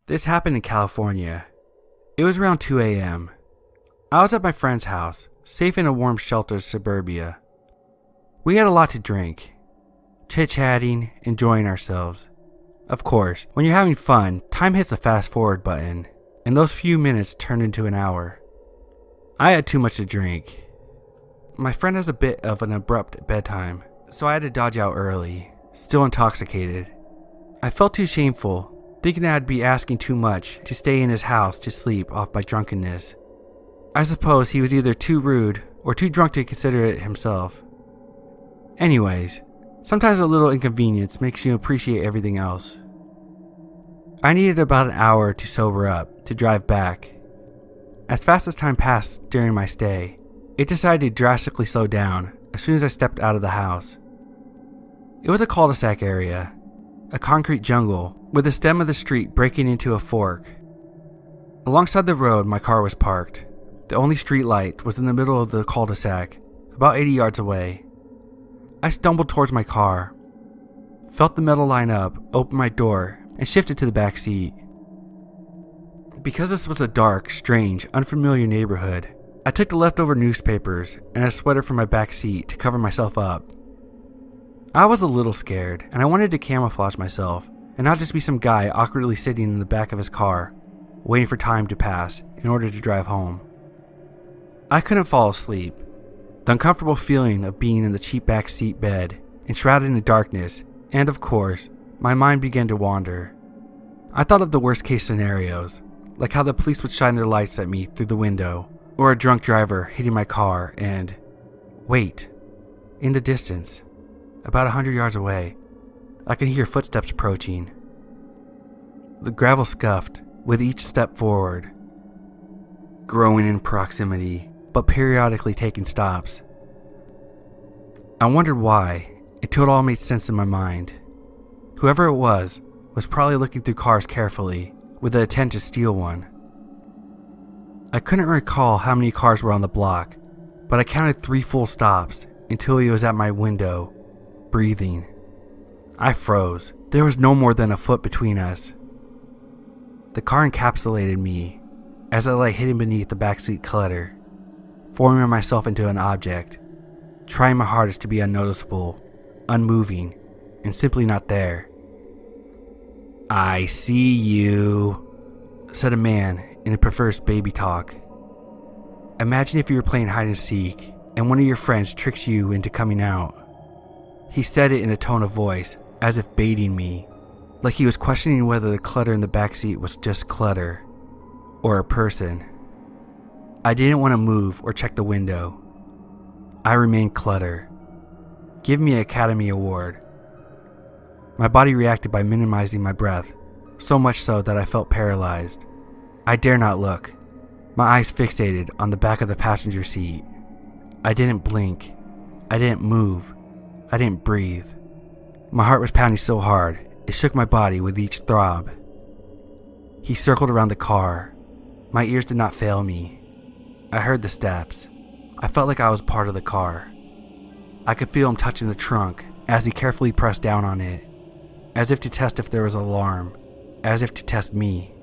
This happened in California. It was around 2 a.m. I was at my friend's house, safe in a warm sheltered suburbia. We had a lot to drink, chit-chatting, enjoying ourselves. Of course, when you're having fun, time hits the fast forward button, and those few minutes turned into an hour. I had too much to drink. My friend has a bit of an abrupt bedtime, so I had to dodge out early, still intoxicated. I felt too shameful, thinking that I'd be asking too much to stay in his house to sleep off my drunkenness. I suppose he was either too rude or too drunk to consider it himself. Anyways, sometimes a little inconvenience makes you appreciate everything else. I needed about an hour to sober up to drive back. As fast as time passed during my stay, it decided to drastically slow down as soon as I stepped out of the house. It was a cul-de-sac area, a concrete jungle with the stem of the street breaking into a fork. Alongside the road, my car was parked. The only street light was in the middle of the cul-de-sac, about 80 yards away. I stumbled towards my car, felt the metal line up, opened my door, and shifted to the back seat. Because this was a dark, strange, unfamiliar neighborhood, I took the leftover newspapers and a sweater from my back seat to cover myself up. I was a little scared, and I wanted to camouflage myself and not just be some guy awkwardly sitting in the back of his car, waiting for time to pass in order to drive home. I couldn't fall asleep. The uncomfortable feeling of being in the cheap back seat bed, enshrouded in darkness, and of course, my mind began to wander. I thought of the worst case scenarios, like how the police would shine their lights at me through the window, or a drunk driver hitting my car, and wait, in the distance, about 100 yards away, I could hear footsteps approaching. The gravel scuffed with each step forward, growing in proximity, but periodically taking stops. I wondered why, until it all made sense in my mind. Whoever it was probably looking through cars carefully, with the intent to steal one. I couldn't recall how many cars were on the block, but I counted 3 full stops until he was at my window, breathing. I froze. There was no more than a foot between us. The car encapsulated me as I lay hidden beneath the backseat clutter, forming myself into an object, trying my hardest to be unnoticeable, unmoving, and simply not there. "I see you," said a man in a perverse baby talk. Imagine if you were playing hide and seek and one of your friends tricks you into coming out. He said it in a tone of voice as if baiting me, like he was questioning whether the clutter in the backseat was just clutter or a person. I didn't want to move or check the window. I remained clutter. Give me an Academy Award. My body reacted by minimizing my breath, so much so that I felt paralyzed. I dare not look, my eyes fixated on the back of the passenger seat. I didn't blink. I didn't move. I didn't breathe. My heart was pounding so hard, it shook my body with each throb. He circled around the car. My ears did not fail me. I heard the steps. I felt like I was part of the car. I could feel him touching the trunk as he carefully pressed down on it, as if to test if there was an alarm, as if to test me.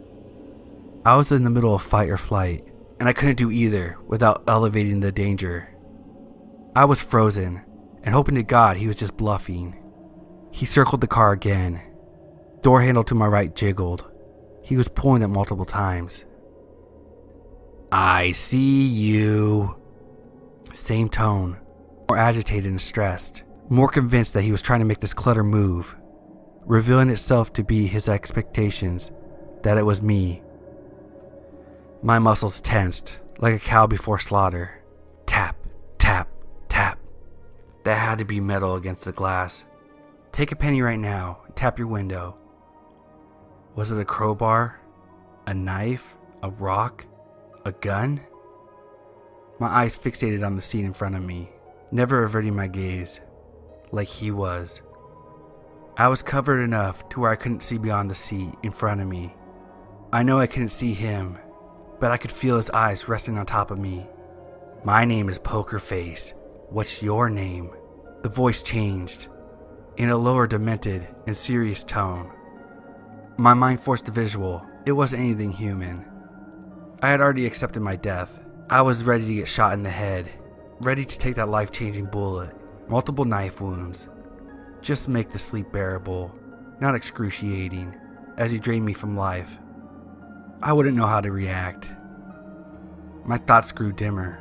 I was in the middle of fight or flight, and I couldn't do either without elevating the danger. I was frozen, and hoping to God he was just bluffing. He circled the car again. Door handle to my right jiggled. He was pulling it multiple times. "I see you." Same tone, more agitated and stressed, more convinced that he was trying to make this clutter move, revealing itself to be his expectations, that it was me. My muscles tensed, like a cow before slaughter. Tap, tap, tap. That had to be metal against the glass. "Take a penny right now and tap your window." Was it a crowbar? A knife? A rock? A gun? My eyes fixated on the seat in front of me, never averting my gaze, like he was. I was covered enough to where I couldn't see beyond the seat in front of me. I know I couldn't see him, but I could feel his eyes resting on top of me. "My name is Poker Face. What's your name?" The voice changed, in a lower, demented, and serious tone. My mind forced a visual It wasn't anything human. I had already accepted my death. I was ready to get shot in the head, ready to take that life-changing bullet, multiple knife wounds, just to make the sleep bearable, not excruciating, as he drained me from life. I wouldn't know how to react. My thoughts grew dimmer.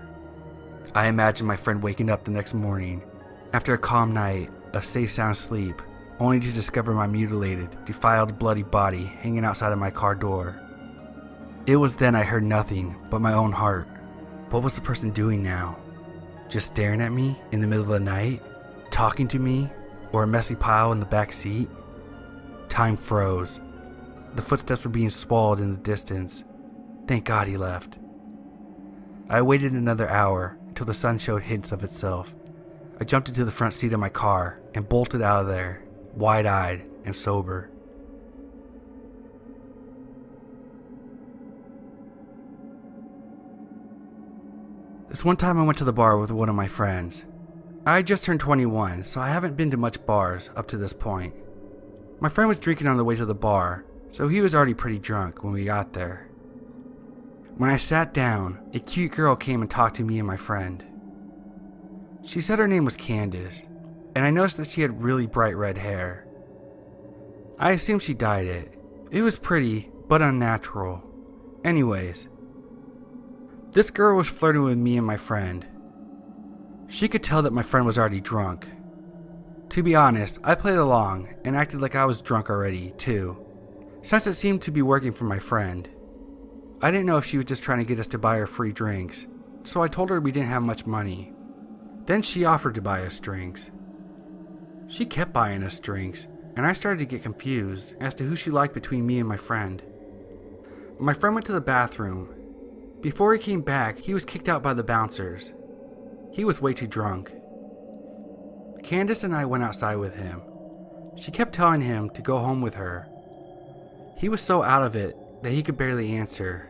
I imagined my friend waking up the next morning, after a calm night of safe sound sleep, only to discover my mutilated, defiled, bloody body hanging outside of my car door. It was then I heard nothing but my own heart. What was the person doing now? Just staring at me in the middle of the night? Talking to me? Or a messy pile in the back seat? Time froze. The footsteps were being swallowed in the distance. Thank God he left. I waited another hour until the sun showed hints of itself. I jumped into the front seat of my car and bolted out of there, wide-eyed and sober. This one time I went to the bar with one of my friends. I had just turned 21, so I haven't been to much bars up to this point. My friend was drinking on the way to the bar, so he was already pretty drunk when we got there. When I sat down, a cute girl came and talked to me and my friend. She said her name was Candace, and I noticed that she had really bright red hair. I assumed she dyed it. It was pretty, but unnatural. Anyways, this girl was flirting with me and my friend. She could tell that my friend was already drunk. To be honest, I played along and acted like I was drunk already, too, since it seemed to be working for my friend. I didn't know if she was just trying to get us to buy her free drinks, so I told her we didn't have much money. Then she offered to buy us drinks. She kept buying us drinks, and I started to get confused as to who she liked between me and my friend. My friend went to the bathroom. Before he came back, he was kicked out by the bouncers. He was way too drunk. Candace and I went outside with him. She kept telling him to go home with her. He was so out of it that he could barely answer.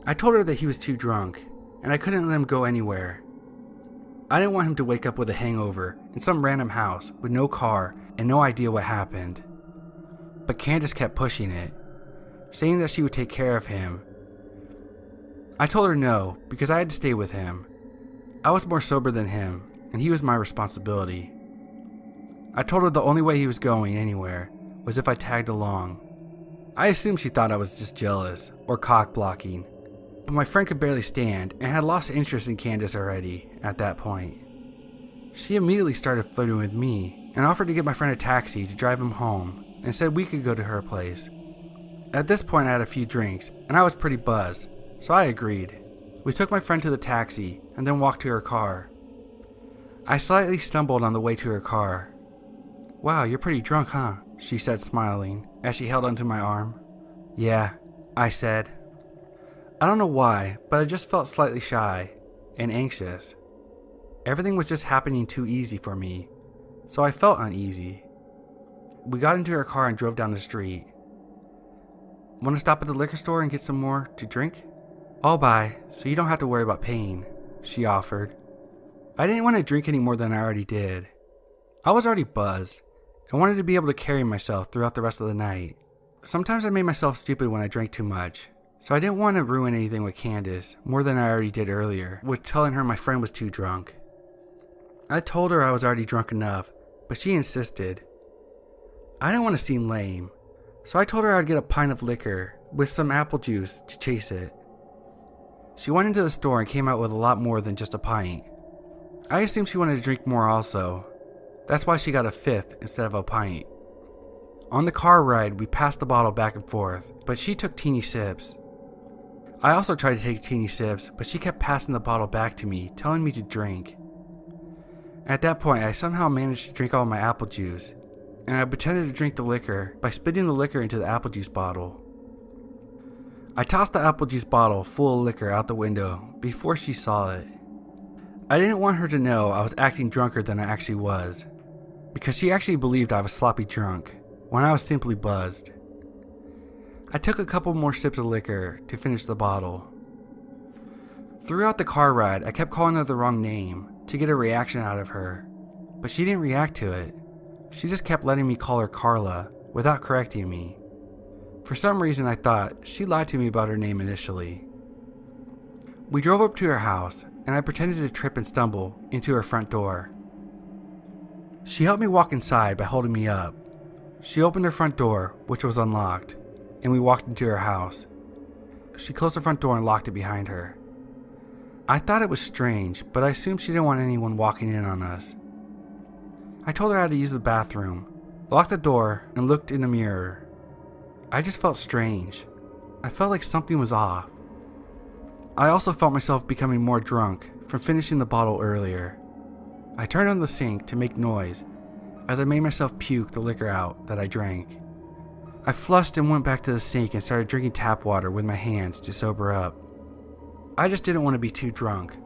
I told her that he was too drunk, and I couldn't let him go anywhere. I didn't want him to wake up with a hangover in some random house with no car and no idea what happened. But Candace kept pushing it, saying that she would take care of him. I told her no, because I had to stay with him. I was more sober than him, and he was my responsibility. I told her the only way he was going anywhere was if I tagged along. I assumed she thought I was just jealous or cock-blocking, but my friend could barely stand and had lost interest in Candace already at that point. She immediately started flirting with me and offered to get my friend a taxi to drive him home and said we could go to her place. At this point I had a few drinks and I was pretty buzzed, so I agreed. We took my friend to the taxi and then walked to her car. I slightly stumbled on the way to her car. "Wow, you're pretty drunk, huh?" she said, smiling, as she held onto my arm. "Yeah," I said. I don't know why, but I just felt slightly shy and anxious. Everything was just happening too easy for me, so I felt uneasy. We got into her car and drove down the street. "Want to stop at the liquor store and get some more to drink?" "I'll buy, so you don't have to worry about paying," she offered. I didn't want to drink any more than I already did. I was already buzzed and wanted to be able to carry myself throughout the rest of the night. Sometimes I made myself stupid when I drank too much, so I didn't want to ruin anything with Candace more than I already did earlier with telling her my friend was too drunk. I told her I was already drunk enough, but she insisted. I didn't want to seem lame, so I told her I'd get a pint of liquor with some apple juice to chase it. She went into the store and came out with a lot more than just a pint. I assumed she wanted to drink more also. That's why she got a fifth instead of a pint. On the car ride, we passed the bottle back and forth, but she took teeny sips. I also tried to take teeny sips, but she kept passing the bottle back to me, telling me to drink. At that point, I somehow managed to drink all my apple juice, and I pretended to drink the liquor by spitting the liquor into the apple juice bottle. I tossed the apple juice bottle full of liquor out the window before she saw it. I didn't want her to know I was acting drunker than I actually was, because she actually believed I was sloppy drunk when I was simply buzzed. I took a couple more sips of liquor to finish the bottle. Throughout the car ride, I kept calling her the wrong name to get a reaction out of her, but she didn't react to it. She just kept letting me call her Carla without correcting me. For some reason, I thought she lied to me about her name initially. We drove up to her house, and I pretended to trip and stumble into her front door. She helped me walk inside by holding me up. She opened her front door, which was unlocked, and we walked into her house. She closed the front door and locked it behind her. I thought it was strange, but I assumed she didn't want anyone walking in on us. I told her how to use the bathroom, locked the door, and looked in the mirror. I just felt strange. I felt like something was off. I also felt myself becoming more drunk from finishing the bottle earlier. I turned on the sink to make noise as I made myself puke the liquor out that I drank. I flushed and went back to the sink and started drinking tap water with my hands to sober up. I just didn't want to be too drunk,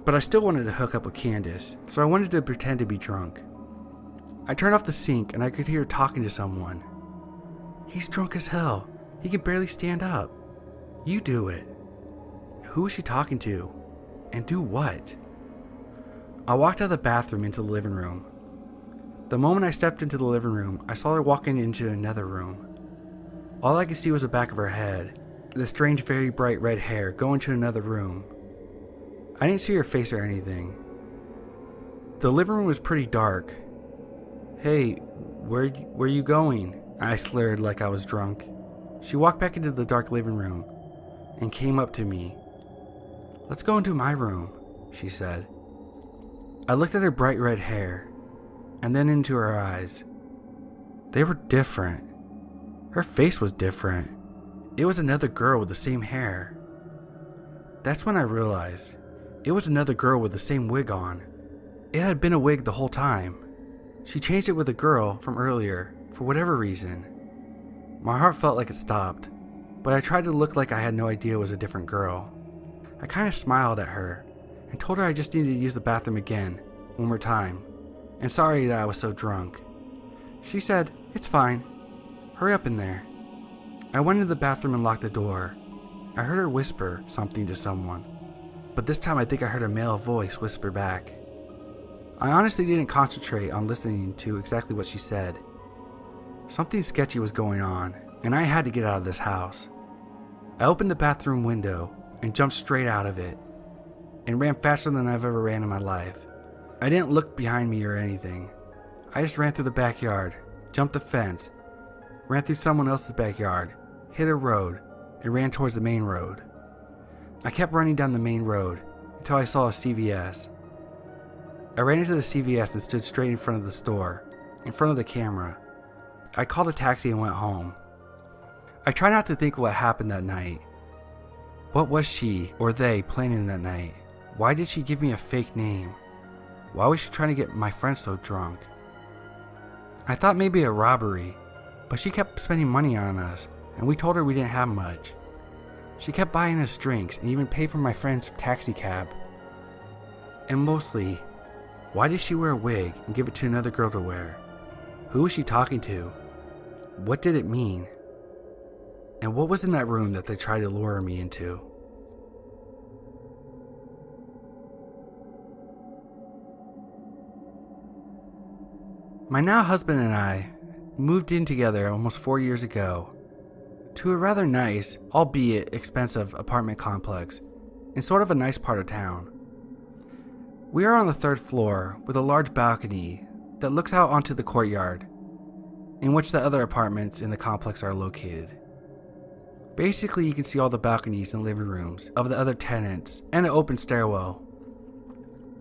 but I still wanted to hook up with Candace, so I wanted to pretend to be drunk. I turned off the sink and I could hear her talking to someone. "He's drunk as hell. He can barely stand up. You do it." Who was she talking to? And do what? I walked out of the bathroom into the living room. The moment I stepped into the living room, I saw her walking into another room. All I could see was the back of her head, the strange, very bright red hair going to another room. I didn't see her face or anything. The living room was pretty dark. "Hey, where you going?" I slurred like I was drunk. She walked back into the dark living room and came up to me. "Let's go into my room," she said. I looked at her bright red hair and then into her eyes. They were different. Her face was different. It was another girl with the same hair. That's when I realized it was another girl with the same wig on. It had been a wig the whole time. She changed it with a girl from earlier for whatever reason. My heart felt like it stopped, but I tried to look like I had no idea it was a different girl. I kind of smiled at her and told her I just needed to use the bathroom again, one more time, and sorry that I was so drunk. She said, "It's fine. Hurry up in there." I went into the bathroom and locked the door. I heard her whisper something to someone, but this time I think I heard a male voice whisper back. I honestly didn't concentrate on listening to exactly what she said. Something sketchy was going on, and I had to get out of this house. I opened the bathroom window and jumped straight out of it, and ran faster than I've ever ran in my life. I didn't look behind me or anything. I just ran through the backyard, jumped the fence, ran through someone else's backyard, hit a road, and ran towards the main road. I kept running down the main road until I saw a CVS. I ran into the CVS and stood straight in front of the store, in front of the camera. I called a taxi and went home. I try not to think of what happened that night. What was she or they planning that night? Why did she give me a fake name? Why was she trying to get my friend so drunk? I thought maybe a robbery, but she kept spending money on us, and we told her we didn't have much. She kept buying us drinks and even paid for my friend's taxi cab. And mostly, why did she wear a wig and give it to another girl to wear? Who was she talking to? What did it mean? And what was in that room that they tried to lure me into? My now husband and I moved in together almost 4 years ago to a rather nice, albeit expensive, apartment complex in sort of a nice part of town. We are on the 3rd floor with a large balcony that looks out onto the courtyard in which the other apartments in the complex are located. Basically, you can see all the balconies and living rooms of the other tenants and an open stairwell.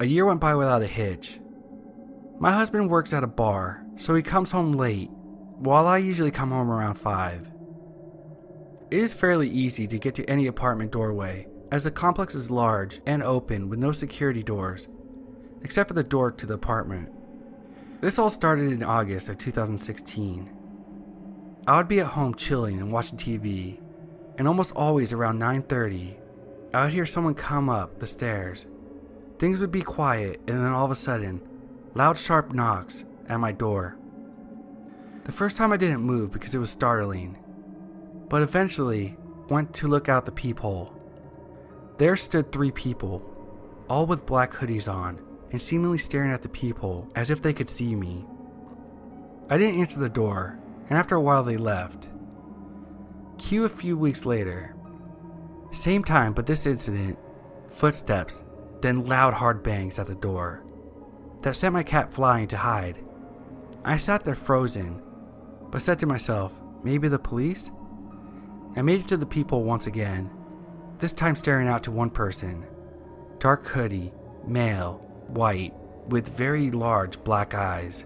A year went by without a hitch. My husband works at a bar, so he comes home late, while I usually come home around 5. It is fairly easy to get to any apartment doorway, as the complex is large and open with no security doors, except for the door to the apartment. This all started in August of 2016. I would be at home chilling and watching TV, and almost always around 9:30, I would hear someone come up the stairs. Things would be quiet, and then all of a sudden, loud sharp knocks at my door. The first time I didn't move because it was startling, but eventually went to look out the peephole. There stood 3 people, all with black hoodies on, and seemingly staring at the peephole as if they could see me. I didn't answer the door, and after a while they left. Cue a few weeks later. Same time, but this incident, footsteps, then loud hard bangs at the door. That sent my cat flying to hide. I sat there frozen, but said to myself, maybe the police? I made it to the people once again, this time staring out to one person. Dark hoodie, male, white, with very large black eyes.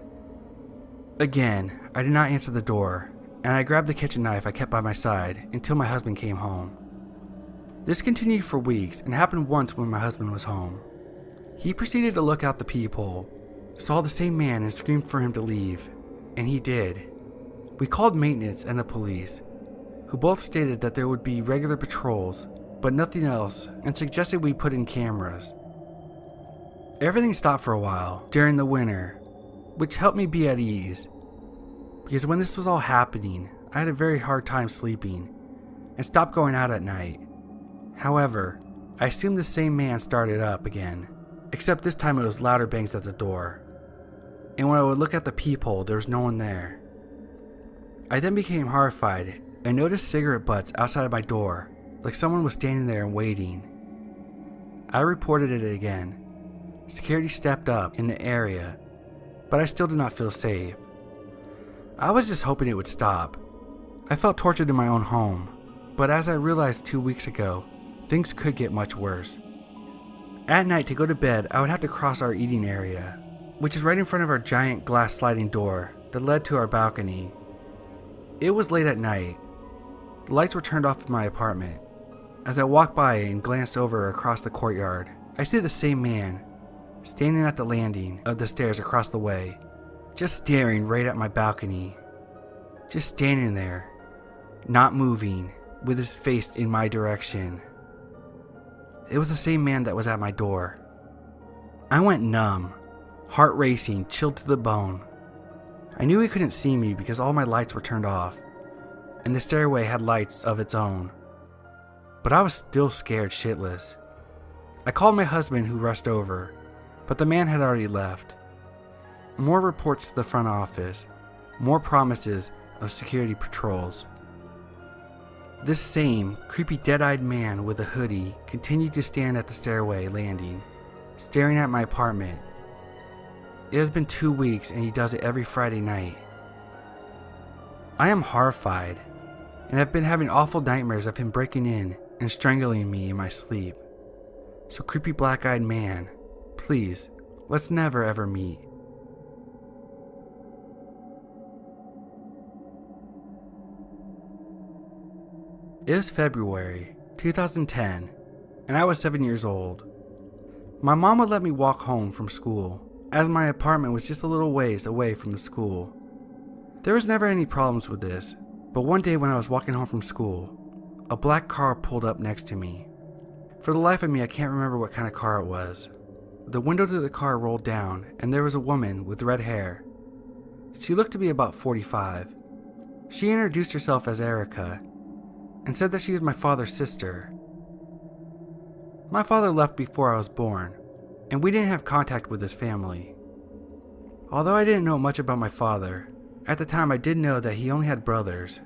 Again, I did not answer the door, and I grabbed the kitchen knife I kept by my side until my husband came home. This continued for weeks and happened once when my husband was home. He proceeded to look out the peephole, saw the same man and screamed for him to leave, and he did. We called maintenance and the police, who both stated that there would be regular patrols, but nothing else, and suggested we put in cameras. Everything stopped for a while during the winter, which helped me be at ease, because when this was all happening, I had a very hard time sleeping, and stopped going out at night. However, I assumed the same man started up again, except this time it was louder bangs at the door. And when I would look at the peephole, there was no one there. I then became horrified and noticed cigarette butts outside my door, like someone was standing there and waiting. I reported it again. Security stepped up in the area, but I still did not feel safe. I was just hoping it would stop. I felt tortured in my own home, but as I realized 2 weeks ago, things could get much worse. At night, to go to bed, I would have to cross our eating area, which is right in front of our giant glass sliding door that led to our balcony. It was late at night. The lights were turned off in my apartment. As I walked by and glanced over across the courtyard, I see the same man, standing at the landing of the stairs across the way, just staring right at my balcony. Just standing there, not moving, with his face in my direction. It was the same man that was at my door. I went numb, heart racing, chilled to the bone. I knew he couldn't see me because all my lights were turned off, and the stairway had lights of its own. But I was still scared shitless. I called my husband, who rushed over, but the man had already left. More reports to the front office, more promises of security patrols. This same creepy dead-eyed man with a hoodie continued to stand at the stairway landing, staring at my apartment. It has been 2 weeks and he does it every Friday night. I am horrified and have been having awful nightmares of him breaking in and strangling me in my sleep. So creepy black-eyed man, please, let's never ever meet. It was February 2010, and I was 7 years old. My mom would let me walk home from school, as my apartment was just a little ways away from the school. There was never any problems with this, but one day when I was walking home from school, a black car pulled up next to me. For the life of me, I can't remember what kind of car it was. The window to the car rolled down, and there was a woman with red hair. She looked to be about 45. She introduced herself as Erica, and said that she was my father's sister. My father left before I was born, and we didn't have contact with his family. Although I didn't know much about my father, at the time I did know that he only had brothers,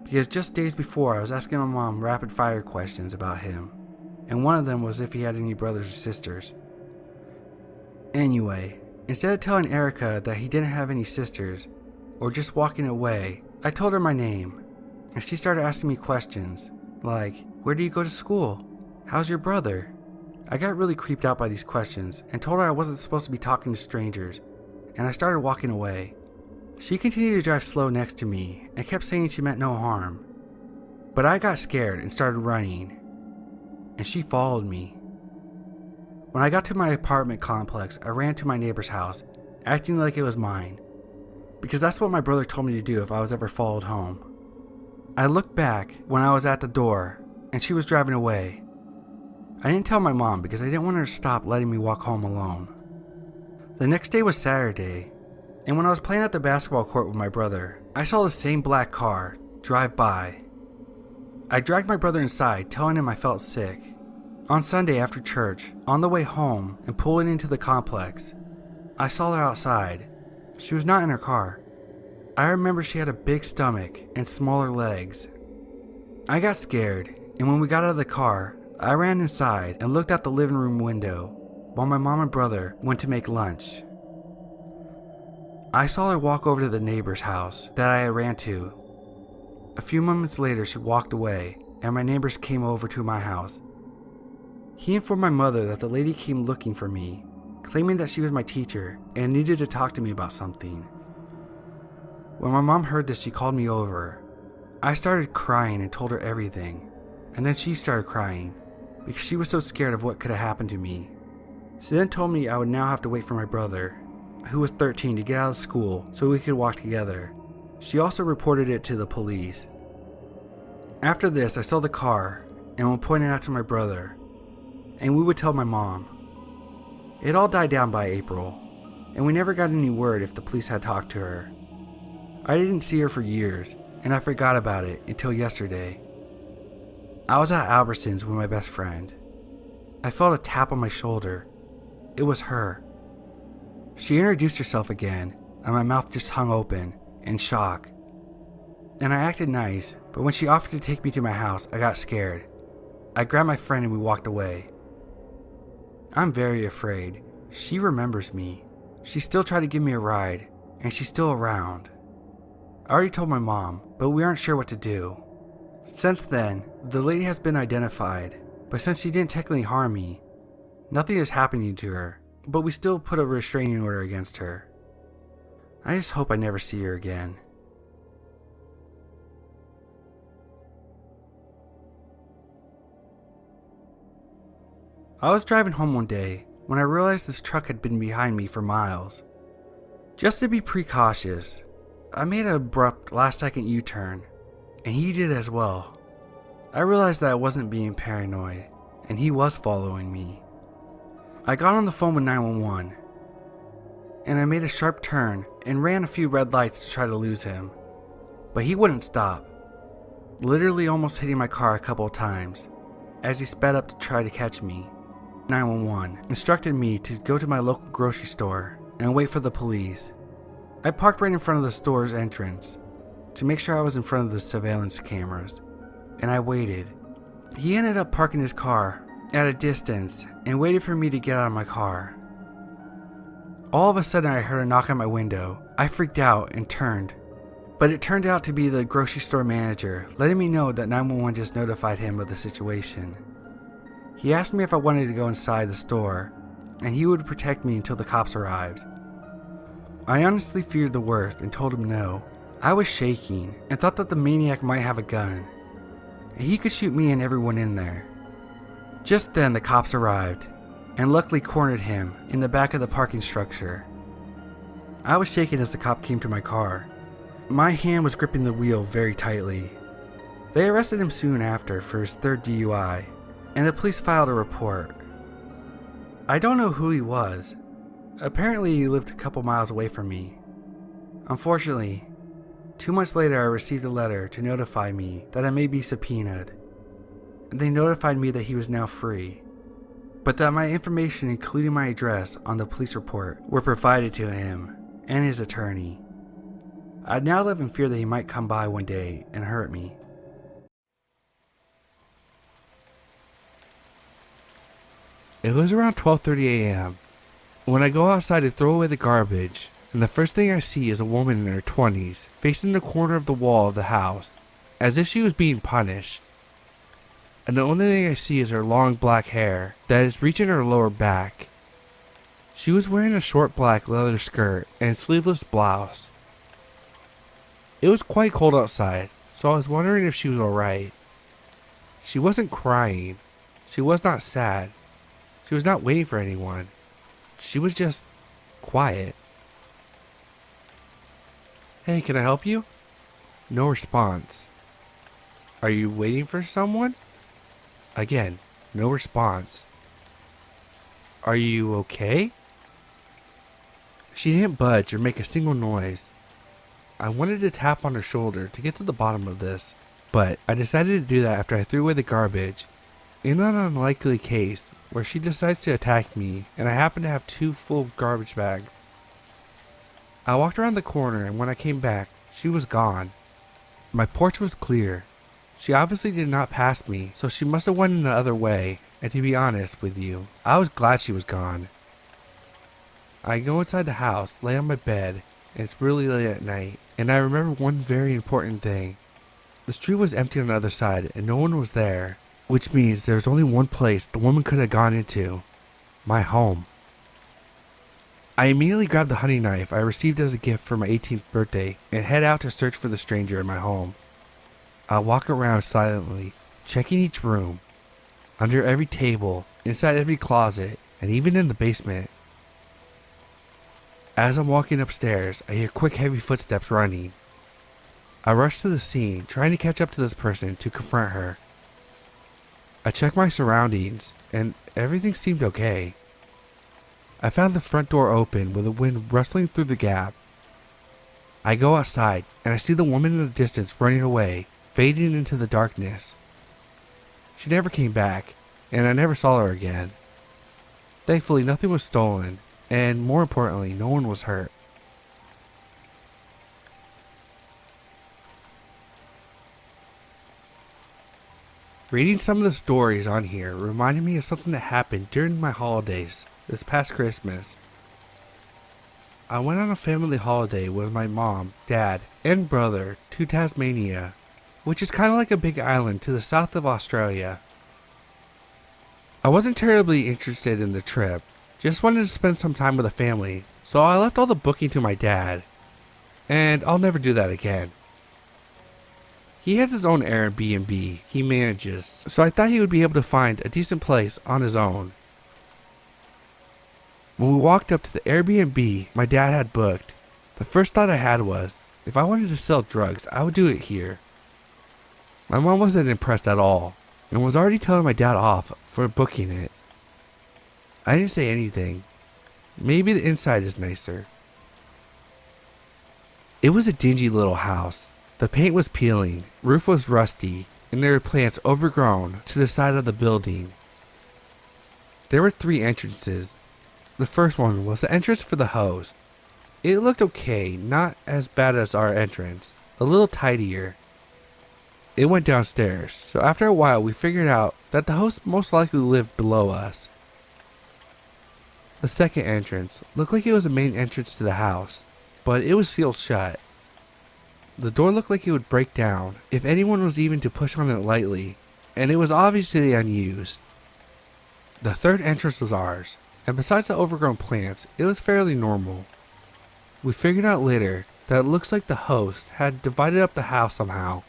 because just days before I was asking my mom rapid fire questions about him, and one of them was if he had any brothers or sisters. Anyway, instead of telling Erica that he didn't have any sisters, or just walking away, I told her my name. And she started asking me questions, like, where do you go to school? How's your brother? I got really creeped out by these questions and told her I wasn't supposed to be talking to strangers, and I started walking away. She continued to drive slow next to me and kept saying she meant no harm. But I got scared and started running, and she followed me. When I got to my apartment complex, I ran to my neighbor's house, acting like it was mine, because that's what my brother told me to do if I was ever followed home. I looked back when I was at the door, and she was driving away. I didn't tell my mom because I didn't want her to stop letting me walk home alone. The next day was Saturday, and when I was playing at the basketball court with my brother, I saw the same black car drive by. I dragged my brother inside, telling him I felt sick. On Sunday after church, on the way home and pulling into the complex, I saw her outside. She was not in her car. I remember she had a big stomach and smaller legs. I got scared, and when we got out of the car, I ran inside and looked out the living room window while my mom and brother went to make lunch. I saw her walk over to the neighbor's house that I ran to. A few moments later, she walked away, and my neighbors came over to my house. He informed my mother that the lady came looking for me, claiming that she was my teacher and needed to talk to me about something. When my mom heard this, she called me over. I started crying and told her everything, and then she started crying because she was so scared of what could have happened to me. She then told me I would now have to wait for my brother, who was 13, to get out of school so we could walk together. She also reported it to the police. After this, I saw the car and would point it out to my brother, and we would tell my mom. It all died down by April, and we never got any word if the police had talked to her. I didn't see her for years, and I forgot about it until yesterday. I was at Albertsons with my best friend. I felt a tap on my shoulder. It was her. She introduced herself again, and my mouth just hung open in shock. And I acted nice, but when she offered to take me to my house, I got scared. I grabbed my friend and we walked away. I'm very afraid. She remembers me. She still tried to give me a ride, and she's still around. I already told my mom, but we aren't sure what to do. Since then, the lady has been identified, but since she didn't technically harm me, nothing is happening to her, but we still put a restraining order against her. I just hope I never see her again. I was driving home one day when I realized this truck had been behind me for miles. Just to be precautious, I made an abrupt last-second U-turn, and he did as well. I realized that I wasn't being paranoid, and he was following me. I got on the phone with 911, and I made a sharp turn and ran a few red lights to try to lose him, but he wouldn't stop, literally almost hitting my car a couple of times as he sped up to try to catch me. 911 instructed me to go to my local grocery store and wait for the police. I parked right in front of the store's entrance to make sure I was in front of the surveillance cameras, and I waited. He ended up parking his car at a distance and waited for me to get out of my car. All of a sudden I heard a knock on my window. I freaked out and turned, but it turned out to be the grocery store manager letting me know that 911 just notified him of the situation. He asked me if I wanted to go inside the store, and he would protect me until the cops arrived. I honestly feared the worst and told him no. I was shaking and thought that the maniac might have a gun. He could shoot me and everyone in there. Just then the cops arrived and luckily cornered him in the back of the parking structure. I was shaking as the cop came to my car. My hand was gripping the wheel very tightly. They arrested him soon after for his third DUI, and the police filed a report. I don't know who he was. Apparently he lived a couple miles away from me. Unfortunately, 2 months later I received a letter to notify me that I may be subpoenaed. They notified me that he was now free, but that my information, including my address on the police report, were provided to him and his attorney. I now live in fear that he might come by one day and hurt me. It was around 12:30 a.m. when I go outside to throw away the garbage, and the first thing I see is a woman in her 20s facing the corner of the wall of the house, as if she was being punished. And the only thing I see is her long black hair that is reaching her lower back. She was wearing a short black leather skirt and sleeveless blouse. It was quite cold outside, so I was wondering if she was alright. She wasn't crying. She was not sad. She was not waiting for anyone. She was just quiet. "Hey, can I help you?" No response. "Are you waiting for someone?" Again, no response. "Are you okay?" She didn't budge or make a single noise. I wanted to tap on her shoulder to get to the bottom of this, but I decided to do that after I threw away the garbage. In an unlikely case where she decides to attack me and I happen to have 2 full garbage bags. I walked around the corner, and when I came back, she was gone. My porch was clear. She obviously did not pass me, so she must have went in the other way, and to be honest with you, I was glad she was gone. I go inside the house, lay on my bed, and it's really late at night, and I remember one very important thing. The street was empty on the other side, and no one was there, which means there's only one place the woman could have gone into. My home. I immediately grabbed the hunting knife I received as a gift for my 18th birthday and head out to search for the stranger in my home. I'll walk around silently, checking each room, under every table, inside every closet, and even in the basement. As I'm walking upstairs, I hear quick heavy footsteps running. I rush to the scene, trying to catch up to this person to confront her. I check my surroundings, and everything seemed okay. I found the front door open with the wind rustling through the gap. I go outside, and I see the woman in the distance running away, fading into the darkness. She never came back, and I never saw her again. Thankfully, nothing was stolen, and more importantly, no one was hurt. Reading some of the stories on here reminded me of something that happened during my holidays this past Christmas. I went on a family holiday with my mom, dad, and brother to Tasmania, which is kind of like a big island to the south of Australia. I wasn't terribly interested in the trip, just wanted to spend some time with the family, so I left all the booking to my dad, and I'll never do that again. He has his own Airbnb he manages, so I thought he would be able to find a decent place on his own. When we walked up to the Airbnb my dad had booked, the first thought I had was, if I wanted to sell drugs, I would do it here. My mom wasn't impressed at all, and was already telling my dad off for booking it. I didn't say anything. Maybe the inside is nicer. It was a dingy little house. The paint was peeling, roof was rusty, and there were plants overgrown to the side of the building. There were 3 entrances. The first one was the entrance for the host. It looked okay, not as bad as our entrance, a little tidier. It went downstairs, so after a while we figured out that the host most likely lived below us. The second entrance looked like it was the main entrance to the house, but it was sealed shut. The door looked like it would break down if anyone was even to push on it lightly, and it was obviously unused. The third entrance was ours, and besides the overgrown plants, it was fairly normal. We figured out later that it looks like the host had divided up the house somehow.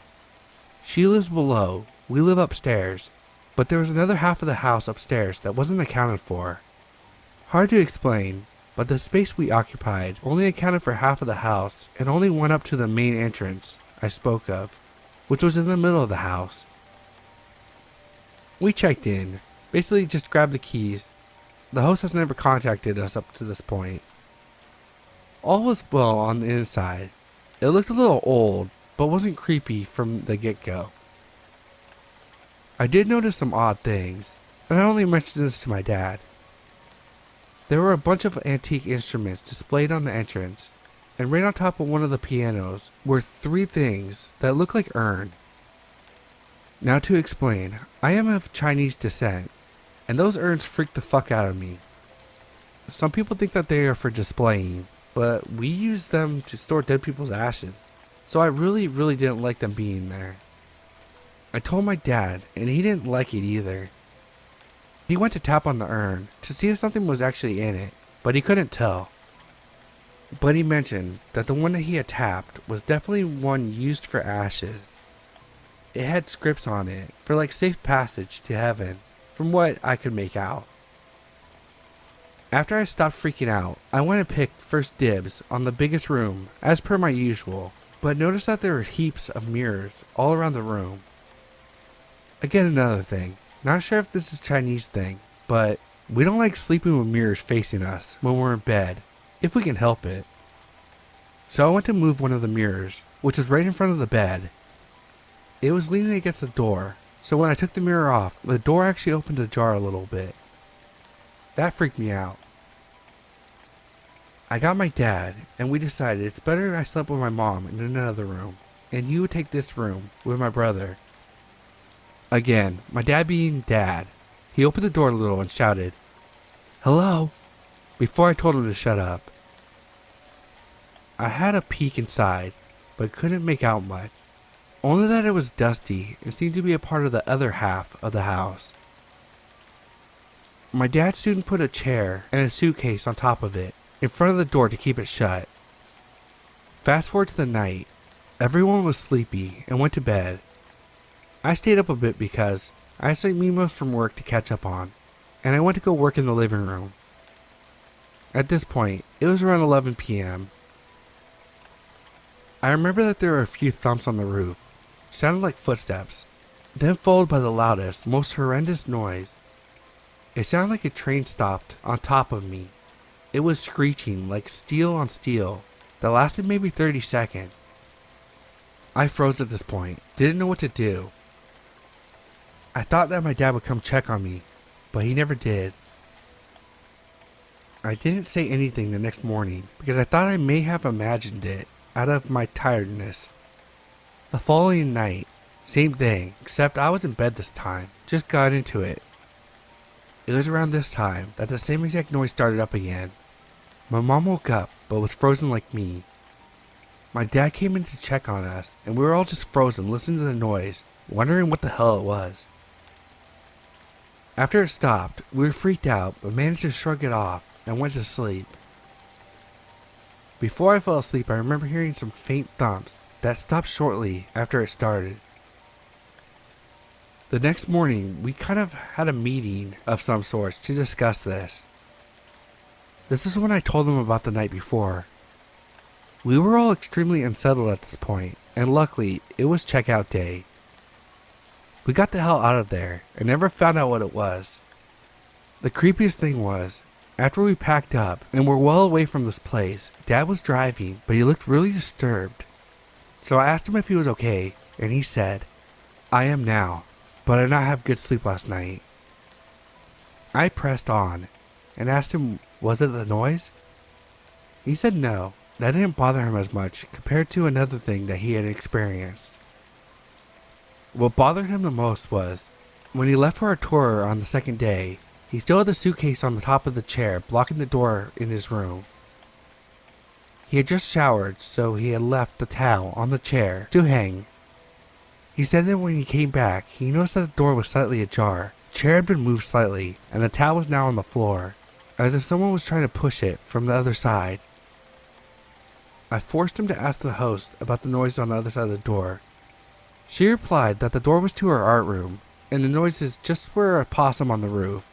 She lives below, we live upstairs, but there was another half of the house upstairs that wasn't accounted for. Hard to explain, but the space we occupied only accounted for half of the house and only went up to the main entrance I spoke of, which was in the middle of the house. We checked in, basically just grabbed the keys. The host has never contacted us up to this point. All was well on the inside. It looked a little old, but wasn't creepy from the get-go. I did notice some odd things, and I only mentioned this to my dad. There were a bunch of antique instruments displayed on the entrance, and right on top of one of the pianos were 3 things that looked like urn. Now to explain, I am of Chinese descent, and those urns freak the fuck out of me. Some people think that they are for displaying, but we use them to store dead people's ashes, so I really didn't like them being there. I told my dad, and he didn't like it either. He went to tap on the urn to see if something was actually in it, but he couldn't tell. But he mentioned that the one that he had tapped was definitely one used for ashes. It had scripts on it for like safe passage to heaven, from what I could make out. After I stopped freaking out, I went and picked first dibs on the biggest room, as per my usual, but noticed that there were heaps of mirrors all around the room. Again, another thing. Not sure if this is a Chinese thing, but we don't like sleeping with mirrors facing us when we're in bed, if we can help it. So I went to move one of the mirrors, which was right in front of the bed. It was leaning against the door, so when I took the mirror off, the door actually opened ajar a little bit. That freaked me out. I got my dad, and we decided it's better I slept with my mom in another room, and he would take this room with my brother. Again, my dad being dad. He opened the door a little and shouted, "Hello?" before I told him to shut up. I had a peek inside, but couldn't make out much. Only that it was dusty and seemed to be a part of the other half of the house. My dad soon put a chair and a suitcase on top of it, in front of the door to keep it shut. Fast forward to the night. Everyone was sleepy and went to bed. I stayed up a bit because I had some emails from work to catch up on, and I went to go work in the living room. At this point, it was around 11 p.m. I remember that there were a few thumps on the roof, sounded like footsteps, then followed by the loudest, most horrendous noise. It sounded like a train stopped on top of me. It was screeching like steel on steel that lasted maybe 30 seconds. I froze at this point, didn't know what to do. I thought that my dad would come check on me, but he never did. I didn't say anything the next morning because I thought I may have imagined it out of my tiredness. The following night, same thing, except I was in bed this time, just got into it. It was around this time that the same exact noise started up again. My mom woke up, but was frozen like me. My dad came in to check on us, and we were all just frozen listening to the noise, wondering what the hell it was. After it stopped, we were freaked out, but managed to shrug it off and went to sleep. Before I fell asleep, I remember hearing some faint thumps that stopped shortly after it started. The next morning, we kind of had a meeting of some sorts to discuss this. This is when I told them about the night before. We were all extremely unsettled at this point, and luckily, it was checkout day. We got the hell out of there and never found out what it was. The creepiest thing was, after we packed up and were well away from this place, Dad was driving, but he looked really disturbed. So I asked him if he was okay, and he said, "I am now, but I did not have good sleep last night." I pressed on and asked him, was it the noise? He said no, that didn't bother him as much compared to another thing that he had experienced. What bothered him the most was, when he left for our tour on the second day, he still had the suitcase on the top of the chair blocking the door in his room. He had just showered, so he had left the towel on the chair to hang. He said that when he came back, he noticed that the door was slightly ajar, the chair had been moved slightly, and the towel was now on the floor, as if someone was trying to push it from the other side. I forced him to ask the host about the noise on the other side of the door. She replied that the door was to her art room, and the noises just were a possum on the roof.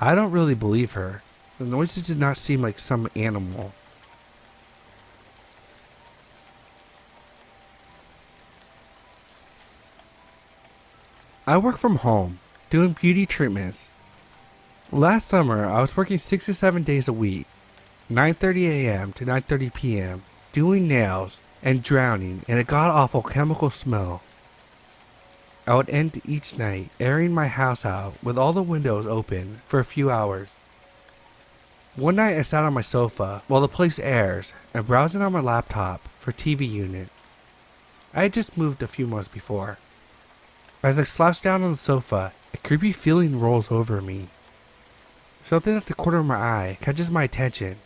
I don't really believe her. The noises did not seem like some animal. I work from home, doing beauty treatments. Last summer, I was working 6 to 7 days a week, 9:30 a.m. to 9:30 p.m., doing nails and drowning in a god-awful chemical smell. I would end each night airing my house out with all the windows open for a few hours. One night I sat on my sofa while the place airs and browsing on my laptop for TV unit. I had just moved a few months before. As I slouch down on the sofa, a creepy feeling rolls over me. Something at the corner of my eye catches my attention.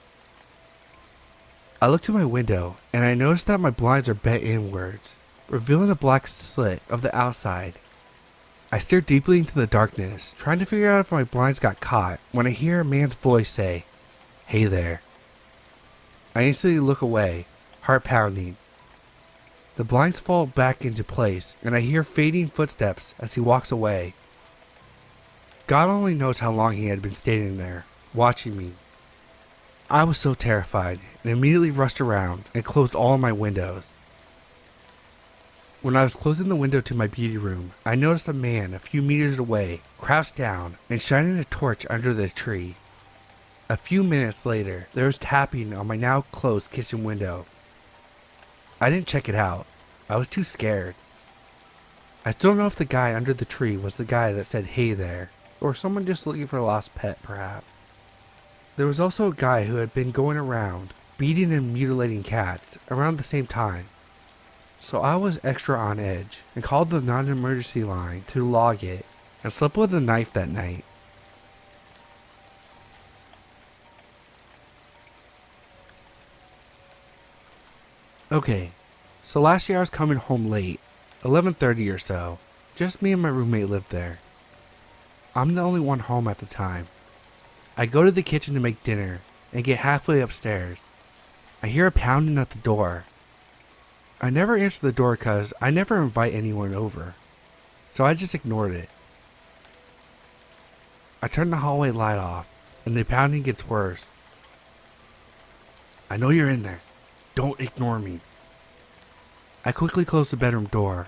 I look to my window and I notice that my blinds are bent inwards, revealing a black slit of the outside. I stare deeply into the darkness, trying to figure out if my blinds got caught, when I hear a man's voice say, "Hey there." I instantly look away, heart pounding. The blinds fall back into place, and I hear fading footsteps as he walks away. God only knows how long he had been standing there, watching me. I was so terrified, and immediately rushed around and closed all my windows. When I was closing the window to my beauty room, I noticed a man a few meters away, crouched down and shining a torch under the tree. A few minutes later, there was tapping on my now closed kitchen window. I didn't check it out. I was too scared. I still don't know if the guy under the tree was the guy that said "hey there," or someone just looking for a lost pet, perhaps. There was also a guy who had been going around, beating and mutilating cats around the same time. So I was extra on edge and called the non-emergency line to log it and slept with a knife that night. Okay, so last year I was coming home late, 11:30 or so. Just me and my roommate lived there. I'm the only one home at the time. I go to the kitchen to make dinner and get halfway upstairs. I hear a pounding at the door. I never answer the door because I never invite anyone over, so I just ignored it. I turn the hallway light off and the pounding gets worse. I know you're in there. Don't ignore me. I quickly close the bedroom door.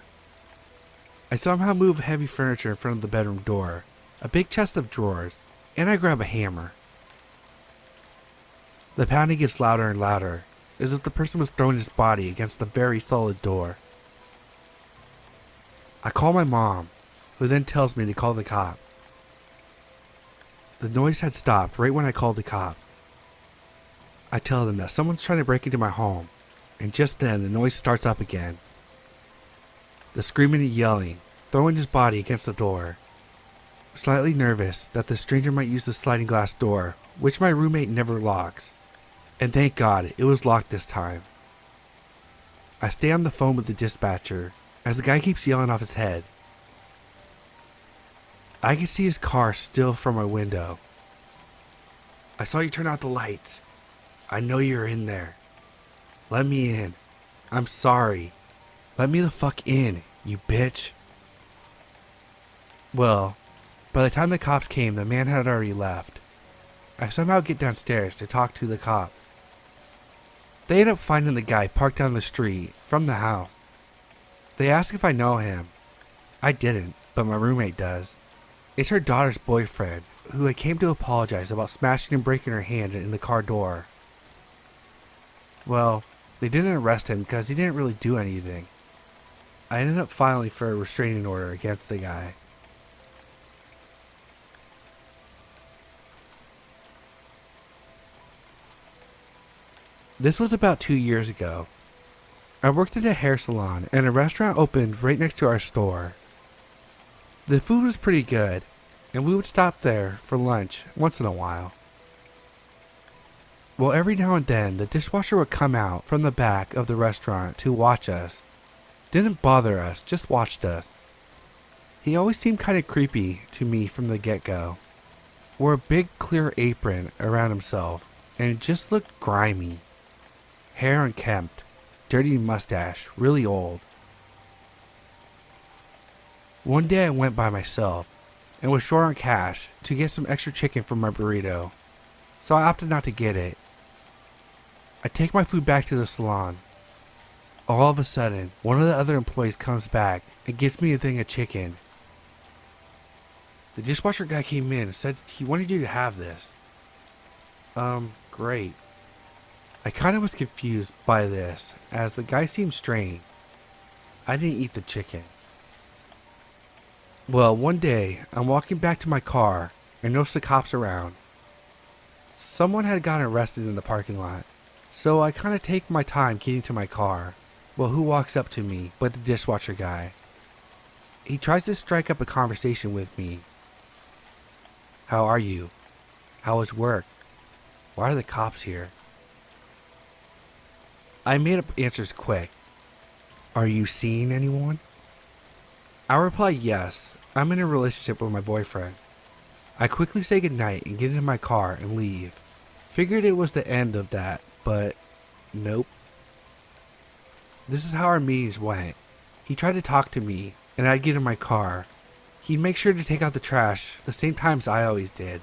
I somehow move heavy furniture in front of the bedroom door, a big chest of drawers, and I grab a hammer. The pounding gets louder and louder, as if the person was throwing his body against the very solid door. I call my mom, who then tells me to call the cop. The noise had stopped right when I called the cop. I tell them that someone's trying to break into my home, and just then the noise starts up again. The screaming and yelling, throwing his body against the door. Slightly nervous that the stranger might use the sliding glass door, which my roommate never locks. And thank God it was locked this time. I stay on the phone with the dispatcher as the guy keeps yelling off his head. I can see his car still from my window. I saw you turn out the lights. I know you're in there. Let me in. I'm sorry. Let me the fuck in, you bitch. Well, by the time the cops came, the man had already left. I somehow get downstairs to talk to the cop. They end up finding the guy parked down the street from the house. They ask if I know him. I didn't, but my roommate does. It's her daughter's boyfriend, who I came to apologize about smashing and breaking her hand in the car door. Well, they didn't arrest him because he didn't really do anything. I ended up filing for a restraining order against the guy. This was about 2 years ago. I worked at a hair salon and a restaurant opened right next to our store. The food was pretty good, and we would stop there for lunch once in a while. Well, every now and then the dishwasher would come out from the back of the restaurant to watch us. Didn't bother us, just watched us. He always seemed kind of creepy to me from the get-go. Wore a big clear apron around himself, and it just looked grimy. Hair unkempt, dirty mustache, really old. One day I went by myself, and was short on cash to get some extra chicken for my burrito, so I opted not to get it. I take my food back to the salon. All of a sudden, one of the other employees comes back and gets me a thing of chicken. The dishwasher guy came in and said he wanted you to have this. Great. I kind of was confused by this, as the guy seemed strange. I didn't eat the chicken. Well, one day, I'm walking back to my car and notice the cops around. Someone had gotten arrested in the parking lot, so I kind of take my time getting to my car. Well, who walks up to me but the dishwasher guy? He tries to strike up a conversation with me. How are you? How was work? Why are the cops here? I made up answers quick. Are you seeing anyone? I reply yes, I'm in a relationship with my boyfriend. I quickly say goodnight and get into my car and leave. Figured it was the end of that, but nope. This is how our meetings went. He tried to talk to me, and I'd get in my car. He'd make sure to take out the trash the same times I always did.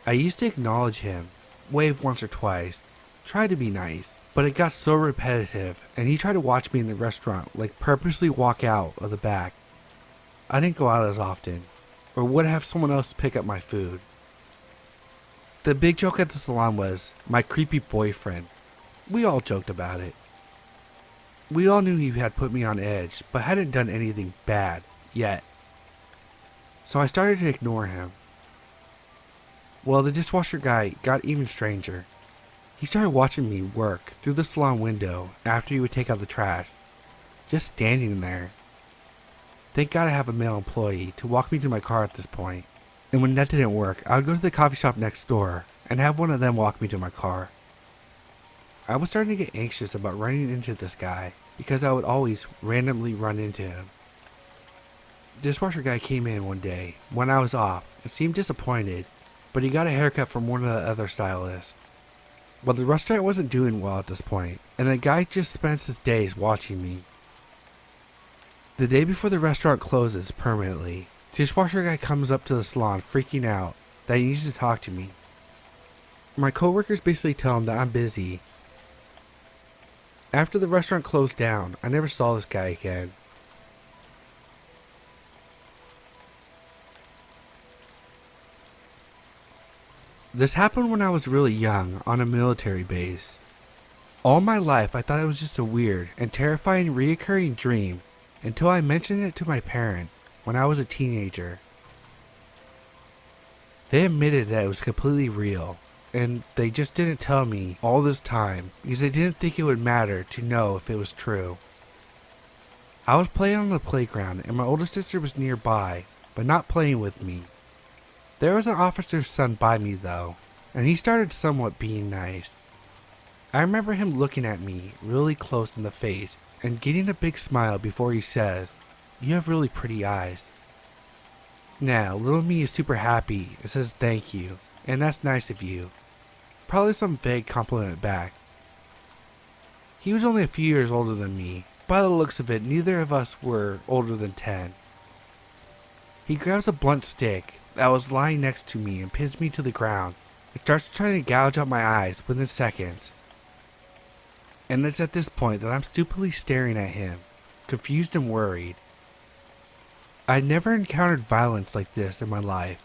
I used to acknowledge him, wave once or twice, try to be nice, but it got so repetitive, and he tried to watch me in the restaurant, like purposely walk out of the back. I didn't go out as often, or would have someone else pick up my food. The big joke at the salon was my creepy boyfriend. We all joked about it. We all knew he had put me on edge, but hadn't done anything bad, yet. So I started to ignore him. Well, the dishwasher guy got even stranger. He started watching me work through the salon window after he would take out the trash. just standing there. Thank God I have a male employee to walk me to my car at this point. And when that didn't work, I would go to the coffee shop next door and have one of them walk me to my car. I was starting to get anxious about running into this guy because I would always randomly run into him. The dishwasher guy came in one day when I was off and seemed disappointed, but he got a haircut from one of the other stylists. Well, the restaurant wasn't doing well at this point, and the guy just spends his days watching me. The day before the restaurant closes permanently, the dishwasher guy comes up to the salon freaking out that he needs to talk to me. My coworkers basically tell him that I'm busy. After the restaurant closed down, I never saw this guy again. This happened when I was really young on a military base. All my life I thought it was just a weird and terrifying reoccurring dream until I mentioned it to my parents when I was a teenager. They admitted that it was completely real, and they just didn't tell me all this time because they didn't think it would matter to know if it was true. I was playing on the playground and my older sister was nearby, but not playing with me. There was an officer's son by me though, and he started somewhat being nice. I remember him looking at me really close in the face and getting a big smile before he says, "You have really pretty eyes." Now, little me is super happy and says thank you, and that's nice of you. Probably some vague compliment back. He was only a few years older than me. By the looks of it, neither of us were older than 10. He grabs a blunt stick that was lying next to me and pins me to the ground and starts trying to gouge out my eyes within seconds. And it's at this point that I'm stupidly staring at him, confused and worried. I'd never encountered violence like this in my life.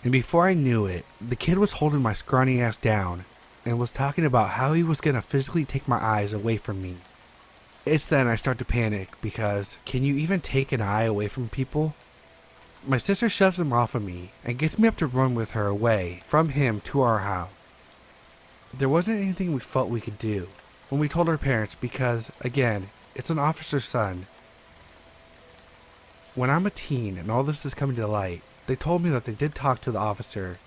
And before I knew it, the kid was holding my scrawny ass down and was talking about how he was going to physically take my eyes away from me. It's then I start to panic because can you even take an eye away from people? My sister shoves him off of me and gets me up to run with her away from him to our house. There wasn't anything we felt we could do when we told our parents because, again, it's an officer's son. When I'm a teen and all this is coming to light, they told me that they did talk to the officer.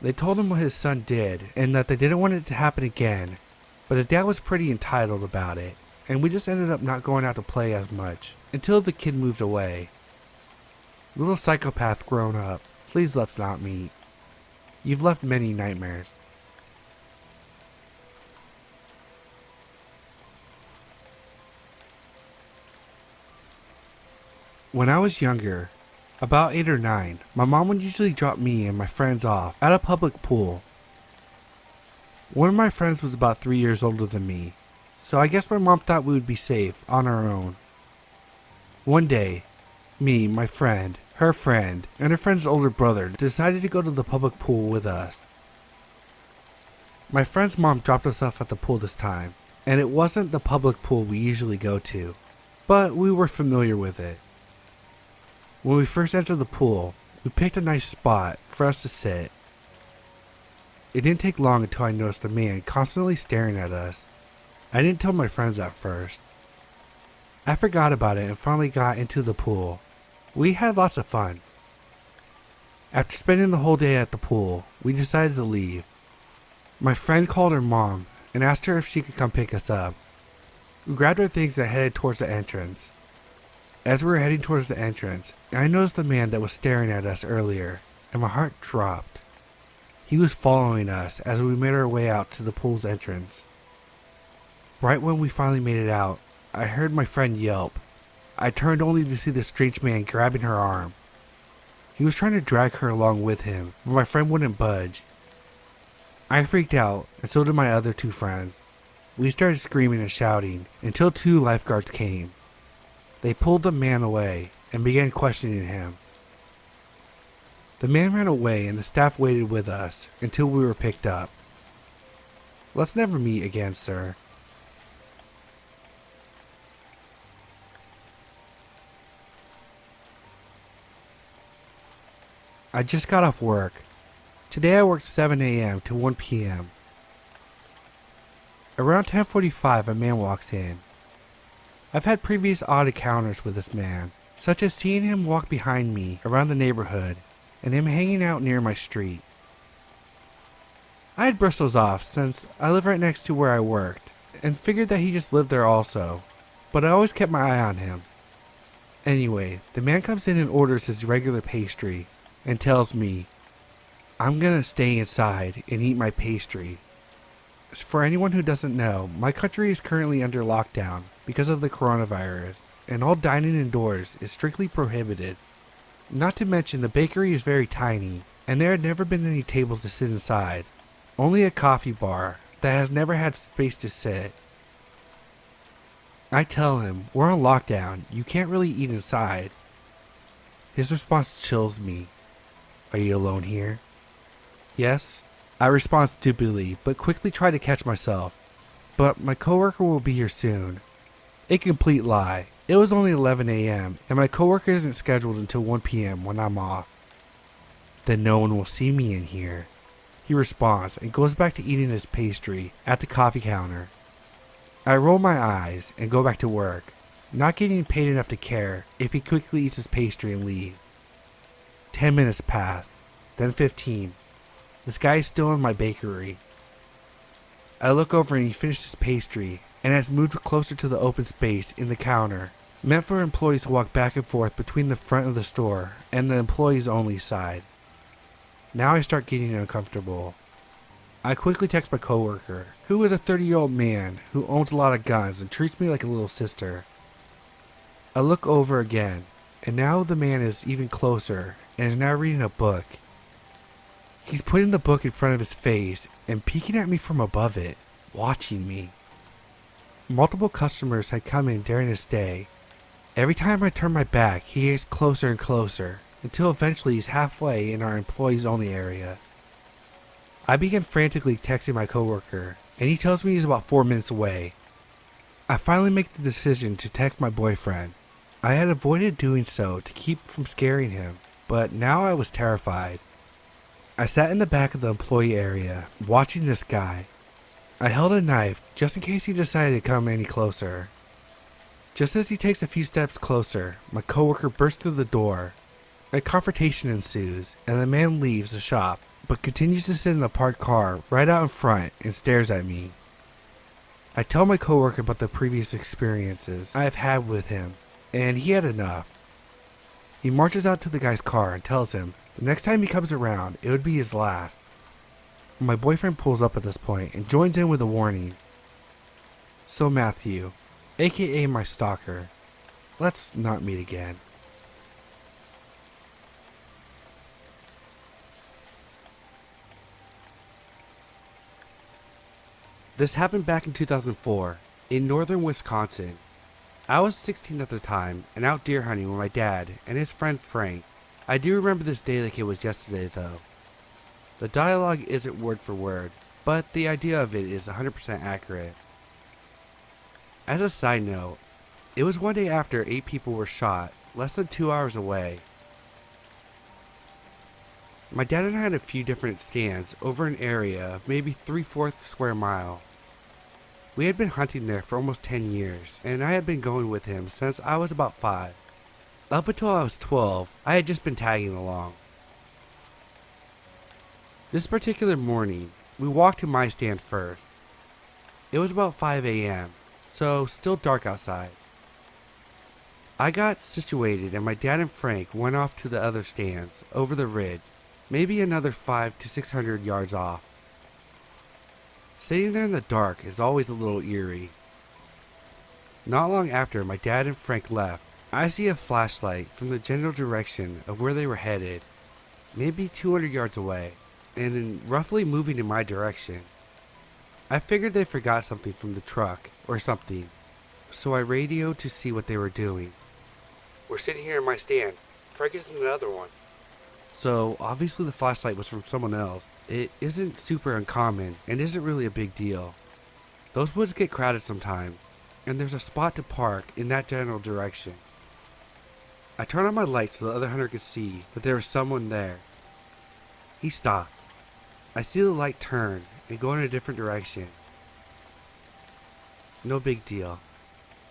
They told him what his son did and that they didn't want it to happen again, but the dad was pretty entitled about it, and we just ended up not going out to play as much until the kid moved away. Little psychopath grown up, please let's not meet. You've left many nightmares. When I was younger, about 8 or 9, my mom would usually drop me and my friends off at a public pool. One of my friends was about 3 years older than me, so I guess my mom thought we would be safe on our own. One day, me, my friend, her friend, and her friend's older brother decided to go to the public pool with us. My friend's mom dropped us off at the pool this time, and it wasn't the public pool we usually go to, but we were familiar with it. When we first entered the pool, we picked a nice spot for us to sit. It didn't take long until I noticed a man constantly staring at us. I didn't tell my friends at first. I forgot about it and finally got into the pool. We had lots of fun. After spending the whole day at the pool, we decided to leave. My friend called her mom and asked her if she could come pick us up. We grabbed our things and headed towards the entrance. As we were heading towards the entrance, I noticed the man that was staring at us earlier, and my heart dropped. He was following us as we made our way out to the pool's entrance. Right when we finally made it out, I heard my friend yelp. I turned only to see the strange man grabbing her arm. He was trying to drag her along with him, but my friend wouldn't budge. I freaked out, and so did my other 2 friends. We started screaming and shouting until 2 lifeguards came. They pulled the man away and began questioning him. The man ran away and the staff waited with us until we were picked up. Let's never meet again, sir. I just got off work. Today I worked 7 a.m. to 1 p.m. Around 10:45 a man walks in. I've had previous odd encounters with this man, such as seeing him walk behind me around the neighborhood and him hanging out near my street. I had bristles off since I live right next to where I worked and figured that he just lived there also, but I always kept my eye on him. Anyway, the man comes in and orders his regular pastry and tells me, I'm gonna stay inside and eat my pastry. For anyone who doesn't know, my country is currently under lockdown because of the coronavirus, and all dining indoors is strictly prohibited. Not to mention the bakery is very tiny, and there had never been any tables to sit inside, only a coffee bar that has never had space to sit. I tell him, we're on lockdown, you can't really eat inside. His response chills me. Are you alone here? Yes. I respond stupidly, but quickly try to catch myself. But my coworker will be here soon. A complete lie. It was only 11 a.m. and my coworker isn't scheduled until 1 p.m. when I'm off. Then no one will see me in here. He responds and goes back to eating his pastry at the coffee counter. I roll my eyes and go back to work, not getting paid enough to care if he quickly eats his pastry and leaves. 10 minutes pass, then 15. This guy is still in my bakery. I look over and he finished his pastry and has moved closer to the open space in the counter, meant for employees to walk back and forth between the front of the store and the employees only side. Now I start getting uncomfortable. I quickly text my coworker, who is a 30-year-old man who owns a lot of guns and treats me like a little sister. I look over again, and now the man is even closer and is now reading a book. He's putting the book in front of his face and peeking at me from above it, watching me. Multiple customers had come in during his stay. Every time I turn my back, he gets closer and closer, until eventually he's halfway in our employees only area. I begin frantically texting my coworker, and he tells me he's about 4 minutes away. I finally make the decision to text my boyfriend. I had avoided doing so to keep from scaring him, but now I was terrified. I sat in the back of the employee area, watching this guy. I held a knife just in case he decided to come any closer. Just as he takes a few steps closer, my coworker bursts through the door. A confrontation ensues, and the man leaves the shop, but continues to sit in a parked car right out in front and stares at me. I tell my coworker about the previous experiences I have had with him, and he had enough. He marches out to the guy's car and tells him the next time he comes around, it would be his last. My boyfriend pulls up at this point and joins in with a warning. So Matthew, aka my stalker, let's not meet again. This happened back in 2004, in northern Wisconsin. I was 16 at the time and out deer hunting with my dad and his friend Frank. I do remember this day like it was yesterday though. The dialogue isn't word for word, but the idea of it is 100% accurate. As a side note, it was one day after 8 people were shot, less than 2 hours away. My dad and I had a few different stands over an area of maybe 3/4 square mile. We had been hunting there for almost 10 years, and I had been going with him since I was about 5. Up until I was 12, I had just been tagging along. This particular morning, we walked to my stand first. It was about 5 a.m., so still dark outside. I got situated and my dad and Frank went off to the other stands over the ridge, maybe another 500 to 600 yards off. Sitting there in the dark is always a little eerie. Not long after my dad and Frank left, I see a flashlight from the general direction of where they were headed, maybe 200 yards away, and roughly moving in my direction. I figured they forgot something from the truck or something, so I radioed to see what they were doing. We're sitting here in my stand. Frank is in another one. So obviously the flashlight was from someone else. It isn't super uncommon and isn't really a big deal. Those woods get crowded sometimes, and there's a spot to park in that general direction. I turn on my light so the other hunter could see that there was someone there. He stopped. I see the light turn and go in a different direction. No big deal.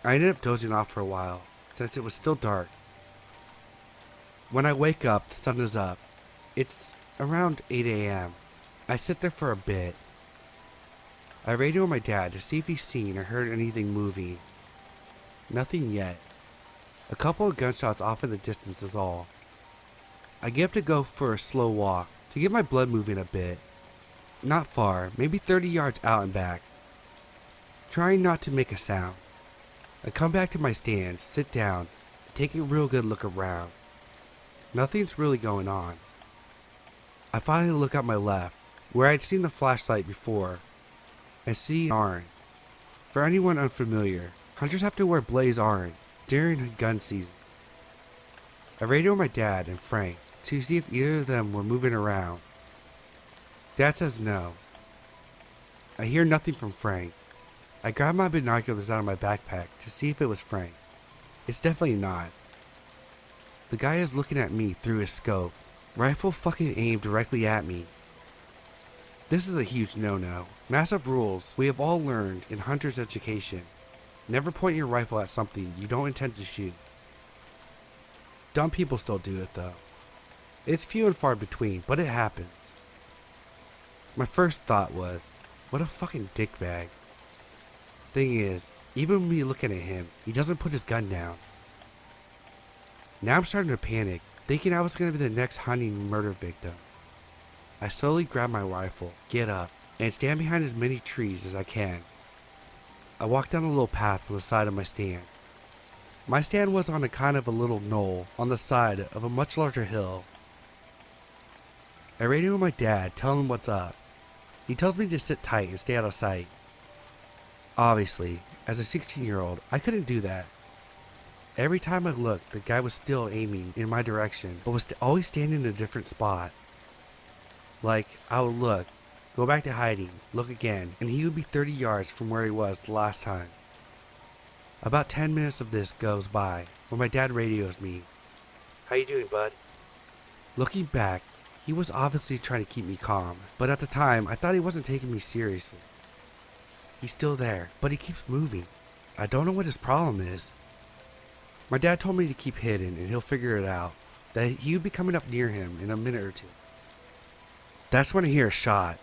I ended up dozing off for a while, since it was still dark. When I wake up, the sun is up. It's around 8 a.m. I sit there for a bit. I radio my dad to see if he's seen or heard anything moving. Nothing yet. A couple of gunshots off in the distance is all. I get up to go for a slow walk to get my blood moving a bit. Not far, maybe 30 yards out and back. Trying not to make a sound. I come back to my stand, sit down, and take a real good look around. Nothing's really going on. I finally look at my left, where I'd seen the flashlight before, and see orange. For anyone unfamiliar, hunters have to wear blaze orange during gun season. I radio my dad and Frank to see if either of them were moving around. Dad says no. I hear nothing from Frank. I grab my binoculars out of my backpack to see if it was Frank. It's definitely not. The guy is looking at me through his scope, rifle fucking aimed directly at me. This is a huge no-no. Massive rules we have all learned in hunter's education. Never point your rifle at something you don't intend to shoot. Dumb people still do it though. It's few and far between, but it happens. My first thought was, what a fucking dickbag. Thing is, even me looking at him, he doesn't put his gun down. Now I'm starting to panic, thinking I was going to be the next hunting murder victim. I slowly grab my rifle, get up, and stand behind as many trees as I can. I walk down a little path on the side of my stand. My stand was on a kind of a little knoll on the side of a much larger hill. I radio my dad, telling him what's up. He tells me to sit tight and stay out of sight. Obviously, as a 16-year-old, I couldn't do that. Every time I looked, the guy was still aiming in my direction, but was always standing in a different spot. Like, I would look, go back to hiding, look again, and he would be 30 yards from where he was the last time. About 10 minutes of this goes by, when my dad radios me. "How you doing, bud?" Looking back, he was obviously trying to keep me calm, but at the time, I thought he wasn't taking me seriously. He's still there, but he keeps moving. I don't know what his problem is. My dad told me to keep hidden and he'll figure it out, that he would be coming up near him in a minute or two. That's when I hear a shot.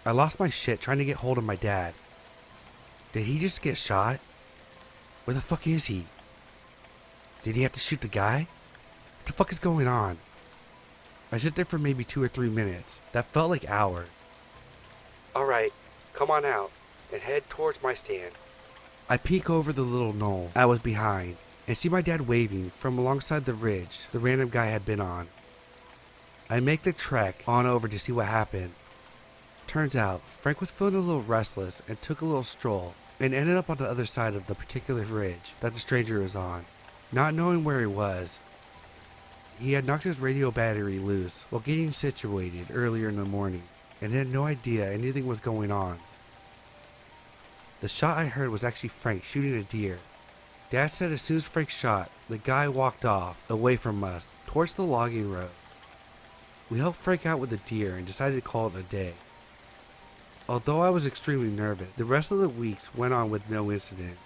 I lost my shit trying to get hold of my dad. Did he just get shot? Where the fuck is he? Did he have to shoot the guy? What the fuck is going on? I sit there for maybe 2 or 3 minutes. That felt like hours. Alright, come on out and head towards my stand. I peek over the little knoll I was behind and see my dad waving from alongside the ridge the random guy had been on. I make the trek on over to see what happened. Turns out, Frank was feeling a little restless and took a little stroll and ended up on the other side of the particular ridge that the stranger was on. Not knowing where he was, he had knocked his radio battery loose while getting situated earlier in the morning and had no idea anything was going on. The shot I heard was actually Frank shooting a deer. Dad said as soon as Frank shot, the guy walked off away from us towards the logging road. We helped Frank out with the deer and decided to call it a day. Although I was extremely nervous, the rest of the weeks went on with no incident.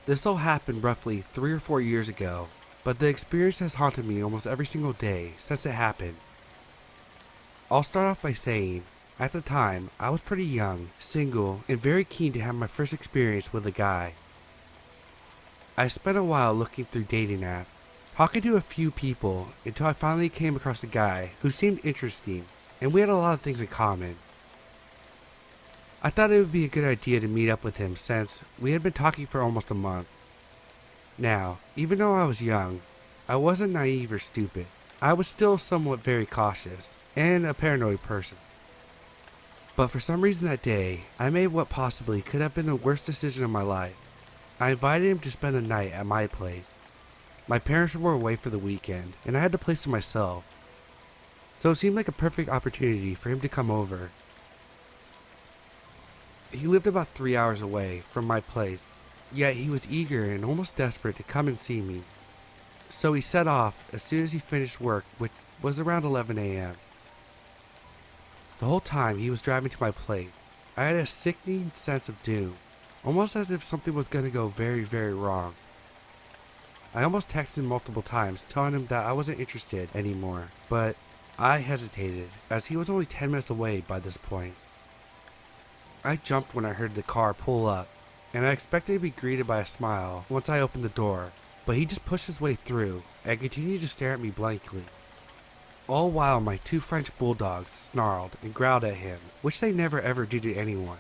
This all happened roughly 3 or 4 years ago, but the experience has haunted me almost every single day since it happened. I'll start off by saying, at the time, I was pretty young, single, and very keen to have my first experience with a guy. I spent a while looking through dating apps, talking to a few people until I finally came across a guy who seemed interesting, and we had a lot of things in common. I thought it would be a good idea to meet up with him since we had been talking for almost a month. Now, even though I was young, I wasn't naive or stupid. I was still somewhat very cautious and a paranoid person. But for some reason that day, I made what possibly could have been the worst decision of my life. I invited him to spend the night at my place. My parents were away for the weekend, and I had the place to myself. So it seemed like a perfect opportunity for him to come over. He lived about 3 hours away from my place, yet he was eager and almost desperate to come and see me. So he set off as soon as he finished work, which was around 11 a.m. The whole time he was driving to my place, I had a sickening sense of doom, almost as if something was going to go very, very wrong. I almost texted him multiple times, telling him that I wasn't interested anymore, but I hesitated, as he was only 10 minutes away by this point. I jumped when I heard the car pull up, and I expected to be greeted by a smile once I opened the door, but he just pushed his way through and continued to stare at me blankly. All while my 2 French bulldogs snarled and growled at him, which they never ever do to anyone.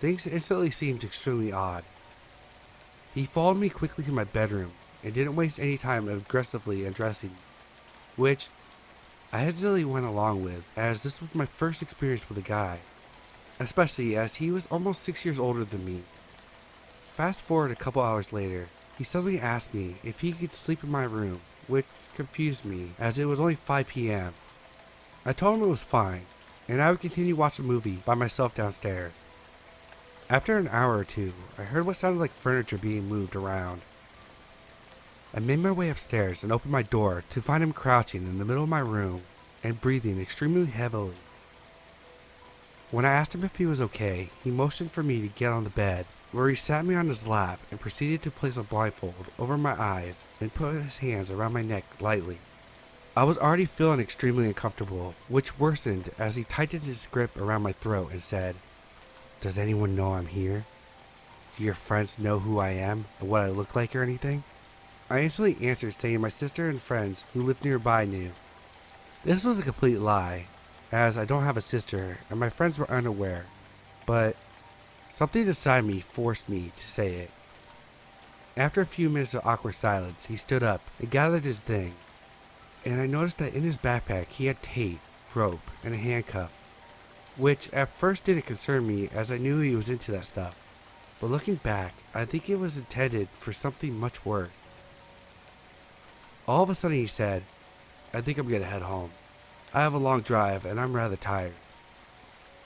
Things instantly seemed extremely odd. He followed me quickly to my bedroom and didn't waste any time aggressively undressing me, which I hesitantly went along with, as this was my first experience with a guy, especially as he was almost 6 years older than me. Fast forward a couple hours later, he suddenly asked me if he could sleep in my room, which confused me as it was only 5 p.m. I told him it was fine, and I would continue watching a movie by myself downstairs. After an hour or two, I heard what sounded like furniture being moved around. I made my way upstairs and opened my door to find him crouching in the middle of my room and breathing extremely heavily. When I asked him if he was okay, he motioned for me to get on the bed, where he sat me on his lap and proceeded to place a blindfold over my eyes and put his hands around my neck lightly. I was already feeling extremely uncomfortable, which worsened as he tightened his grip around my throat and said, "Does anyone know I'm here? Do your friends know who I am and what I look like or anything?" I instantly answered saying my sister and friends who lived nearby knew. This was a complete lie, as I don't have a sister and my friends were unaware, but something inside me forced me to say it. After a few minutes of awkward silence, he stood up and gathered his thing, and I noticed that in his backpack he had tape, rope, and a handcuff, which at first didn't concern me as I knew he was into that stuff, but looking back, I think it was intended for something much worse. All of a sudden he said, "I think I'm gonna head home. I have a long drive and I'm rather tired."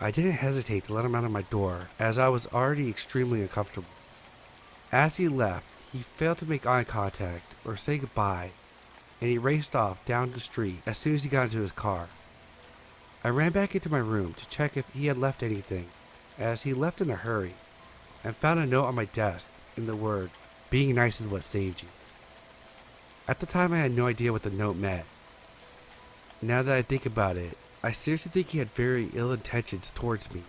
I didn't hesitate to let him out of my door, as I was already extremely uncomfortable. As he left, he failed to make eye contact or say goodbye, and he raced off down the street as soon as he got into his car. I ran back into my room to check if he had left anything, as he left in a hurry, and found a note on my desk in the word, "Being nice is what saved you." At the time I had no idea what the note meant. Now that I think about it, I seriously think he had very ill intentions towards me.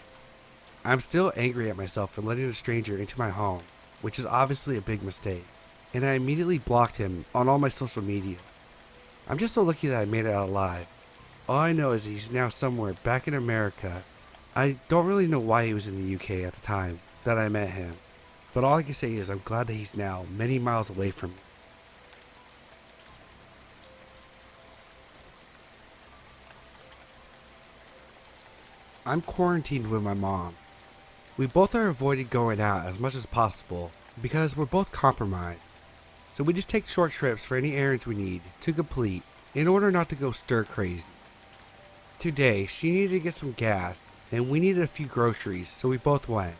I'm still angry at myself for letting a stranger into my home, which is obviously a big mistake, and I immediately blocked him on all my social media. I'm just so lucky that I made it out alive. All I know is he's now somewhere back in America. I don't really know why he was in the UK at the time that I met him, but all I can say is I'm glad that he's now many miles away from me. I'm quarantined with my mom. We both are avoiding going out as much as possible because we're both compromised. So we just take short trips for any errands we need to complete in order not to go stir crazy. Today, she needed to get some gas and we needed a few groceries, so we both went.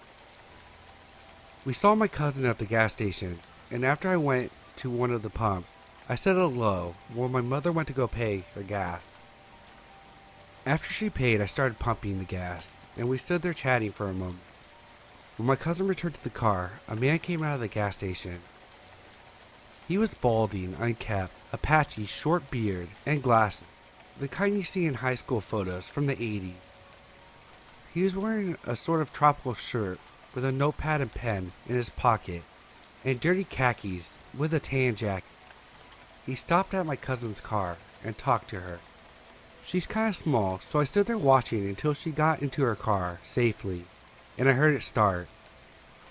We saw my cousin at the gas station, and after I went to one of the pumps, I said hello while my mother went to go pay for gas. After she paid, I started pumping the gas, and we stood there chatting for a moment. When my cousin returned to the car, a man came out of the gas station. He was balding, unkempt, a patchy, short beard, and glasses, the kind you see in high school photos from the 80s. He was wearing a sort of tropical shirt with a notepad and pen in his pocket, and dirty khakis with a tan jacket. He stopped at my cousin's car and talked to her. She's kind of small, so I stood there watching until she got into her car safely, and I heard it start.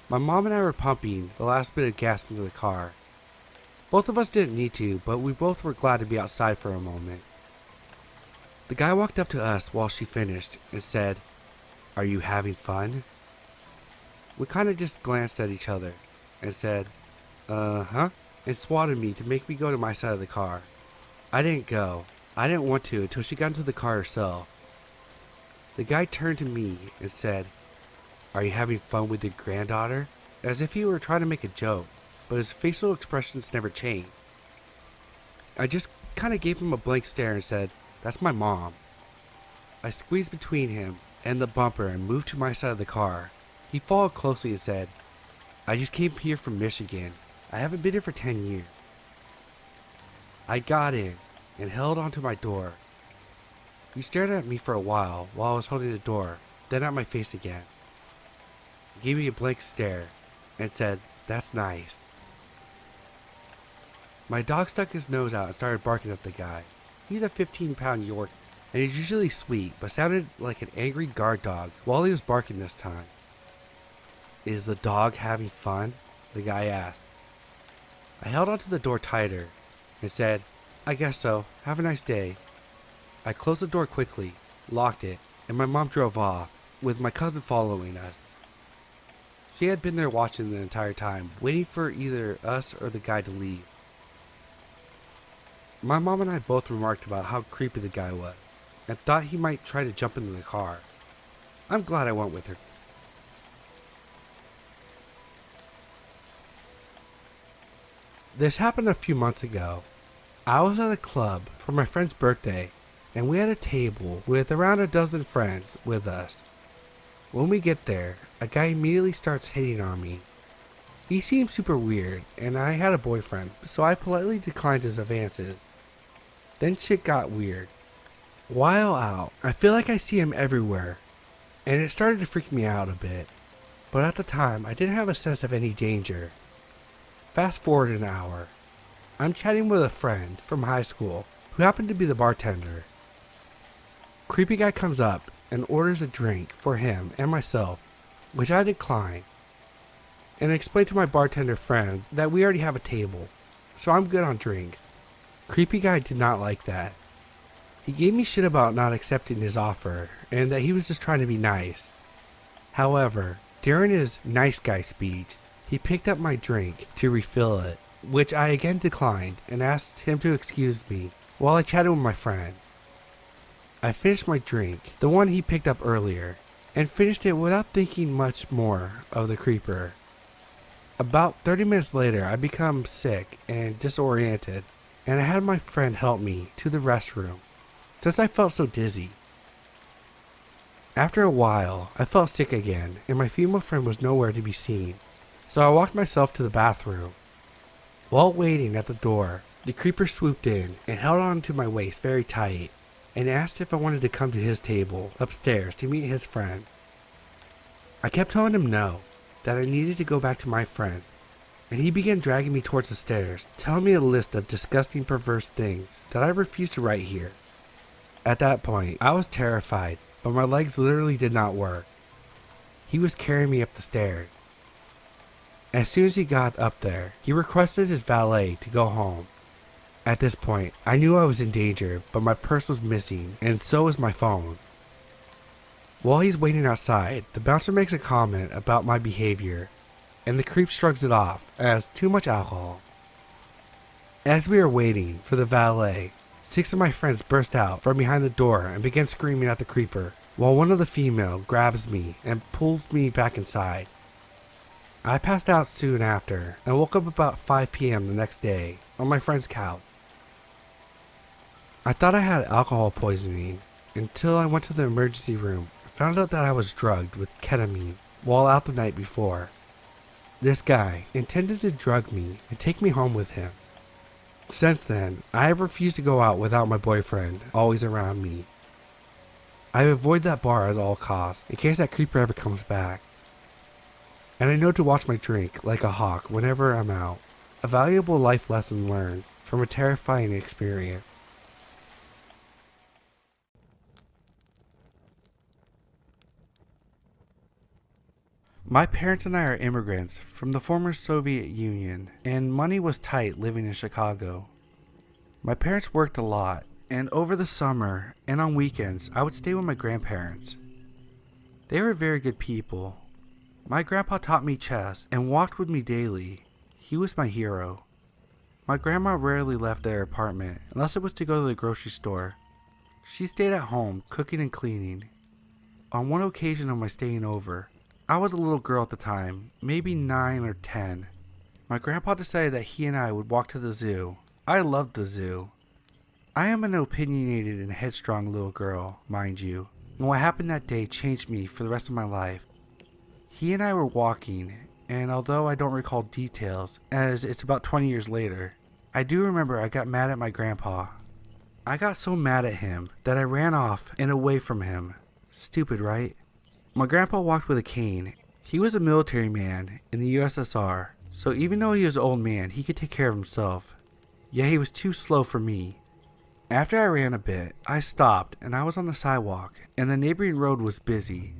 My mom and I were pumping the last bit of gas into the car. Both of us didn't need to, but we both were glad to be outside for a moment. The guy walked up to us while she finished and said, "Are you having fun?" We kind of just glanced at each other and said, "Uh-huh," and swatted me to make me go to my side of the car. I didn't go. I didn't want to until she got into the car herself. The guy turned to me and said, "Are you having fun with your granddaughter?" As if he were trying to make a joke, but his facial expressions never changed. I just kind of gave him a blank stare and said, "That's my mom." I squeezed between him and the bumper and moved to my side of the car. He followed closely and said, "I just came here from Michigan. I haven't been here for 10 years. I got in and held onto my door. He stared at me for a while I was holding the door, then at my face again. He gave me a blank stare and said, "That's nice." My dog stuck his nose out and started barking at the guy. He's a 15-pound York, and he's usually sweet, but sounded like an angry guard dog while he was barking this time. "Is the dog having fun?" the guy asked. I held onto the door tighter and said, "I guess so. Have a nice day." I closed the door quickly, locked it, and my mom drove off, with my cousin following us. She had been there watching the entire time, waiting for either us or the guy to leave. My mom and I both remarked about how creepy the guy was, and thought he might try to jump into the car. I'm glad I went with her. This happened a few months ago. I was at a club for my friend's birthday, and we had a table with around a dozen friends with us. When we get there, a guy immediately starts hitting on me. He seemed super weird, and I had a boyfriend, so I politely declined his advances. Then shit got weird. While out, I feel like I see him everywhere, and it started to freak me out a bit, but at the time I didn't have a sense of any danger. Fast forward an hour. I'm chatting with a friend from high school who happened to be the bartender. Creepy guy comes up and orders a drink for him and myself, which I decline, and explain to my bartender friend that we already have a table, so I'm good on drinks. Creepy guy did not like that. He gave me shit about not accepting his offer and that he was just trying to be nice. However, during his nice guy speech, he picked up my drink to refill it, which I again declined and asked him to excuse me while I chatted with my friend. I finished my drink, the one he picked up earlier, and finished it without thinking much more of the creeper. About 30 minutes later, I become sick and disoriented, and I had my friend help me to the restroom, since I felt so dizzy. After a while, I felt sick again, and my female friend was nowhere to be seen, so I walked myself to the bathroom. While waiting at the door, the creeper swooped in and held on to my waist very tight, and asked if I wanted to come to his table upstairs to meet his friend. I kept telling him no, that I needed to go back to my friend, and he began dragging me towards the stairs, telling me a list of disgusting perverse things that I refused to write here. At that point, I was terrified, but my legs literally did not work. He was carrying me up the stairs. As soon as he got up there, he requested his valet to go home. At this point, I knew I was in danger, but my purse was missing, and so was my phone. While he's waiting outside, the bouncer makes a comment about my behavior, and the creep shrugs it off as too much alcohol. As we are waiting for the valet, 6 of my friends burst out from behind the door and began screaming at the creeper, while one of the female grabs me and pulls me back inside. I passed out soon after and woke up about 5 p.m. the next day on my friend's couch. I thought I had alcohol poisoning until I went to the emergency room and found out that I was drugged with ketamine while out the night before. This guy intended to drug me and take me home with him. Since then, I have refused to go out without my boyfriend always around me. I avoid that bar at all costs in case that creeper ever comes back. And I know to watch my drink like a hawk whenever I'm out. A valuable life lesson learned from a terrifying experience. My parents and I are immigrants from the former Soviet Union, and money was tight living in Chicago. My parents worked a lot, and over the summer and on weekends, I would stay with my grandparents. They were very good people. My grandpa taught me chess and walked with me daily. He was my hero. My grandma rarely left their apartment unless it was to go to the grocery store. She stayed at home cooking and cleaning. On one occasion of my staying over, I was a little girl at the time, maybe 9 or 10. My grandpa decided that he and I would walk to the zoo. I loved the zoo. I am an opinionated and headstrong little girl, mind you, and what happened that day changed me for the rest of my life. He and I were walking, and although I don't recall details, as it's about 20 years later, I do remember I got mad at my grandpa. I got so mad at him that I ran off and away from him. Stupid, right? My grandpa walked with a cane. He was a military man in the USSR, so even though he was an old man, he could take care of himself. Yet he was too slow for me. After I ran a bit, I stopped and I was on the sidewalk, and the neighboring road was busy.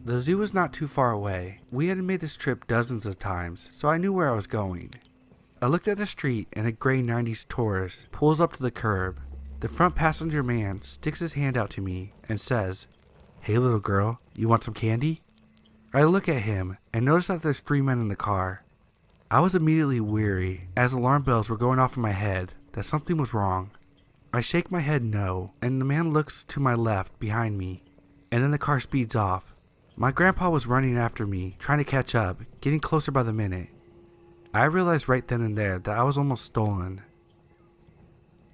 The zoo was not too far away. We had made this trip dozens of times, so I knew where I was going. I looked at the street and a gray 90s Taurus pulls up to the curb. The front passenger man sticks his hand out to me and says, "Hey little girl, you want some candy?" I look at him and notice that there's 3 men in the car. I was immediately weary as alarm bells were going off in my head that something was wrong. I shake my head no, and the man looks to my left behind me, and then the car speeds off. My grandpa was running after me, trying to catch up, getting closer by the minute. I realized right then and there that I was almost stolen.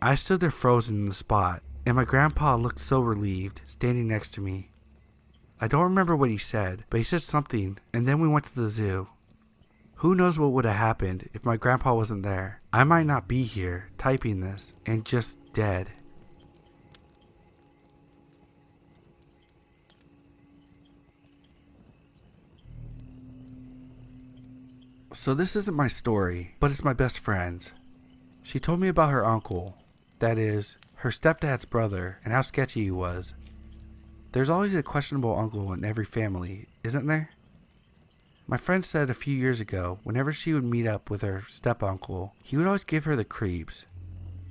I stood there frozen in the spot, and my grandpa looked so relieved, standing next to me. I don't remember what he said, but he said something, and then we went to the zoo. Who knows what would have happened if my grandpa wasn't there. I might not be here, typing this, and just dead. So this isn't my story, but it's my best friend's. She told me about her uncle, that is, her stepdad's brother, and how sketchy he was. There's always a questionable uncle in every family, isn't there? My friend said a few years ago, whenever she would meet up with her step-uncle, he would always give her the creeps.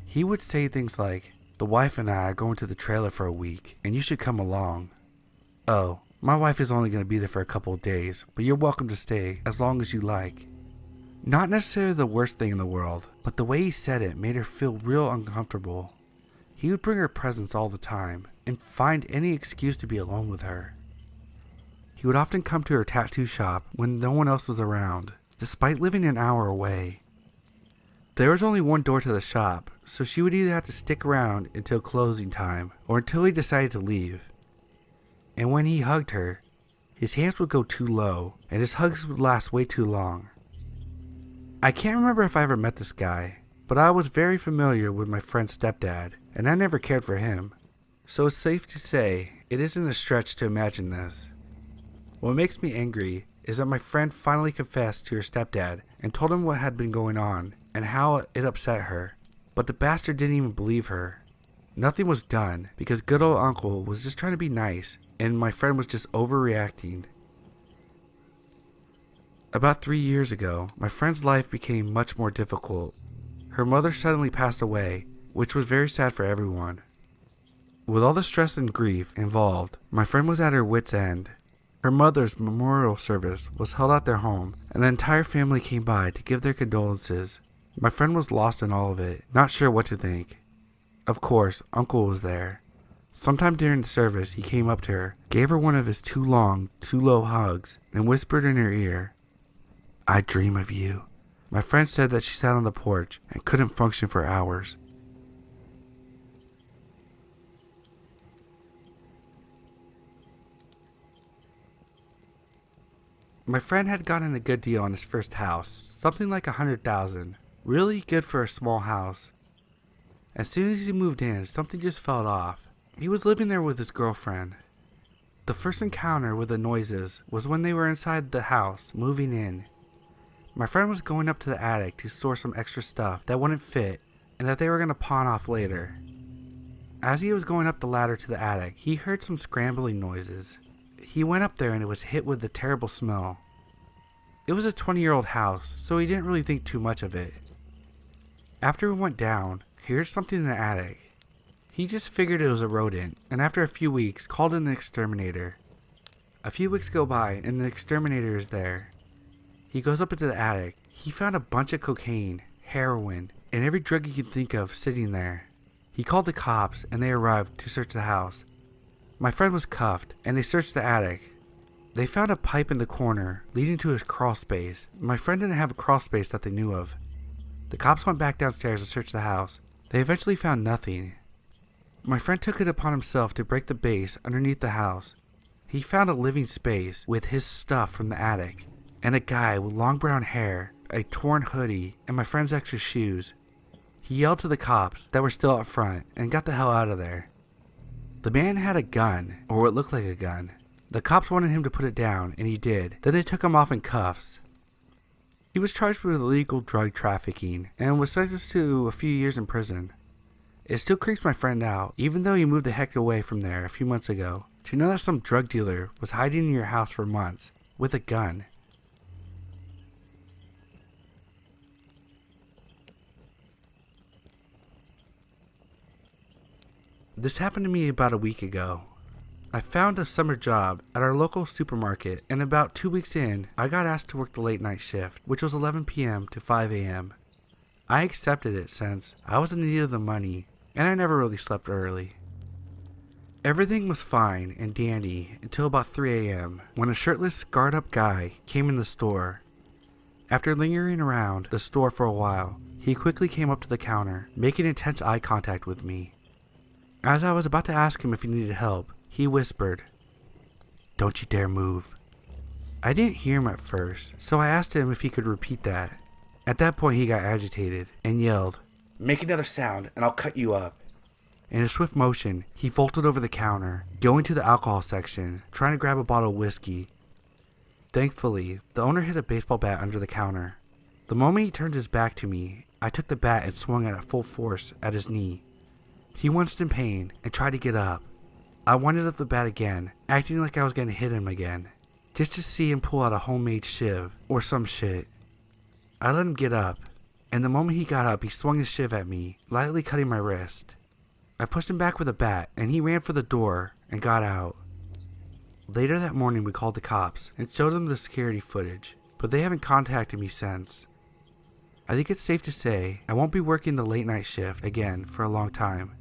He would say things like, "The wife and I are going to the trailer for a week, and you should come along. Oh, my wife is only going to be there for a couple of days, but you're welcome to stay as long as you like." Not necessarily the worst thing in the world, but the way he said it made her feel real uncomfortable. He would bring her presents all the time, and find any excuse to be alone with her. He would often come to her tattoo shop when no one else was around, despite living an hour away. There was only one door to the shop, so she would either have to stick around until closing time, or until he decided to leave. And when he hugged her, his hands would go too low, and his hugs would last way too long. I can't remember if I ever met this guy, but I was very familiar with my friend's stepdad, and I never cared for him. So it's safe to say, it isn't a stretch to imagine this. What makes me angry is that my friend finally confessed to her stepdad and told him what had been going on and how it upset her. But the bastard didn't even believe her. Nothing was done because good old uncle was just trying to be nice and my friend was just overreacting. About 3 years ago, my friend's life became much more difficult. Her mother suddenly passed away, which was very sad for everyone. With all the stress and grief involved, my friend was at her wit's end. Her mother's memorial service was held at their home, and the entire family came by to give their condolences. My friend was lost in all of it, not sure what to think. Of course, Uncle was there. Sometime during the service, he came up to her, gave her one of his too long, too low hugs, and whispered in her ear, "I dream of you." My friend said that she sat on the porch and couldn't function for hours. My friend had gotten a good deal on his first house, something like $100,000, really good for a small house. As soon as he moved in, something just felt off. He was living there with his girlfriend. The first encounter with the noises was when they were inside the house, moving in. My friend was going up to the attic to store some extra stuff that wouldn't fit and that they were going to pawn off later. As he was going up the ladder to the attic, he heard some scrambling noises. He went up there and it was hit with the terrible smell. It was a 20-year-old house, so he didn't really think too much of it. After we went down, he heard something in the attic. He just figured it was a rodent, and after a few weeks, called in an exterminator. A few weeks go by, and the exterminator is there. He goes up into the attic. He found a bunch of cocaine, heroin, and every drug you can think of sitting there. He called the cops, and they arrived to search the house. My friend was cuffed, and they searched the attic. They found a pipe in the corner, leading to his crawl space. My friend didn't have a crawl space that they knew of. The cops went back downstairs to search the house. They eventually found nothing. My friend took it upon himself to break the base underneath the house. He found a living space with his stuff from the attic, and a guy with long brown hair, a torn hoodie, and my friend's extra shoes. He yelled to the cops that were still up front and got the hell out of there. The man had a gun, or what looked like a gun. The cops wanted him to put it down, and he did. Then they took him off in cuffs. He was charged with illegal drug trafficking and was sentenced to a few years in prison. It still creeps my friend out, even though he moved the heck away from there a few months ago, to know that some drug dealer was hiding in your house for months with a gun. This happened to me about a week ago. I found a summer job at our local supermarket, and about 2 weeks in, I got asked to work the late night shift, which was 11 p.m. to 5 a.m. I accepted it since I was in need of the money, and I never really slept early. Everything was fine and dandy until about 3 a.m. when a shirtless, scarred-up guy came in the store. After lingering around the store for a while, he quickly came up to the counter, making intense eye contact with me. As I was about to ask him if he needed help, he whispered, "Don't you dare move." I didn't hear him at first, so I asked him if he could repeat that. At that point he got agitated and yelled, "Make another sound and I'll cut you up." In a swift motion, he vaulted over the counter, going to the alcohol section, trying to grab a bottle of whiskey. Thankfully, the owner hid a baseball bat under the counter. The moment he turned his back to me, I took the bat and swung it at full force at his knee. He winced in pain and tried to get up. I winded up the bat again, acting like I was going to hit him again, just to see him pull out a homemade shiv or some shit. I let him get up, and the moment he got up, he swung his shiv at me, lightly cutting my wrist. I pushed him back with a bat, and he ran for the door and got out. Later that morning, we called the cops and showed them the security footage, but they haven't contacted me since. I think it's safe to say I won't be working the late night shift again for a long time.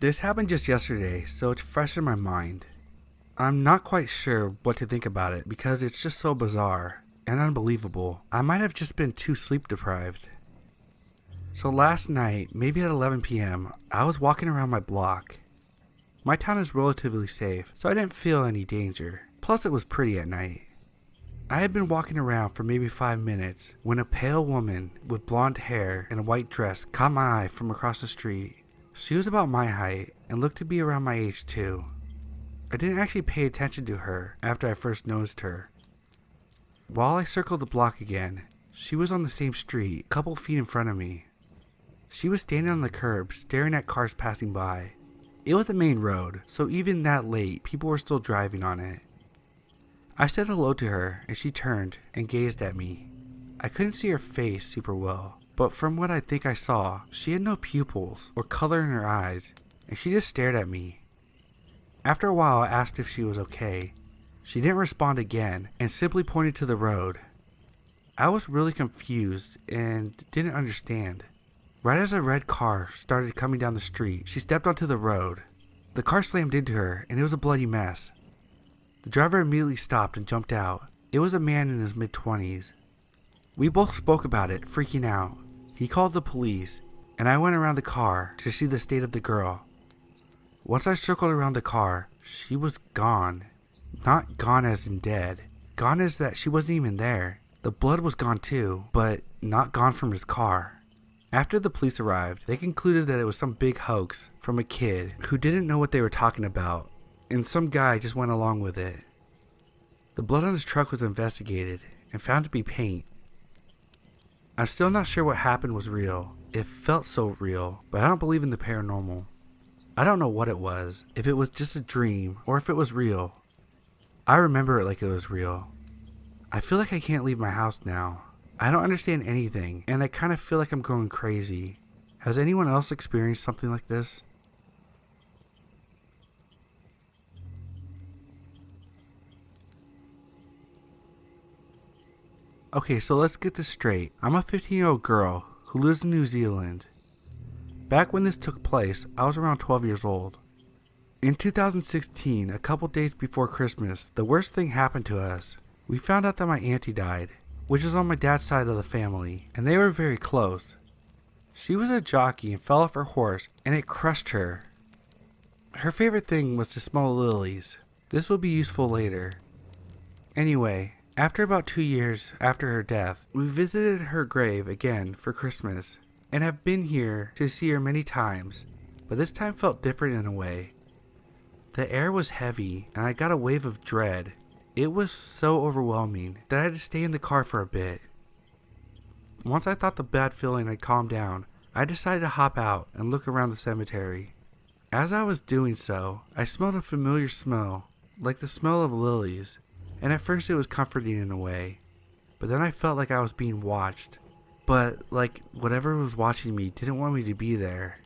This happened just yesterday, so it's fresh in my mind. I'm not quite sure what to think about it because it's just so bizarre and unbelievable. I might have just been too sleep deprived. So last night, maybe at 11 p.m., I was walking around my block. My town is relatively safe, so I didn't feel any danger. Plus it was pretty at night. I had been walking around for maybe 5 minutes when a pale woman with blonde hair and a white dress caught my eye from across the street. She was about my height and looked to be around my age too. I didn't actually pay attention to her after I first noticed her. While I circled the block again, she was on the same street, a couple feet in front of me. She was standing on the curb, staring at cars passing by. It was a main road, so even that late, people were still driving on it. I said hello to her, and she turned and gazed at me. I couldn't see her face super well, but from what I think I saw, she had no pupils or color in her eyes, and she just stared at me. After a while, I asked if she was okay. She didn't respond again, and simply pointed to the road. I was really confused and didn't understand. Right as a red car started coming down the street, she stepped onto the road. The car slammed into her, and it was a bloody mess. The driver immediately stopped and jumped out. It was a man in his mid-20s. We both spoke about it, freaking out. He called the police, and I went around the car to see the state of the girl. Once I circled around the car, she was gone. Not gone as in dead. Gone as that she wasn't even there. The blood was gone too, but not gone from his car. After the police arrived, they concluded that it was some big hoax from a kid who didn't know what they were talking about, and some guy just went along with it. The blood on his truck was investigated and found to be paint. I'm still not sure what happened was real. It felt so real, but I don't believe in the paranormal. I don't know what it was, if it was just a dream or if it was real. I remember it like it was real. I feel like I can't leave my house now. I don't understand anything, and I kind of feel like I'm going crazy. Has anyone else experienced something like this? Okay, so let's get this straight. I'm a 15-year-old girl who lives in New Zealand. Back when this took place, I was around 12 years old. In 2016, a couple days before Christmas, the worst thing happened to us. We found out that my auntie died, which is on my dad's side of the family, and they were very close. She was a jockey and fell off her horse, and it crushed her. Her favorite thing was to smell lilies. This will be useful later. Anyway, after about 2 years after her death, we visited her grave again for Christmas, and have been here to see her many times, but this time felt different in a way. The air was heavy, and I got a wave of dread. It was so overwhelming that I had to stay in the car for a bit. Once I thought the bad feeling had calmed down, I decided to hop out and look around the cemetery. As I was doing so, I smelled a familiar smell, like the smell of lilies, and at first it was comforting in a way, but then I felt like I was being watched, but like whatever was watching me didn't want me to be there.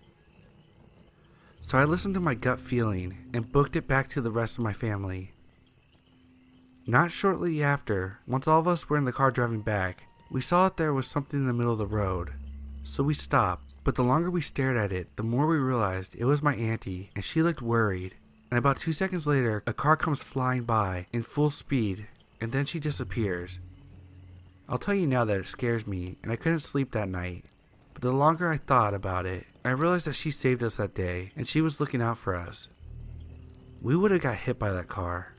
So I listened to my gut feeling and booked it back to the rest of my family. Not shortly after, once all of us were in the car driving back, we saw that there was something in the middle of the road. So we stopped, but the longer we stared at it, the more we realized it was my auntie, and she looked worried. And about 2 seconds later, a car comes flying by in full speed, and then she disappears. I'll tell you now that it scares me, and I couldn't sleep that night. But the longer I thought about it, I realized that she saved us that day, and she was looking out for us. We would have got hit by that car.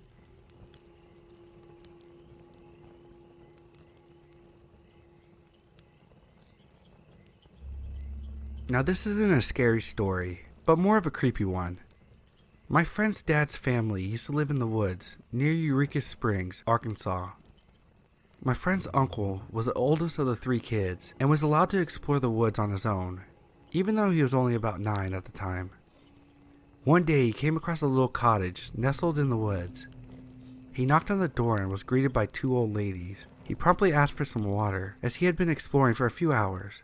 Now this isn't a scary story, but more of a creepy one. My friend's dad's family used to live in the woods near Eureka Springs, Arkansas. My friend's uncle was the oldest of the 3 kids and was allowed to explore the woods on his own, even though he was only about 9 at the time. One day he came across a little cottage nestled in the woods. He knocked on the door and was greeted by 2 old ladies. He promptly asked for some water, as he had been exploring for a few hours.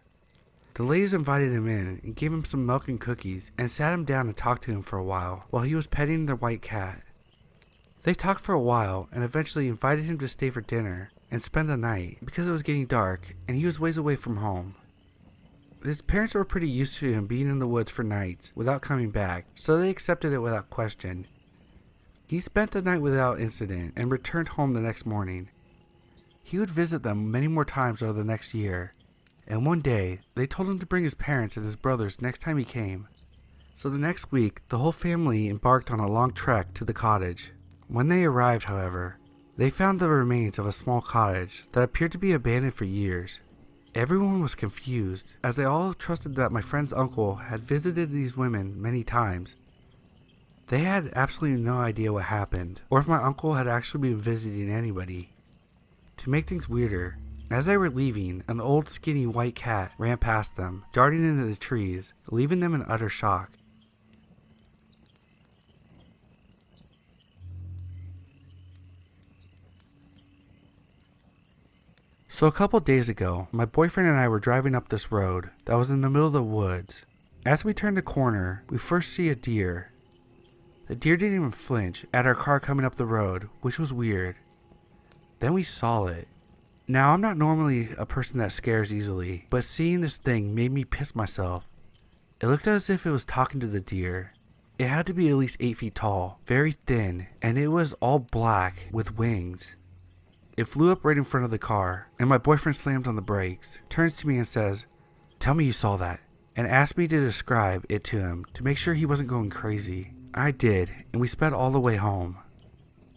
The ladies invited him in and gave him some milk and cookies and sat him down and talked to him for a while he was petting their white cat. They talked for a while and eventually invited him to stay for dinner and spend the night because it was getting dark and he was ways away from home. His parents were pretty used to him being in the woods for nights without coming back, so they accepted it without question. He spent the night without incident and returned home the next morning. He would visit them many more times over the next year. And one day, they told him to bring his parents and his brothers next time he came. So the next week, the whole family embarked on a long trek to the cottage. When they arrived, however, they found the remains of a small cottage that appeared to be abandoned for years. Everyone was confused, as they all trusted that my friend's uncle had visited these women many times. They had absolutely no idea what happened, or if my uncle had actually been visiting anybody. To make things weirder, as they were leaving, an old skinny white cat ran past them, darting into the trees, leaving them in utter shock. So a couple days ago, my boyfriend and I were driving up this road that was in the middle of the woods. As we turned the corner, we first see a deer. The deer didn't even flinch at our car coming up the road, which was weird. Then we saw it. Now, I'm not normally a person that scares easily, but seeing this thing made me piss myself. It looked as if it was talking to the deer. It had to be at least 8 feet tall, very thin, and it was all black with wings. It flew up right in front of the car, and my boyfriend slammed on the brakes, turns to me and says, "Tell me you saw that," and asked me to describe it to him to make sure he wasn't going crazy. I did, and we sped all the way home.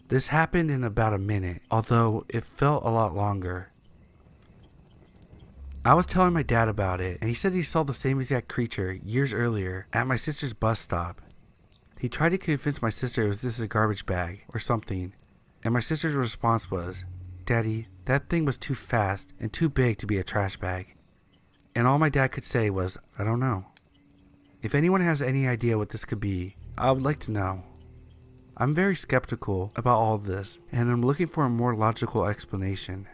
This happened in about a minute, although it felt a lot longer. I was telling my dad about it, and he said he saw the same exact creature years earlier at my sister's bus stop. He tried to convince my sister it was this a garbage bag or something, and my sister's response was, "Daddy, that thing was too fast and too big to be a trash bag." And all my dad could say was, "I don't know." If anyone has any idea what this could be, I would like to know. I'm very skeptical about all of this, and I'm looking for a more logical explanation.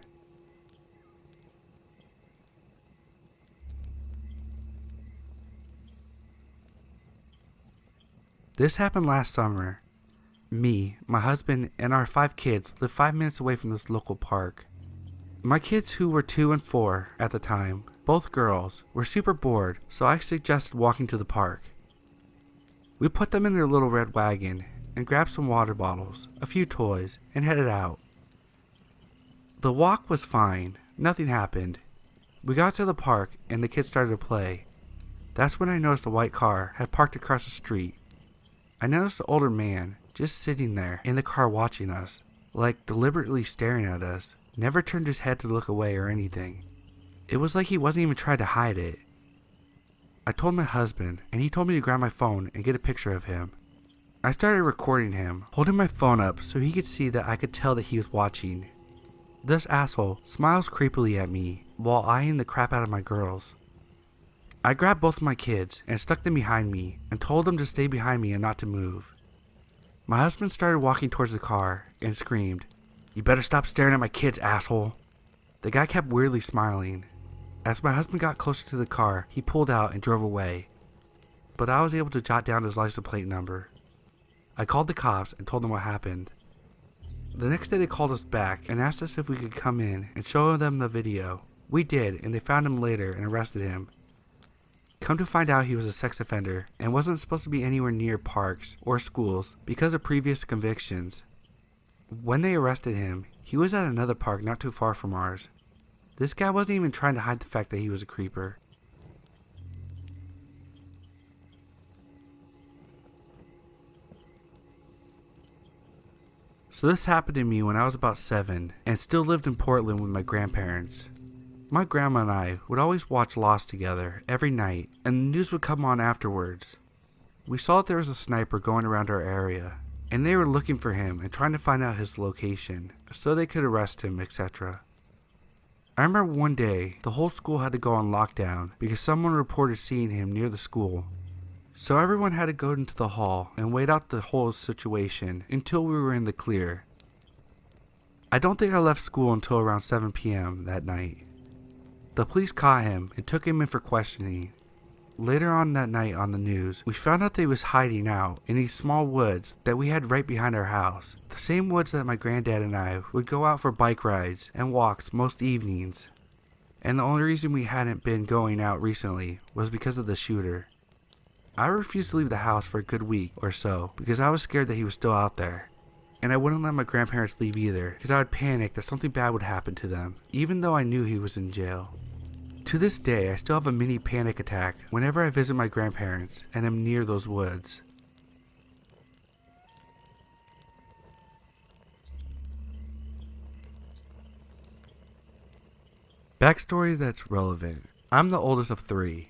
This happened last summer. Me, my husband, and our 5 kids lived 5 minutes away from this local park. My kids, who were 2 and 4 at the time, both girls, were super bored, so I suggested walking to the park. We put them in their little red wagon and grabbed some water bottles, a few toys, and headed out. The walk was fine. Nothing happened. We got to the park and the kids started to play. That's when I noticed a white car had parked across the street. I noticed an older man just sitting there in the car watching us, like deliberately staring at us, never turned his head to look away or anything. It was like he wasn't even trying to hide it. I told my husband and he told me to grab my phone and get a picture of him. I started recording him, holding my phone up so he could see that I could tell that he was watching. This asshole smiles creepily at me while eyeing the crap out of my girls. I grabbed both of my kids and stuck them behind me and told them to stay behind me and not to move. My husband started walking towards the car and screamed, "You better stop staring at my kids, asshole." The guy kept weirdly smiling. As my husband got closer to the car, he pulled out and drove away. But I was able to jot down his license plate number. I called the cops and told them what happened. The next day they called us back and asked us if we could come in and show them the video. We did, and they found him later and arrested him. Come to find out, he was a sex offender and wasn't supposed to be anywhere near parks or schools because of previous convictions. When they arrested him, he was at another park not too far from ours. This guy wasn't even trying to hide the fact that he was a creeper. So this happened to me when I was about 7 and still lived in Portland with my grandparents. My grandma and I would always watch Lost together every night, and the news would come on afterwards. We saw that there was a sniper going around our area, and they were looking for him and trying to find out his location so they could arrest him, etc. I remember one day the whole school had to go on lockdown because someone reported seeing him near the school. So everyone had to go into the hall and wait out the whole situation until we were in the clear. I don't think I left school until around 7 p.m. that night. The police caught him and took him in for questioning. Later on that night on the news, we found out that he was hiding out in these small woods that we had right behind our house. The same woods that my granddad and I would go out for bike rides and walks most evenings. And the only reason we hadn't been going out recently was because of the shooter. I refused to leave the house for a good week or so because I was scared that he was still out there. And I wouldn't let my grandparents leave either because I would panic that something bad would happen to them, even though I knew he was in jail. To this day, I still have a mini panic attack whenever I visit my grandparents and am near those woods. Backstory that's relevant. I'm the oldest of 3.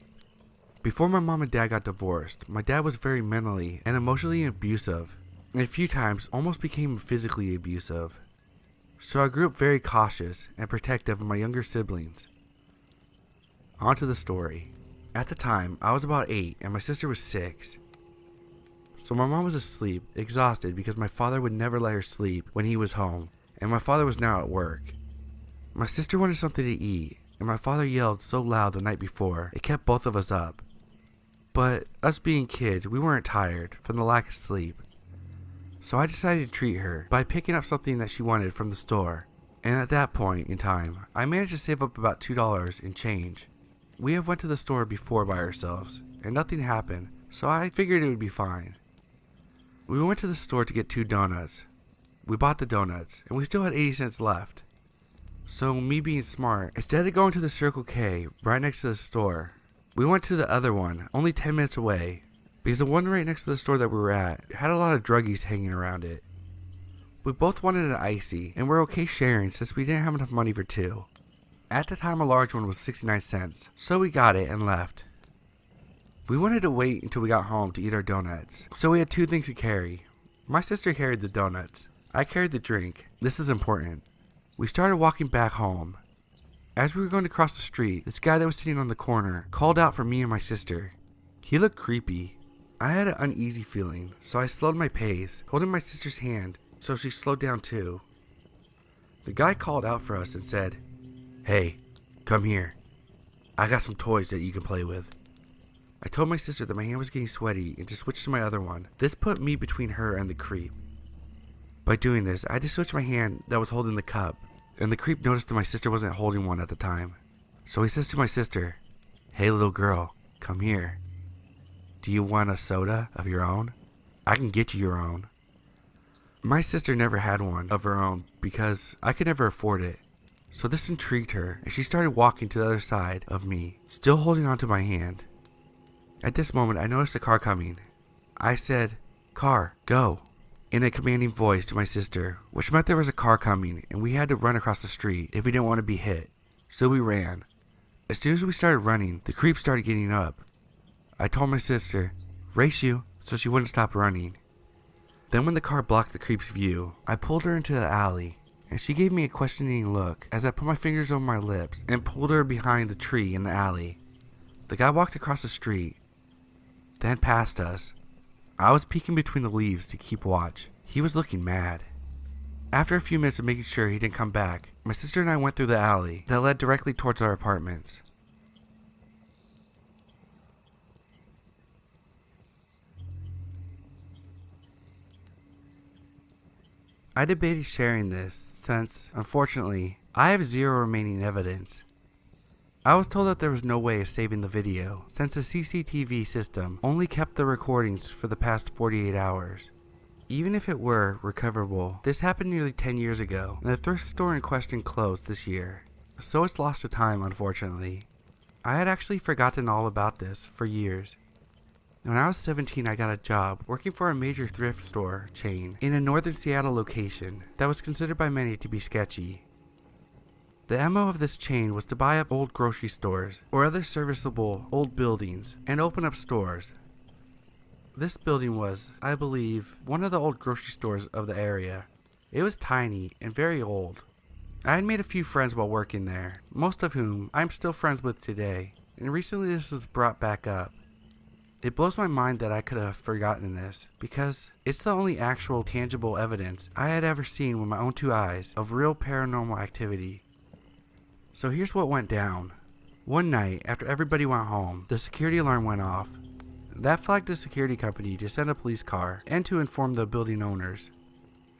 Before my mom and dad got divorced, my dad was very mentally and emotionally abusive, and a few times almost became physically abusive. So I grew up very cautious and protective of my younger siblings. On to the story. At the time, I was about 8 and my sister was 6. So my mom was asleep, exhausted because my father would never let her sleep when he was home, and my father was now at work. My sister wanted something to eat, and my father yelled so loud the night before, it kept both of us up. But us being kids, we weren't tired from the lack of sleep. So I decided to treat her by picking up something that she wanted from the store. And at that point in time, I managed to save up about $2 in change. We have went to the store before by ourselves, and nothing happened, so I figured it would be fine. We went to the store to get 2 donuts. We bought the donuts, and we still had 80 cents left. So me being smart, instead of going to the Circle K right next to the store, we went to the other one, only 10 minutes away, because the one right next to the store that we were at had a lot of druggies hanging around it. We both wanted an icy, and we're okay sharing since we didn't have enough money for 2. At the time, a large one was 69 cents, so we got it and left. We wanted to wait until we got home to eat our donuts, so we had 2 things to carry. My sister carried the donuts. I carried the drink. This is important. We started walking back home. As we were going to cross the street, this guy that was sitting on the corner called out for me and my sister. He looked creepy. I had an uneasy feeling, so I slowed my pace, holding my sister's hand, so she slowed down too. The guy called out for us and said, "Hey, come here. I got some toys that you can play with." I told my sister that my hand was getting sweaty and to switch to my other one. This put me between her and the creep. By doing this, I had to switch my hand that was holding the cup, and the creep noticed that my sister wasn't holding one at the time. So he says to my sister, "Hey little girl, come here." Do you want a soda of your own? I can get you your own. My sister never had one of her own because I could never afford it. So this intrigued her, and she started walking to the other side of me, still holding onto my hand. At this moment, I noticed a car coming. I said, "Car, go," in a commanding voice to my sister, which meant there was a car coming and we had to run across the street if we didn't want to be hit. So we ran. As soon as we started running, the creep started getting up. I told my sister, "Race you," so she wouldn't stop running. Then when the car blocked the creep's view, I pulled her into the alley, and she gave me a questioning look as I put my fingers over my lips and pulled her behind a tree in the alley. The guy walked across the street, then past us. I was peeking between the leaves to keep watch. He was looking mad. After a few minutes of making sure he didn't come back, my sister and I went through the alley that led directly towards our apartments. I debated sharing this since, unfortunately, I have zero remaining evidence. I was told that there was no way of saving the video since the CCTV system only kept the recordings for the past 48 hours. Even if it were recoverable, this happened nearly 10 years ago, and the thrift store in question closed this year. So it's lost to time, unfortunately. I had actually forgotten all about this for years. When I was 17, I got a job working for a major thrift store chain in a northern Seattle location that was considered by many to be sketchy. The MO of this chain was to buy up old grocery stores or other serviceable old buildings and open up stores. This building was, I believe, one of the old grocery stores of the area. It was tiny and very old. I had made a few friends while working there, most of whom I'm still friends with today, and recently this was brought back up. It blows my mind that I could have forgotten this, because it's the only actual tangible evidence I had ever seen with my own two eyes of real paranormal activity. So here's what went down. One night, after everybody went home, the security alarm went off. That flagged the security company to send a police car and to inform the building owners.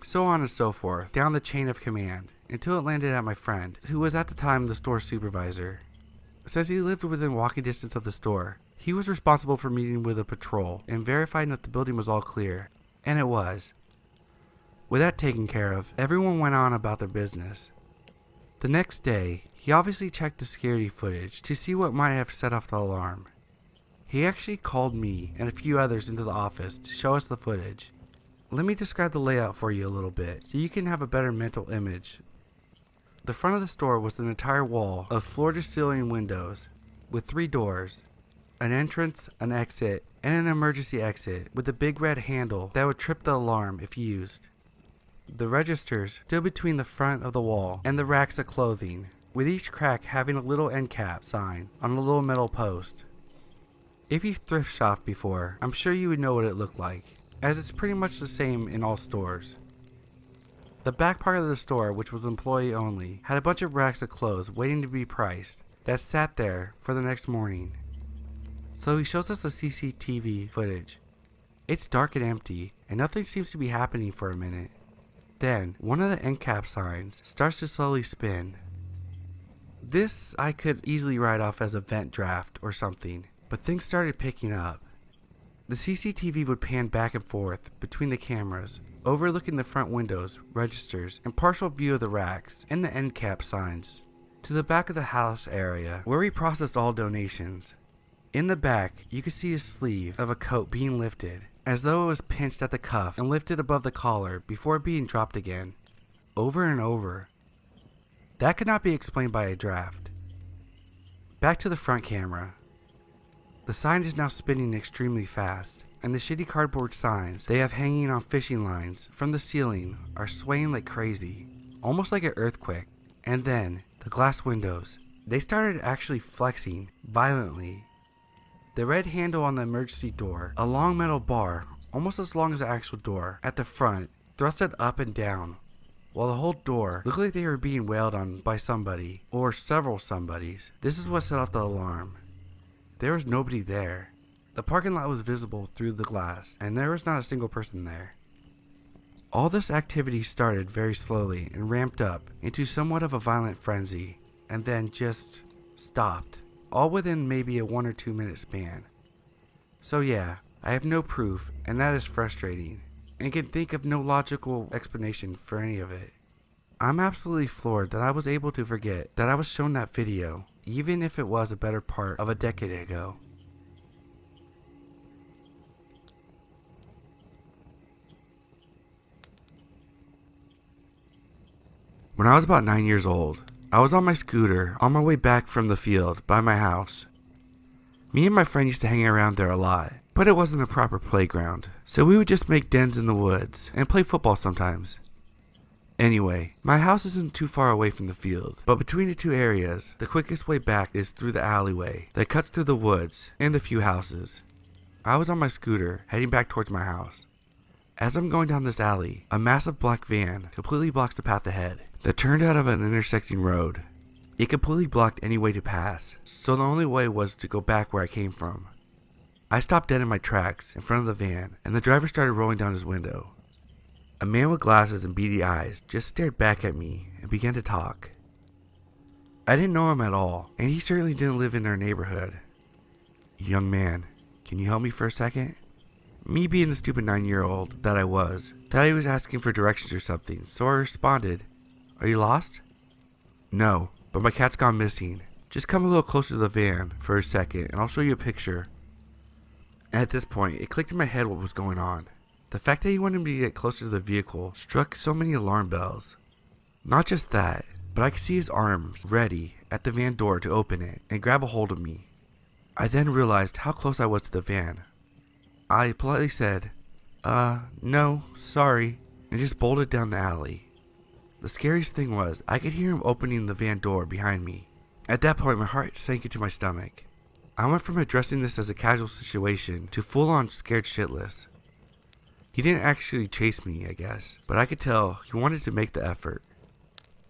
So on and so forth, down the chain of command, until it landed at my friend, who was at the time the store supervisor. Since he lived within walking distance of the store, he was responsible for meeting with a patrol and verifying that the building was all clear, and it was. With that taken care of, everyone went on about their business. The next day, he obviously checked the security footage to see what might have set off the alarm. He actually called me and a few others into the office to show us the footage. Let me describe the layout for you a little bit so you can have a better mental image. The front of the store was an entire wall of floor-to-ceiling windows with 3 doors. An entrance, an exit, and an emergency exit with a big red handle that would trip the alarm if used. The registers stood between the front of the wall and the racks of clothing, with each crack having a little end cap sign on a little metal post. If you've thrift shopped before, I'm sure you would know what it looked like, as it's pretty much the same in all stores. The back part of the store, which was employee only, had a bunch of racks of clothes waiting to be priced that sat there for the next morning. So he shows us the CCTV footage. It's dark and empty, and nothing seems to be happening for a minute. Then, one of the end cap signs starts to slowly spin. This I could easily write off as a vent draft or something, but things started picking up. The CCTV would pan back and forth between the cameras, overlooking the front windows, registers, and partial view of the racks and the end cap signs, to the back of the house area where we processed all donations. In the back, you could see a sleeve of a coat being lifted, as though it was pinched at the cuff and lifted above the collar before being dropped again, over and over. That could not be explained by a draft. Back to the front camera. The sign is now spinning extremely fast, and the shitty cardboard signs they have hanging on fishing lines from the ceiling are swaying like crazy, almost like an earthquake. And then, the glass windows, they started actually flexing violently. The red handle on the emergency door, a long metal bar, almost as long as the actual door, at the front, thrusted up and down, while the whole door looked like they were being wailed on by somebody, or several somebodies. This is what set off the alarm. There was nobody there. The parking lot was visible through the glass, and there was not a single person there. All this activity started very slowly and ramped up into somewhat of a violent frenzy, and then just stopped, all within maybe a 1 or 2 minute span. So yeah, I have no proof, and that is frustrating, and can think of no logical explanation for any of it. I'm absolutely floored that I was able to forget that I was shown that video, even if it was a better part of a decade ago. When I was about 9 years old, I was on my scooter on my way back from the field by my house. Me and my friend used to hang around there a lot, but it wasn't a proper playground, so we would just make dens in the woods and play football sometimes. Anyway, my house isn't too far away from the field, but between the two areas, the quickest way back is through the alleyway that cuts through the woods and a few houses. I was on my scooter, heading back towards my house. As I'm going down this alley, a massive black van completely blocks the path ahead that turned out of an intersecting road. It completely blocked any way to pass, so the only way was to go back where I came from. I stopped dead in my tracks in front of the van, and the driver started rolling down his window. A man with glasses and beady eyes just stared back at me and began to talk. I didn't know him at all, and he certainly didn't live in our neighborhood. "Young man, can you help me for a second?" Me being the stupid 9-year-old that I was, thought he was asking for directions or something, so I responded, "Are you lost?" "No, but my cat's gone missing. Just come a little closer to the van for a second and I'll show you a picture." At this point, it clicked in my head what was going on. The fact that he wanted me to get closer to the vehicle struck so many alarm bells. Not just that, but I could see his arms ready at the van door to open it and grab a hold of me. I then realized how close I was to the van. I politely said, no, sorry," and just bolted down the alley. The scariest thing was, I could hear him opening the van door behind me. At that point, my heart sank into my stomach. I went from addressing this as a casual situation to full-on scared shitless. He didn't actually chase me, I guess, but I could tell he wanted to make the effort.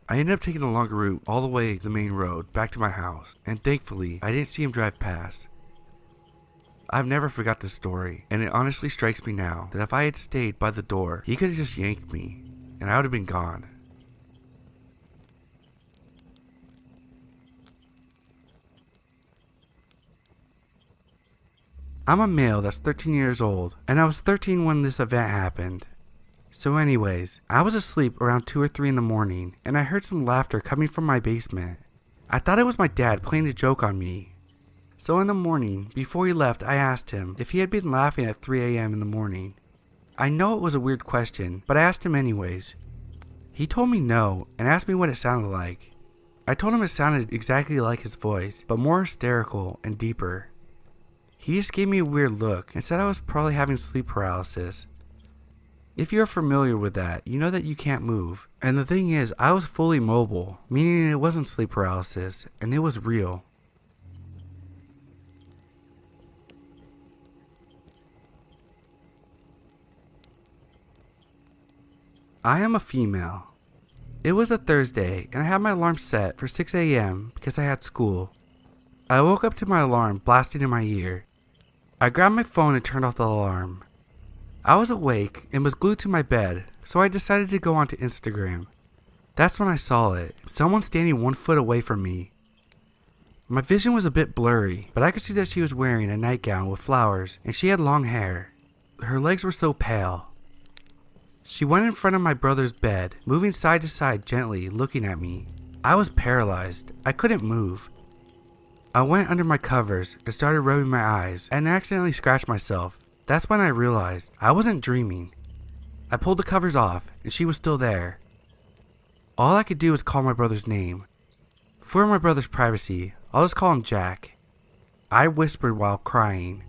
I ended up taking the longer route all the way to the main road back to my house, and thankfully, I didn't see him drive past. I've never forgot this story, and it honestly strikes me now that if I had stayed by the door, he could have just yanked me, and I would have been gone. I'm a male that's 13 years old, and I was 13 when this event happened. So anyways, I was asleep around 2 or 3 in the morning, and I heard some laughter coming from my basement. I thought it was my dad playing a joke on me. So in the morning, before he left, I asked him if he had been laughing at 3 a.m. in the morning. I know it was a weird question, but I asked him anyways. He told me no, and asked me what it sounded like. I told him it sounded exactly like his voice, but more hysterical and deeper. He just gave me a weird look and said I was probably having sleep paralysis. If you're familiar with that, you know that you can't move. And the thing is, I was fully mobile, meaning it wasn't sleep paralysis, and it was real. I am a female. It was a Thursday, and I had my alarm set for 6 a.m. because I had school. I woke up to my alarm blasting in my ear. I grabbed my phone and turned off the alarm. I was awake and was glued to my bed, so I decided to go onto Instagram. That's when I saw it, someone standing 1 foot away from me. My vision was a bit blurry, but I could see that she was wearing a nightgown with flowers, and she had long hair. Her legs were so pale. She went in front of my brother's bed, moving side to side gently, looking at me. I was paralyzed. I couldn't move. I went under my covers and started rubbing my eyes and accidentally scratched myself. That's when I realized I wasn't dreaming. I pulled the covers off and she was still there. All I could do was call my brother's name. For my brother's privacy, I'll just call him Jack. I whispered while crying,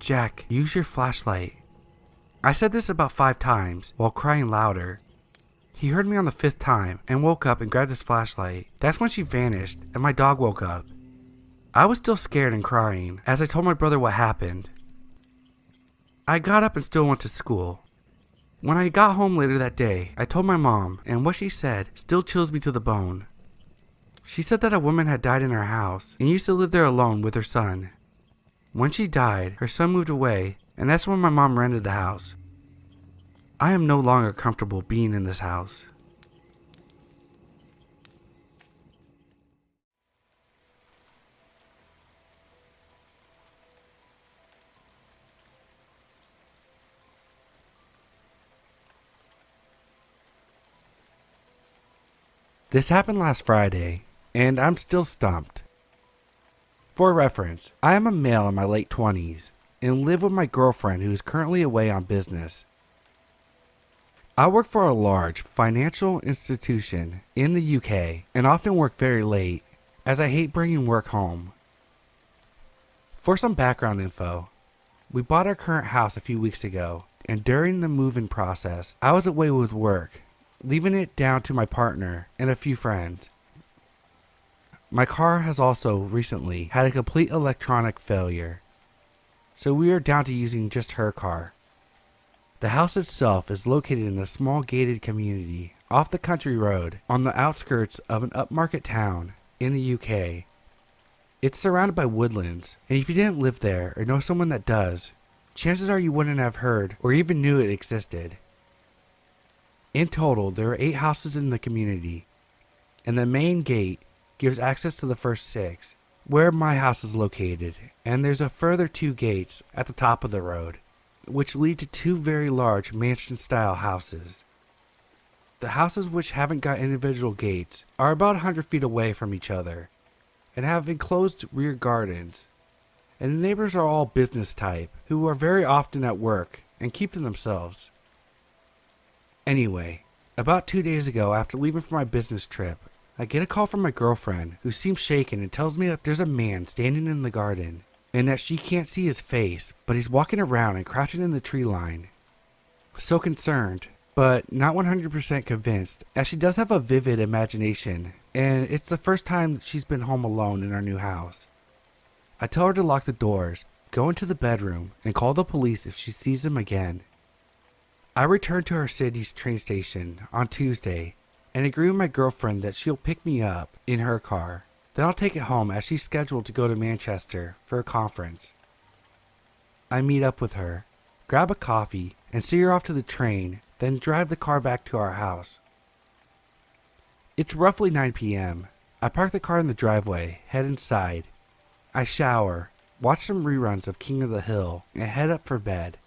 "Jack, use your flashlight." I said this about 5 times while crying louder. He heard me on the 5th time and woke up and grabbed his flashlight. That's when she vanished and my dog woke up. I was still scared and crying as I told my brother what happened. I got up and still went to school. When I got home later that day, I told my mom, and what she said still chills me to the bone. She said that a woman had died in her house and used to live there alone with her son. When she died, her son moved away, and that's when my mom rented the house. I am no longer comfortable being in this house. This happened last Friday, and I'm still stumped. For reference, I am a male in my late 20s and live with my girlfriend who is currently away on business. I work for a large financial institution in the UK and often work very late as I hate bringing work home. For some background info, we bought our current house a few weeks ago, and during the move-in process, I was away with work, leaving it down to my partner and a few friends. My car has also recently had a complete electronic failure, so we are down to using just her car. The house itself is located in a small gated community off the country road on the outskirts of an upmarket town in the UK. It's surrounded by woodlands, and if you didn't live there or know someone that does, chances are you wouldn't have heard or even knew it existed. In total, there are 8 houses in the community, and the main gate gives access to the first 6, where my house is located, and there's a further 2 gates at the top of the road, which lead to 2 very large mansion-style houses. The houses, which haven't got individual gates, are about 100 feet away from each other, and have enclosed rear gardens, and the neighbors are all business type, who are very often at work and keep to themselves. Anyway, about 2 days ago, after leaving for my business trip, I get a call from my girlfriend, who seems shaken and tells me that there's a man standing in the garden, and that she can't see his face, but he's walking around and crouching in the tree line. So concerned, but not 100% convinced, as she does have a vivid imagination, and it's the first time she's been home alone in our new house. I tell her to lock the doors, go into the bedroom, and call the police if she sees him again. I return to our city's train station on Tuesday and agree with my girlfriend that she'll pick me up in her car. Then I'll take it home as she's scheduled to go to Manchester for a conference. I meet up with her, grab a coffee, and see her off to the train, then drive the car back to our house. It's roughly 9 p.m. I park the car in the driveway, head inside. I shower, watch some reruns of King of the Hill, and head up for bed.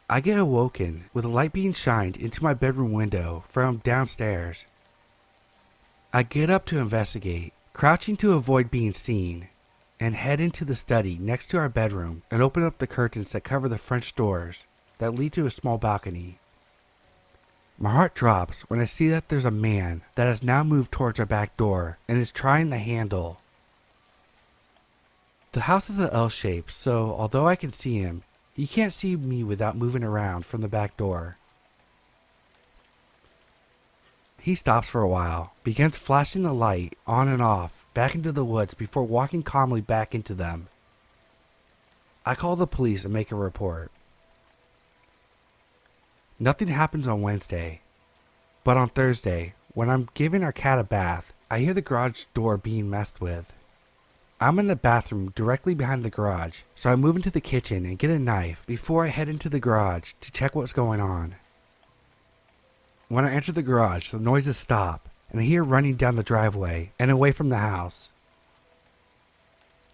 I get awoken with a light being shined into my bedroom window from downstairs. I get up to investigate, crouching to avoid being seen, and head into the study next to our bedroom and open up the curtains that cover the French doors that lead to a small balcony. My heart drops when I see that there's a man that has now moved towards our back door and is trying the handle. The house is an L shape, so although I can see him, he can't see me without moving around from the back door. He stops for a while, begins flashing the light on and off back into the woods before walking calmly back into them. I call the police and make a report. Nothing happens on Wednesday, but on Thursday, when I'm giving our cat a bath, I hear the garage door being messed with. I'm in the bathroom directly behind the garage, so I move into the kitchen and get a knife before I head into the garage to check what's going on. When I enter the garage, the noises stop, and I hear running down the driveway and away from the house.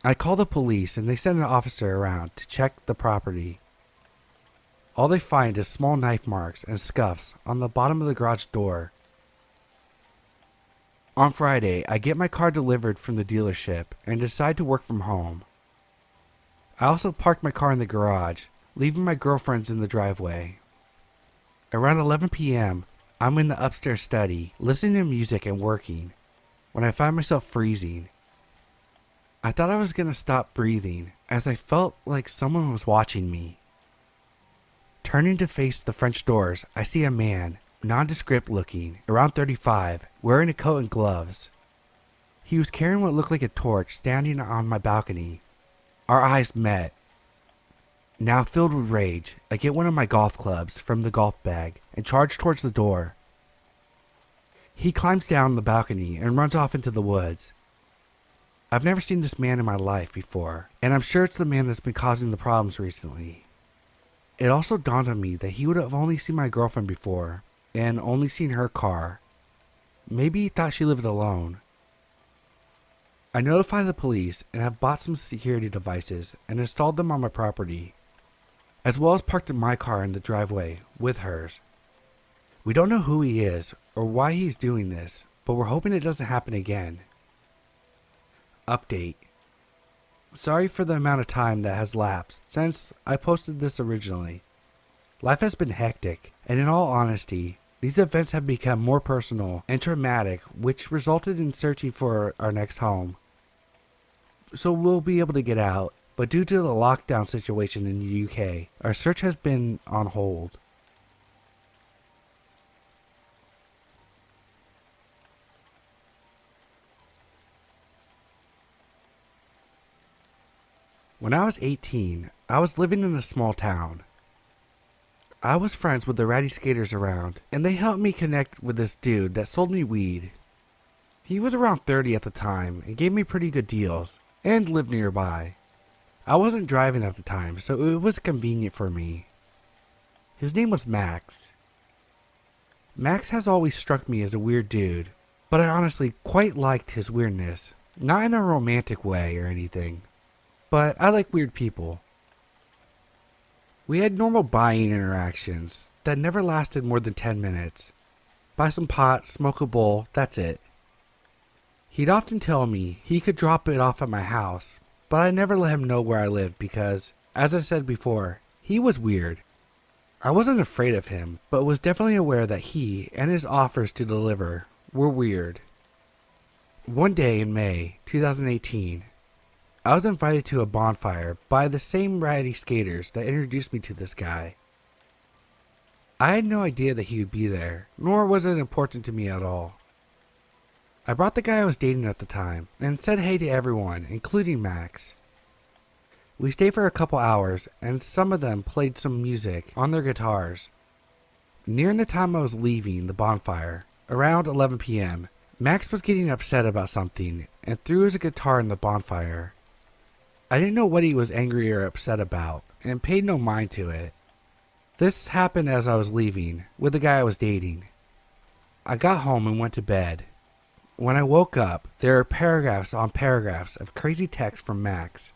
I call the police and they send an officer around to check the property. All they find is small knife marks and scuffs on the bottom of the garage door. On Friday, I get my car delivered from the dealership and decide to work from home. I also parked my car in the garage, leaving my girlfriend's in the driveway. Around 11 p.m., I'm in the upstairs study, listening to music and working, when I find myself freezing. I thought I was going to stop breathing, as I felt like someone was watching me. Turning to face the French doors, I see a man, nondescript looking, around 35, wearing a coat and gloves. He was carrying what looked like a torch, standing on my balcony. Our eyes met. Now filled with rage, I get one of my golf clubs from the golf bag and charge towards the door. He climbs down the balcony and runs off into the woods. I've never seen this man in my life before, and I'm sure it's the man that's been causing the problems recently. It also dawned on me that he would have only seen my girlfriend before, and only seen her car. Maybe he thought she lived alone. I notify the police and have bought some security devices and installed them on my property, as well as parked my car in the driveway with hers. We don't know who he is or why he's doing this, but we're hoping it doesn't happen again. Update. Sorry for the amount of time that has lapsed since I posted this originally. Life has been hectic, and in all honesty, these events have become more personal and traumatic, which resulted in searching for our next home. So we'll be able to get out, but due to the lockdown situation in the UK, our search has been on hold. When I was 18, I was living in a small town. I was friends with the ratty skaters around, and they helped me connect with this dude that sold me weed. He was around 30 at the time and gave me pretty good deals, and lived nearby. I wasn't driving at the time, so it was convenient for me. His name was Max. Max has always struck me as a weird dude, but I honestly quite liked his weirdness. Not in a romantic way or anything, but I like weird people. We had normal buying interactions that never lasted more than 10 minutes. Buy some pot, smoke a bowl, that's it. He'd often tell me he could drop it off at my house, but I never let him know where I lived because, as I said before, he was weird. I wasn't afraid of him, but was definitely aware that he and his offers to deliver were weird. One day in May 2018, I was invited to a bonfire by the same ratty skaters that introduced me to this guy. I had no idea that he would be there, nor was it important to me at all. I brought the guy I was dating at the time, and said hey to everyone, including Max. We stayed for a couple hours, and some of them played some music on their guitars. Nearing the time I was leaving the bonfire, around 11 p.m., Max was getting upset about something, and threw his guitar in the bonfire. I didn't know what he was angry or upset about, and paid no mind to it. This happened as I was leaving, with the guy I was dating. I got home and went to bed. When I woke up, there were paragraphs on paragraphs of crazy text from Max,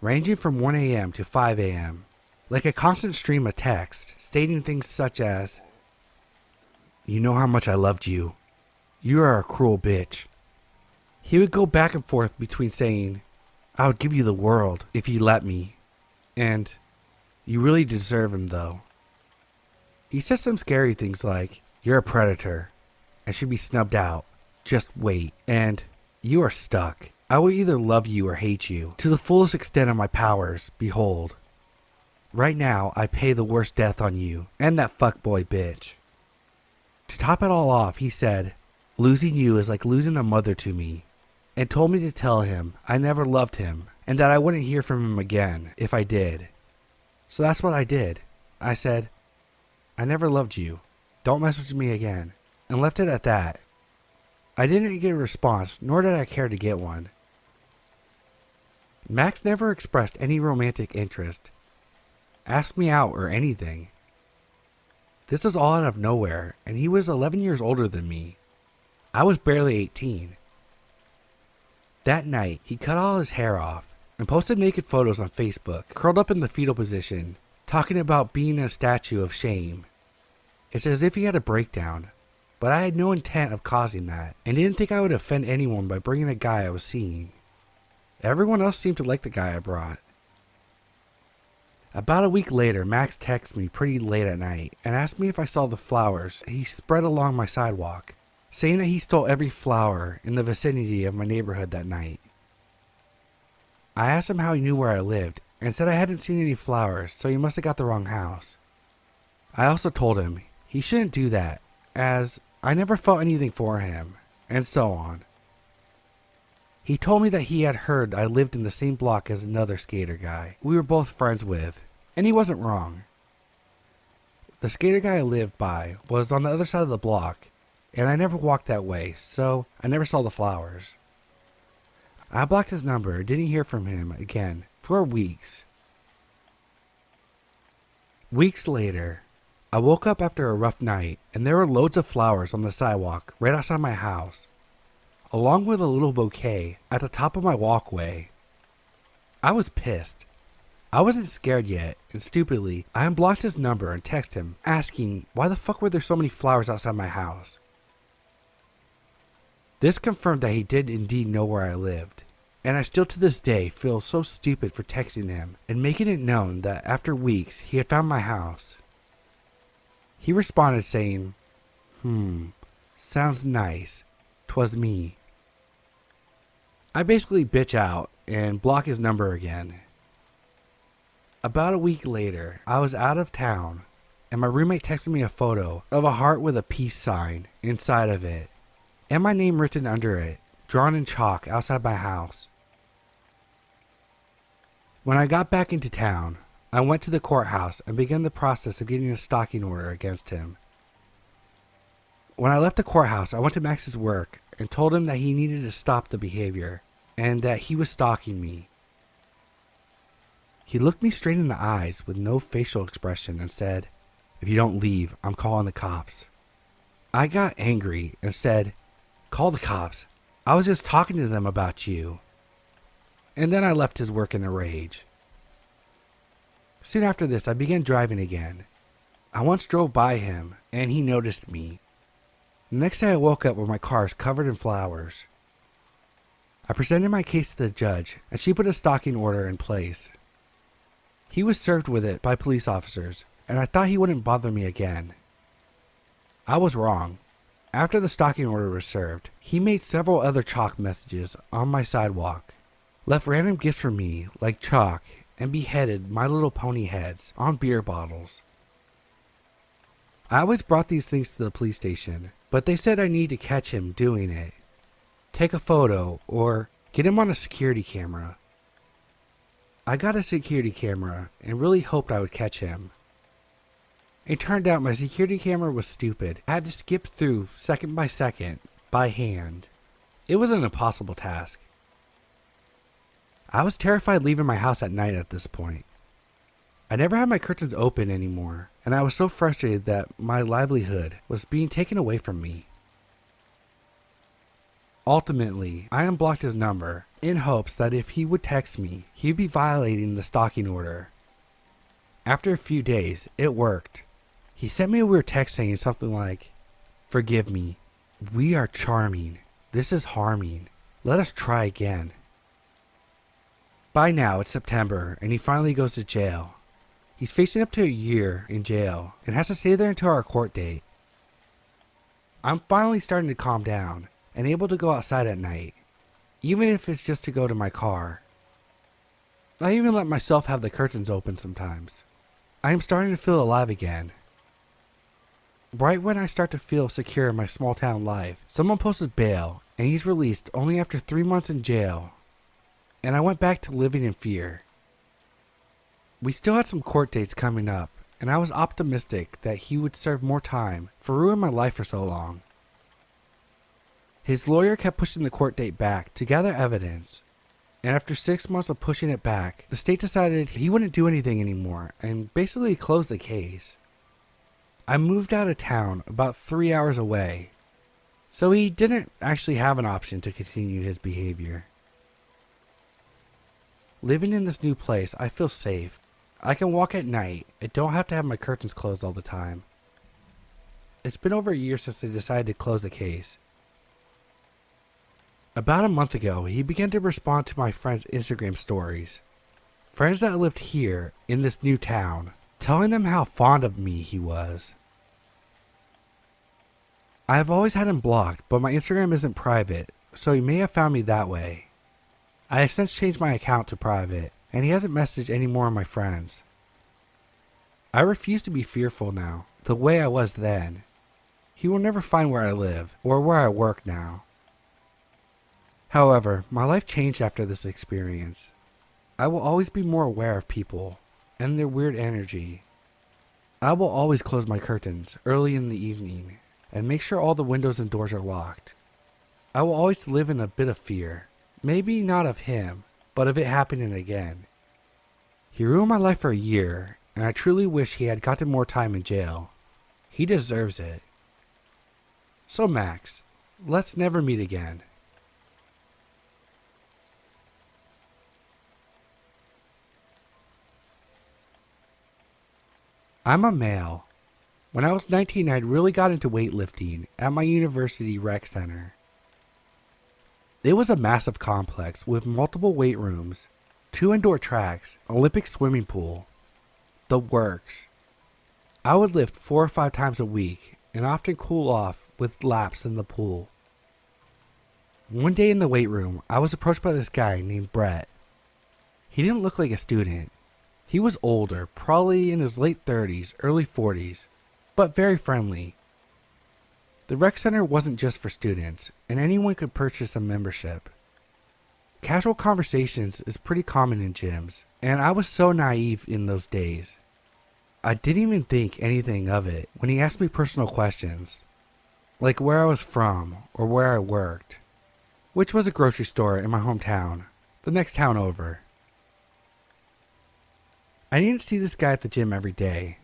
ranging from 1 a.m. to 5 a.m., like a constant stream of text, stating things such as, "You know how much I loved you. You are a cruel bitch." He would go back and forth between saying, "I would give you the world if you let me," and "You really deserve him though." He said some scary things like, "You're a predator and should be snubbed out. Just wait," and "You are stuck. I will either love you or hate you to the fullest extent of my powers. Behold. Right now, I pay the worst death on you and that fuckboy bitch." To top it all off, he said, "Losing you is like losing a mother to me," and told me to tell him I never loved him and that I wouldn't hear from him again if I did. So that's what I did. I said, "I never loved you. Don't message me again," and left it at that. I didn't get a response, nor did I care to get one. Max never expressed any romantic interest, asked me out or anything. This was all out of nowhere, and he was 11 years older than me. I was barely 18. That night, he cut all his hair off and posted naked photos on Facebook, curled up in the fetal position, talking about being a statue of shame. It's as if he had a breakdown, but I had no intent of causing that, and didn't think I would offend anyone by bringing a guy I was seeing. Everyone else seemed to like the guy I brought. About a week later, Max texted me pretty late at night and asked me if I saw the flowers he spread along my sidewalk, saying that he stole every flower in the vicinity of my neighborhood that night. I asked him how he knew where I lived and said I hadn't seen any flowers, so he must have got the wrong house. I also told him he shouldn't do that, as I never felt anything for him, and so on. He told me that he had heard I lived in the same block as another skater guy we were both friends with, and he wasn't wrong. The skater guy I lived by was on the other side of the block, and I never walked that way, so I never saw the flowers. I blocked his number and didn't hear from him again for weeks. Weeks later, I woke up after a rough night, and there were loads of flowers on the sidewalk right outside my house, along with a little bouquet at the top of my walkway. I was pissed. I wasn't scared yet, and stupidly, I unblocked his number and texted him, asking why the fuck were there so many flowers outside my house. This confirmed that he did indeed know where I lived, and I still to this day feel so stupid for texting him and making it known that after weeks he had found my house. He responded saying, sounds nice, 'twas me. I basically bitch out and block his number again. About a week later, I was out of town and my roommate texted me a photo of a heart with a peace sign inside of it and my name written under it, drawn in chalk outside my house. When I got back into town, I went to the courthouse and began the process of getting a stalking order against him. When I left the courthouse, I went to Max's work and told him that he needed to stop the behavior and that he was stalking me. He looked me straight in the eyes with no facial expression and said, "If you don't leave, I'm calling the cops." I got angry and said, "Call the cops. I was just talking to them about you." And then I left his work in a rage. Soon after this, I began driving again. I once drove by him, and he noticed me. The next day I woke up with my cars covered in flowers. I presented my case to the judge, and she put a stalking order in place. He was served with it by police officers, and I thought he wouldn't bother me again. I was wrong. After the stalking order was served, he made several other chalk messages on my sidewalk, left random gifts for me like chalk, and beheaded My Little Pony heads on beer bottles. I always brought these things to the police station, but they said I need to catch him doing it, take a photo, or get him on a security camera. I got a security camera and really hoped I would catch him. It turned out my security camera was stupid. I had to skip through second by second, by hand. It was an impossible task. I was terrified leaving my house at night at this point. I never had my curtains open anymore, and I was so frustrated that my livelihood was being taken away from me. Ultimately, I unblocked his number in hopes that if he would text me, he'd be violating the stalking order. After a few days, it worked. He sent me a weird text saying something like, "Forgive me. We are charming. This is harming. Let us try again." By now, it's September, and he finally goes to jail. He's facing up to a year in jail and has to stay there until our court date. I'm finally starting to calm down and able to go outside at night, even if it's just to go to my car. I even let myself have the curtains open sometimes. I am starting to feel alive again. Right when I start to feel secure in my small town life, someone posted bail and he's released only after 3 months in jail. And I went back to living in fear. We still had some court dates coming up, and I was optimistic that he would serve more time for ruining my life for so long. His lawyer kept pushing the court date back to gather evidence, and after 6 months of pushing it back, the state decided he wouldn't do anything anymore and basically closed the case. I moved out of town about 3 hours away, so he didn't actually have an option to continue his behavior. Living in this new place, I feel safe. I can walk at night and don't have to have my curtains closed all the time. It's been over a year since they decided to close the case. About a month ago, he began to respond to my friends' Instagram stories. Friends that lived here in this new town, telling them how fond of me he was. I have always had him blocked, but my Instagram isn't private, so he may have found me that way. I have since changed my account to private, and he hasn't messaged any more of my friends. I refuse to be fearful now, the way I was then. He will never find where I live, or where I work now. However, my life changed after this experience. I will always be more aware of people, and their weird energy. I will always close my curtains early in the evening, and make sure all the windows and doors are locked. I will always live in a bit of fear. Maybe not of him, but of it happening again. He ruined my life for a year, and I truly wish he had gotten more time in jail. He deserves it. So Max, let's never meet again. I'm a male. When I was 19, I'd really got into weightlifting at my university rec center. It was a massive complex with multiple weight rooms, 2 indoor tracks, Olympic swimming pool, the works. I would lift 4 or 5 times a week and often cool off with laps in the pool. One day in the weight room, I was approached by this guy named Brett. He didn't look like a student. He was older, probably in his late 30s, early 40s, but very friendly. The rec center wasn't just for students, and anyone could purchase a membership. Casual conversations is pretty common in gyms, and I was so naive in those days. I didn't even think anything of it when he asked me personal questions, like where I was from or where I worked, which was a grocery store in my hometown, the next town over. I didn't see this guy at the gym every day,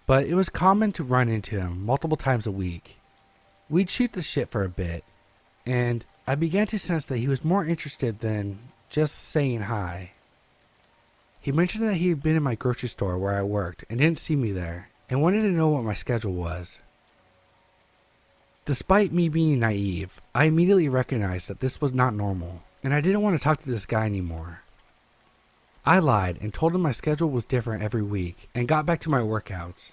but it was common to run into him multiple times a week. We'd shoot the shit for a bit, and I began to sense that he was more interested than just saying hi. He mentioned that he had been in my grocery store where I worked and didn't see me there, and wanted to know what my schedule was. Despite me being naive, I immediately recognized that this was not normal, and I didn't want to talk to this guy anymore. I lied and told him my schedule was different every week and got back to my workouts.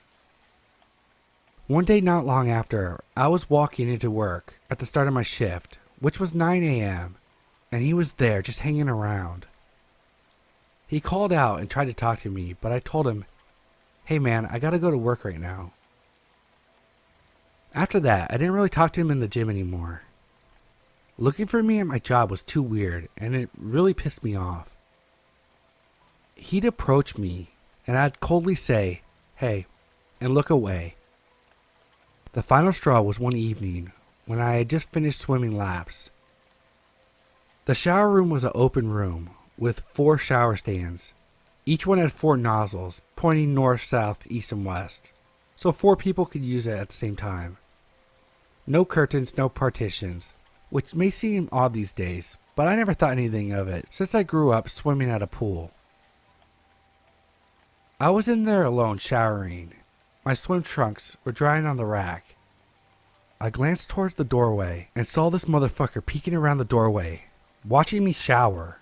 One day not long after, I was walking into work at the start of my shift, which was 9 a.m., and he was there just hanging around. He called out and tried to talk to me, but I told him, "Hey man, I gotta go to work right now." After that, I didn't really talk to him in the gym anymore. Looking for me at my job was too weird, and it really pissed me off. He'd approach me, and I'd coldly say, "Hey," and look away. The final straw was one evening when I had just finished swimming laps. The shower room was an open room with 4 shower stands. Each one had 4 nozzles pointing north, south, east, and west, so 4 people could use it at the same time. No curtains, no partitions, which may seem odd these days, but I never thought anything of it since I grew up swimming at a pool. I was in there alone showering. My swim trunks were drying on the rack. I glanced towards the doorway and saw this motherfucker peeking around the doorway, watching me shower.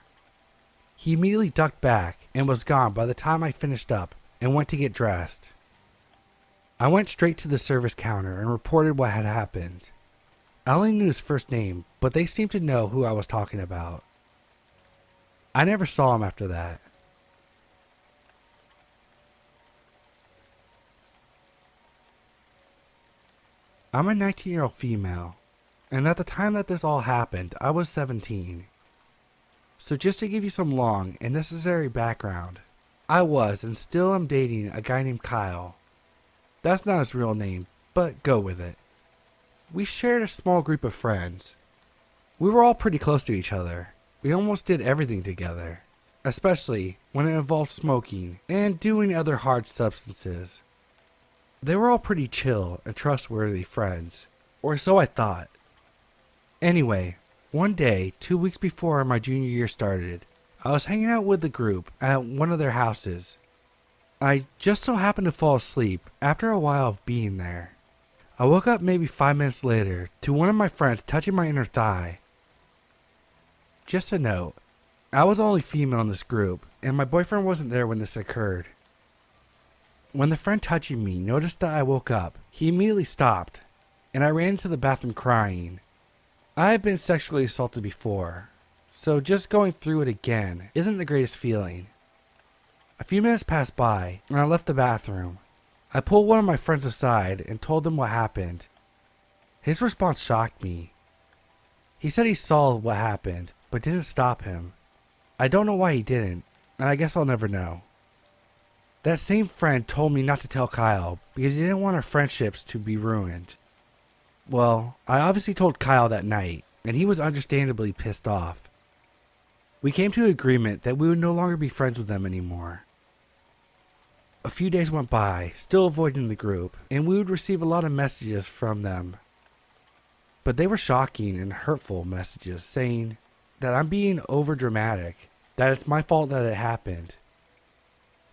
He immediately ducked back and was gone by the time I finished up and went to get dressed. I went straight to the service counter and reported what had happened. I only knew his first name, but they seemed to know who I was talking about. I never saw him after that. I'm a 19-year-old female, and at the time that this all happened, I was 17. So just to give you some long and necessary background, I was and still am dating a guy named Kyle. That's not his real name, but go with it. We shared a small group of friends. We were all pretty close to each other. We almost did everything together, especially when it involved smoking and doing other hard substances. They were all pretty chill and trustworthy friends, or so I thought. Anyway, one day, 2 weeks before my junior year started, I was hanging out with the group at one of their houses. I just so happened to fall asleep after a while of being there. I woke up maybe 5 minutes later to one of my friends touching my inner thigh. Just a note, I was the only female in this group, and my boyfriend wasn't there when this occurred. When the friend touching me noticed that I woke up, he immediately stopped, and I ran into the bathroom crying. I have been sexually assaulted before, so just going through it again isn't the greatest feeling. A few minutes passed by, and I left the bathroom. I pulled one of my friends aside and told them what happened. His response shocked me. He said he saw what happened, but didn't stop him. I don't know why he didn't, and I guess I'll never know. That same friend told me not to tell Kyle because he didn't want our friendships to be ruined. Well, I obviously told Kyle that night, and he was understandably pissed off. We came to an agreement that we would no longer be friends with them anymore. A few days went by, still avoiding the group, and we would receive a lot of messages from them. But they were shocking and hurtful messages saying that I'm being overdramatic, that it's my fault that it happened.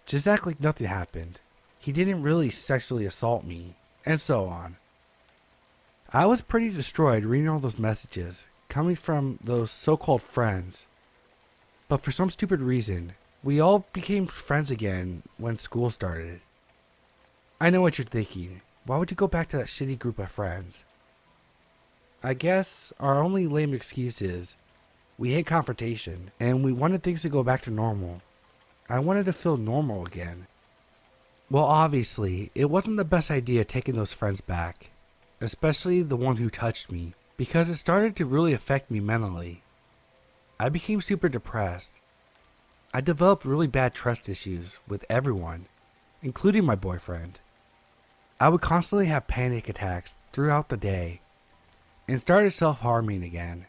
Just act like nothing happened. He didn't really sexually assault me, and so on. I was pretty destroyed reading all those messages, coming from those so-called friends. But for some stupid reason, we all became friends again when school started. I know what you're thinking. Why would you go back to that shitty group of friends? I guess our only lame excuse is we hate confrontation and we wanted things to go back to normal. I wanted to feel normal again. Well, obviously, it wasn't the best idea taking those friends back, especially the one who touched me, because it started to really affect me mentally. I became super depressed. I developed really bad trust issues with everyone, including my boyfriend. I would constantly have panic attacks throughout the day and started self-harming again.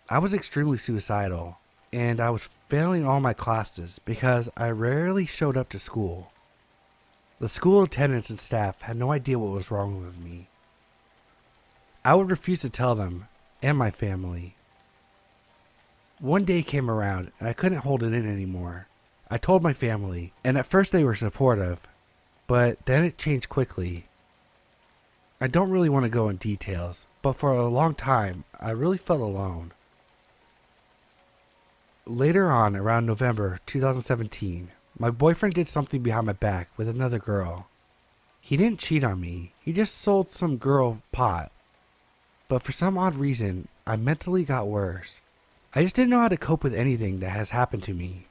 I was extremely suicidal, and I was failing all my classes because I rarely showed up to school. The school attendants and staff had no idea what was wrong with me. I would refuse to tell them and my family. One day came around and I couldn't hold it in anymore. I told my family, and at first they were supportive, but then it changed quickly. I don't really want to go in details, but for a long time I really felt alone. Later on, around November 2017, my boyfriend did something behind my back with another girl. He didn't cheat on me, he just sold some girl pot. But for some odd reason, I mentally got worse. I just didn't know how to cope with anything that has happened to me.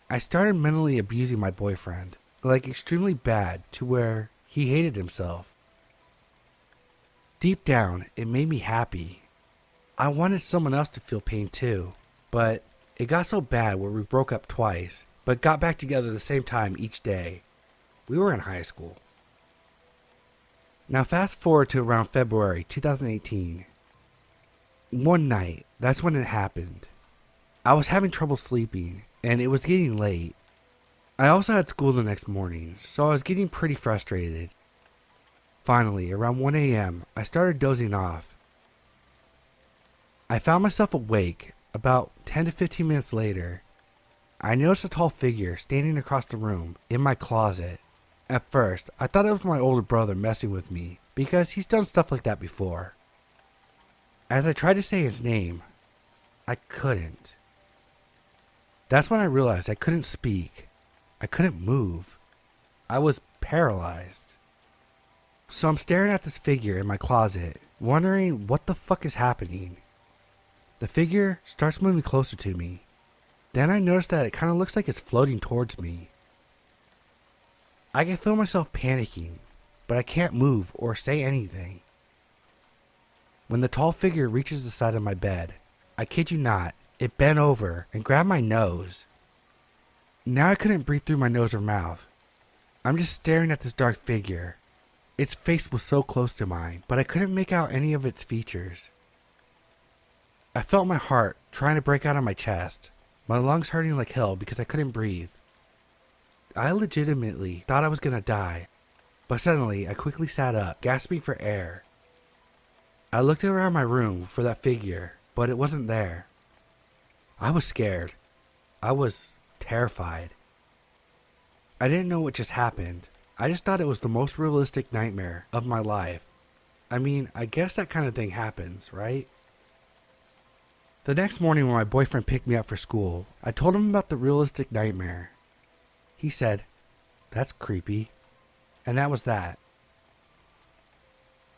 I started mentally abusing my boyfriend, like extremely bad, to where he hated himself. Deep down, it made me happy. I wanted someone else to feel pain too, but it got so bad where we broke up twice, but got back together the same time each day. We were in high school. Now fast forward to around February 2018. One night, that's when it happened. I was having trouble sleeping, and it was getting late. I also had school the next morning, so I was getting pretty frustrated. Finally, around 1 a.m., I started dozing off. I found myself awake about 10 to 15 minutes later. I noticed a tall figure standing across the room in my closet. At first, I thought it was my older brother messing with me because he's done stuff like that before. As I tried to say his name, I couldn't. That's when I realized I couldn't speak. I couldn't move. I was paralyzed. So I'm staring at this figure in my closet, wondering what the fuck is happening. The figure starts moving closer to me. Then I notice that it kind of looks like it's floating towards me. I can feel myself panicking, but I can't move or say anything. When the tall figure reaches the side of my bed, I kid you not, it bent over and grabbed my nose. Now I couldn't breathe through my nose or mouth. I'm just staring at this dark figure. Its face was so close to mine, but I couldn't make out any of its features. I felt my heart trying to break out of my chest, my lungs hurting like hell because I couldn't breathe. I legitimately thought I was gonna die, but suddenly I quickly sat up, gasping for air. I looked around my room for that figure, but it wasn't there. I was scared. I was terrified. I didn't know what just happened. I just thought it was the most realistic nightmare of my life. I mean, I guess that kind of thing happens, right? The next morning when my boyfriend picked me up for school, I told him about the realistic nightmare. He said, "That's creepy." And that was that.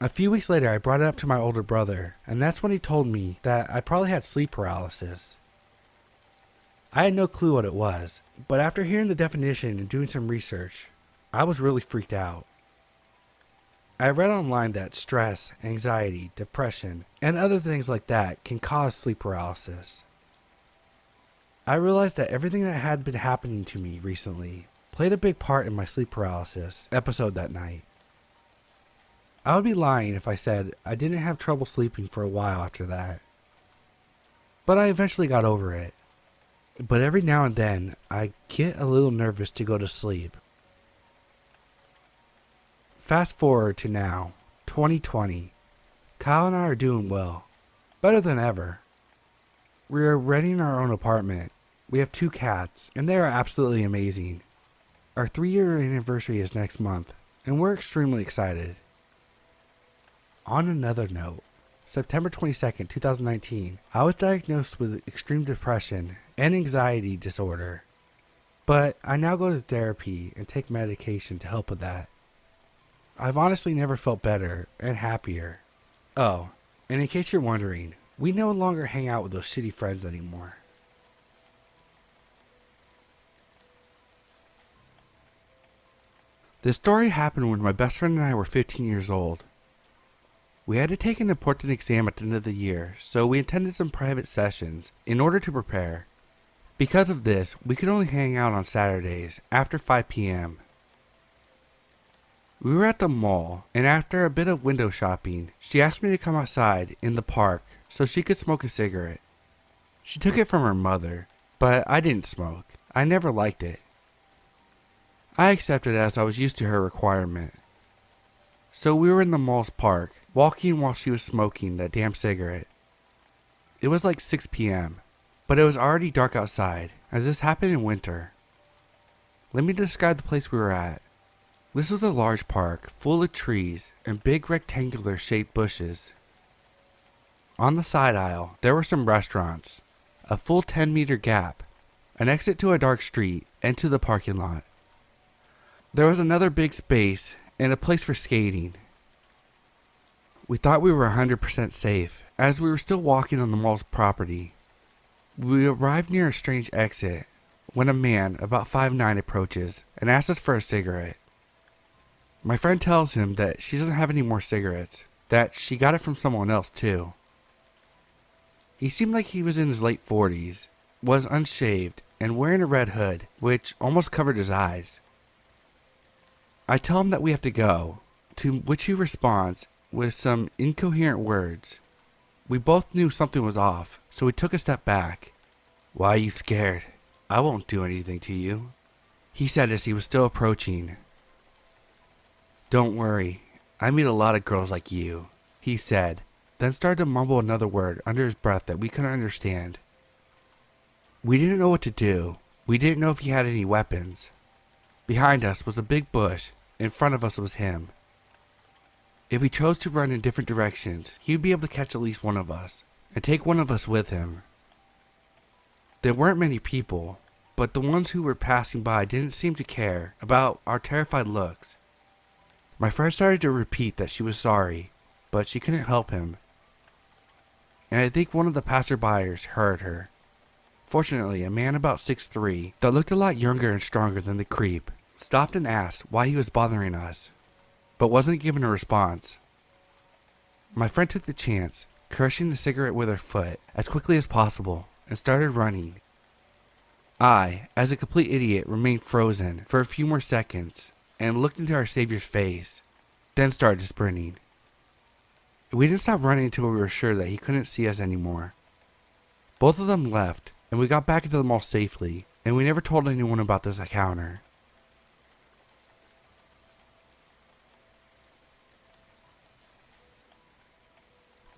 A few weeks later, I brought it up to my older brother, and that's when he told me that I probably had sleep paralysis. I had no clue what it was, but after hearing the definition and doing some research, I was really freaked out. I read online that stress, anxiety, depression, and other things like that can cause sleep paralysis. I realized that everything that had been happening to me recently played a big part in my sleep paralysis episode that night. I would be lying if I said I didn't have trouble sleeping for a while after that. But I eventually got over it. But every now and then, I get a little nervous to go to sleep. Fast forward to now, 2020. Kyle and I are doing well. Better than ever. We are renting our own apartment. We have 2 cats, and they are absolutely amazing. Our 3-year anniversary is next month, and we're extremely excited. On another note, September 22nd, 2019, I was diagnosed with extreme depression and anxiety disorder. But I now go to therapy and take medication to help with that. I've honestly never felt better and happier. Oh, and in case you're wondering, we no longer hang out with those shitty friends anymore. This story happened when my best friend and I were 15 years old. We had to take an important exam at the end of the year, so we attended some private sessions in order to prepare. Because of this, we could only hang out on Saturdays after 5 p.m. We were at the mall, and after a bit of window shopping, she asked me to come outside in the park so she could smoke a cigarette. She took it from her mother, but I didn't smoke. I never liked it. I accepted as I was used to her requirement. So we were in the mall's park, walking while she was smoking that damn cigarette. It was like 6 p.m., but it was already dark outside, as this happened in winter. Let me describe the place we were at. This was a large park, full of trees and big rectangular shaped bushes. On the side aisle, there were some restaurants, a full 10-meter gap, an exit to a dark street, and to the parking lot. There was another big space and a place for skating. We thought we were 100% safe, as we were still walking on the mall's property. We arrived near a strange exit, when a man about 5'9" approaches and asks us for a cigarette. My friend tells him that she doesn't have any more cigarettes, that she got it from someone else too. He seemed like he was in his late 40s, was unshaved, and wearing a red hood, which almost covered his eyes. I tell him that we have to go, to which he responds with some incoherent words. We both knew something was off, so we took a step back. "Why are you scared? I won't do anything to you," he said as he was still approaching. "Don't worry, I meet a lot of girls like you," he said, then started to mumble another word under his breath that we couldn't understand. We didn't know what to do. We didn't know if he had any weapons. Behind us was a big bush. In front of us was him. If he chose to run in different directions, he would be able to catch at least one of us, and take one of us with him. There weren't many people, but the ones who were passing by didn't seem to care about our terrified looks. My friend started to repeat that she was sorry, but she couldn't help him. And I think one of the passerbyers heard her. Fortunately, a man about 6'3", that looked a lot younger and stronger than the creep, stopped and asked why he was bothering us, but wasn't given a response. My friend took the chance, crushing the cigarette with her foot as quickly as possible, and started running. I, as a complete idiot, remained frozen for a few more seconds and looked into our savior's face, then started sprinting. We didn't stop running until we were sure that he couldn't see us anymore. Both of them left, and we got back into the mall safely, and we never told anyone about this encounter.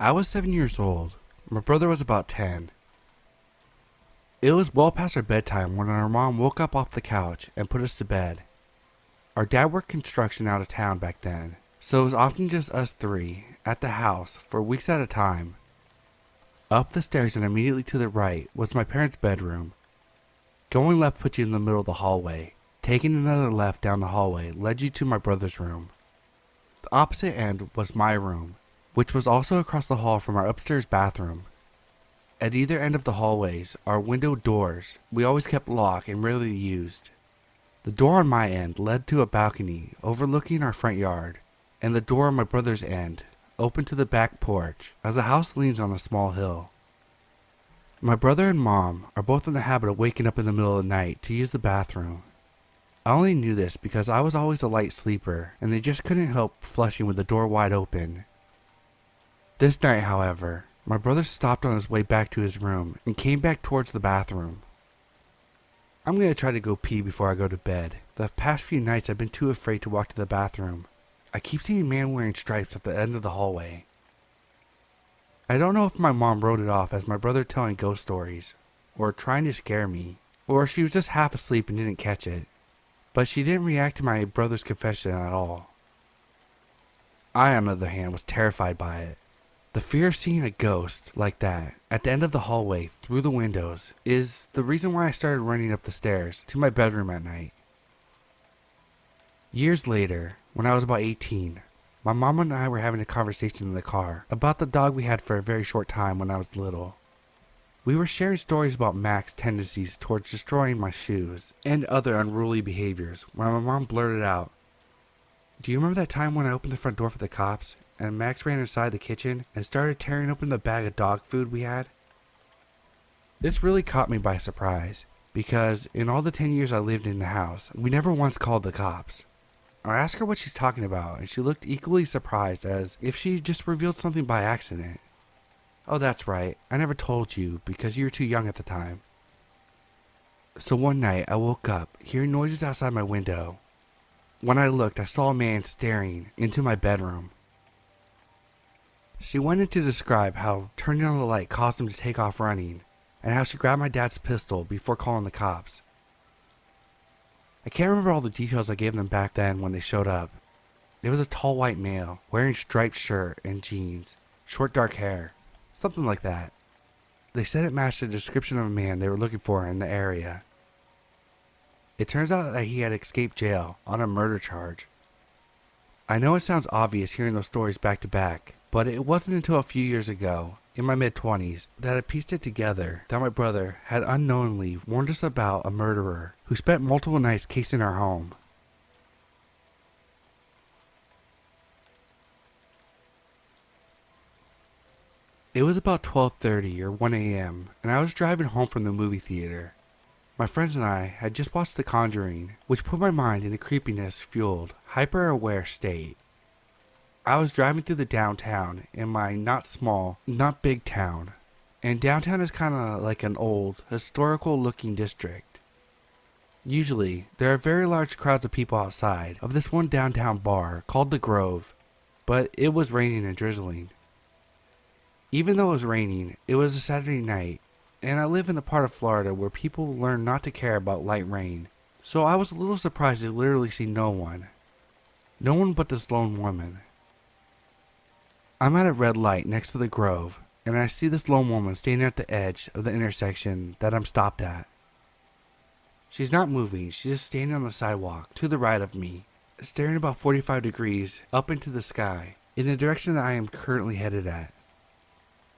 I was 7 years old. My brother was about 10. It was well past our bedtime when our mom woke up off the couch and put us to bed. Our dad worked construction out of town back then, so it was often just us three at the house for weeks at a time. Up the stairs and immediately to the right was my parents' bedroom. Going left put you in the middle of the hallway. Taking another left down the hallway led you to my brother's room. The opposite end was my room, which was also across the hall from our upstairs bathroom. At either end of the hallways are window doors we always kept locked and rarely used. The door on my end led to a balcony overlooking our front yard, and the door on my brother's end opened to the back porch as the house leans on a small hill. My brother and mom are both in the habit of waking up in the middle of the night to use the bathroom. I only knew this because I was always a light sleeper and they just couldn't help flushing with the door wide open. This night, however, my brother stopped on his way back to his room and came back towards the bathroom. I'm going to try to go pee before I go to bed. The past few nights I've been too afraid to walk to the bathroom. I keep seeing a man wearing stripes at the end of the hallway. I don't know if my mom wrote it off as my brother telling ghost stories, or trying to scare me, or she was just half asleep and didn't catch it, but she didn't react to my brother's confession at all. I, on the other hand, was terrified by it. The fear of seeing a ghost like that at the end of the hallway through the windows is the reason why I started running up the stairs to my bedroom at night. Years later, when I was about 18, my mom and I were having a conversation in the car about the dog we had for a very short time when I was little. We were sharing stories about Mac's tendencies towards destroying my shoes and other unruly behaviors when my mom blurted out, "Do you remember that time when I opened the front door for the cops and Max ran inside the kitchen and started tearing open the bag of dog food we had?" This really caught me by surprise because in all the 10 years I lived in the house, we never once called the cops. I asked her what she's talking about, and she looked equally surprised as if she just revealed something by accident. "Oh, that's right. I never told you because you were too young at the time." So one night I woke up hearing noises outside my window. When I looked, I saw a man staring into my bedroom. She went in to describe how turning on the light caused him to take off running, and how she grabbed my dad's pistol before calling the cops. I can't remember all the details I gave them back then when they showed up. It was a tall white male, wearing striped shirt and jeans, short dark hair, something like that. They said it matched the description of a man they were looking for in the area. It turns out that he had escaped jail on a murder charge. I know it sounds obvious hearing those stories back to back, but it wasn't until a few years ago, in my mid-20s, that I pieced it together that my brother had unknowingly warned us about a murderer who spent multiple nights casing our home. It was about 12:30 or 1 a.m., and I was driving home from the movie theater. My friends and I had just watched The Conjuring, which put my mind in a creepiness-fueled, hyper-aware state. I was driving through the downtown in my not small, not big town, and downtown is kind of like an old, historical-looking district. Usually, there are very large crowds of people outside of this one downtown bar called The Grove, but it was raining and drizzling. Even though it was raining, it was a Saturday night, and I live in a part of Florida where people learn not to care about light rain, so I was a little surprised to literally see no one. No one but this lone woman. I'm at a red light next to the Grove, and I see this lone woman standing at the edge of the intersection that I'm stopped at. She's not moving, she's just standing on the sidewalk to the right of me, staring about 45 degrees up into the sky, in the direction that I am currently headed at.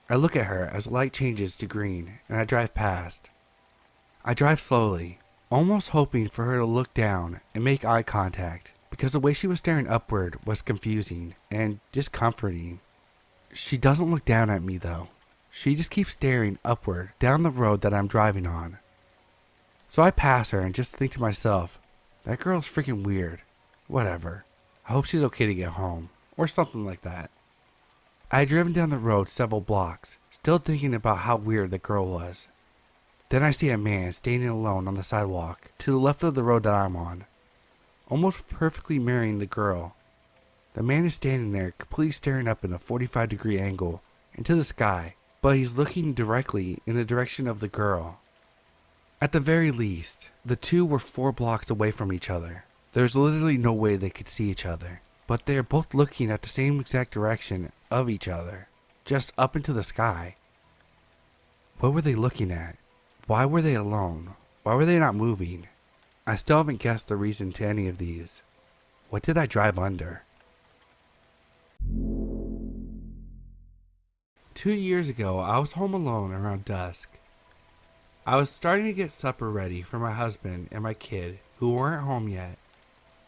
I look at her as the light changes to green, and I drive past. I drive slowly, almost hoping for her to look down and make eye contact, because the way she was staring upward was confusing and discomforting. She doesn't look down at me though. She just keeps staring upward down the road that I'm driving on. So I pass her and just think to myself, that girl's freaking weird. Whatever. I hope she's okay to get home, or something like that. I had driven down the road several blocks, still thinking about how weird the girl was. Then I see a man standing alone on the sidewalk to the left of the road that I'm on, almost perfectly mirroring the girl. The man is standing there completely staring up in a 45-degree angle into the sky, but he's looking directly in the direction of the girl. At the very least, the two were 4 blocks away from each other. There's literally no way they could see each other, but they are both looking at the same exact direction of each other, just up into the sky. What were they looking at? Why were they alone? Why were they not moving? I still haven't guessed the reason to any of these. What did I drive under? 2 years ago, I was home alone around dusk. I was starting to get supper ready for my husband and my kid, who weren't home yet.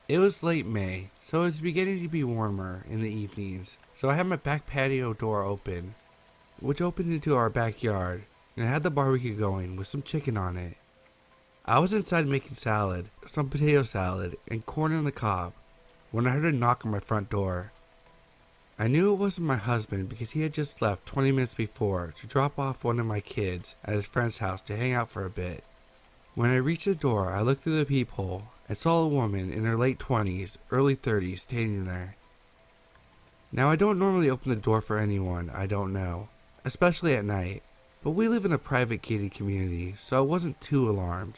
It was late May, so it was beginning to be warmer in the evenings, so I had my back patio door open, which opened into our backyard, and I had the barbecue going with some chicken on it. I was inside making salad, some potato salad, and corn on the cob, when I heard a knock on my front door. I knew it wasn't my husband because he had just left 20 minutes before to drop off one of my kids at his friend's house to hang out for a bit. When I reached the door, I looked through the peephole and saw a woman in her late 20s, early 30s standing there. Now, I don't normally open the door for anyone I don't know, especially at night, but we live in a private gated community, so I wasn't too alarmed.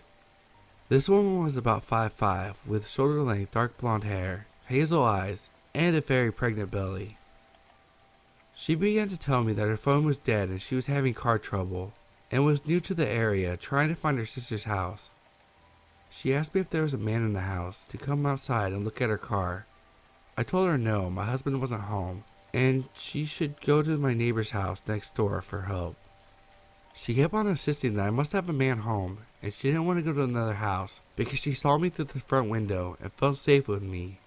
This woman was about 5'5", with shoulder-length dark blonde hair, hazel eyes, and a very pregnant belly. She began to tell me that her phone was dead and she was having car trouble and was new to the area trying to find her sister's house. She asked me if there was a man in the house to come outside and look at her car. I told her no, my husband wasn't home, and she should go to my neighbor's house next door for help. She kept on insisting that I must have a man home, and she didn't want to go to another house because she saw me through the front window and felt safe with me.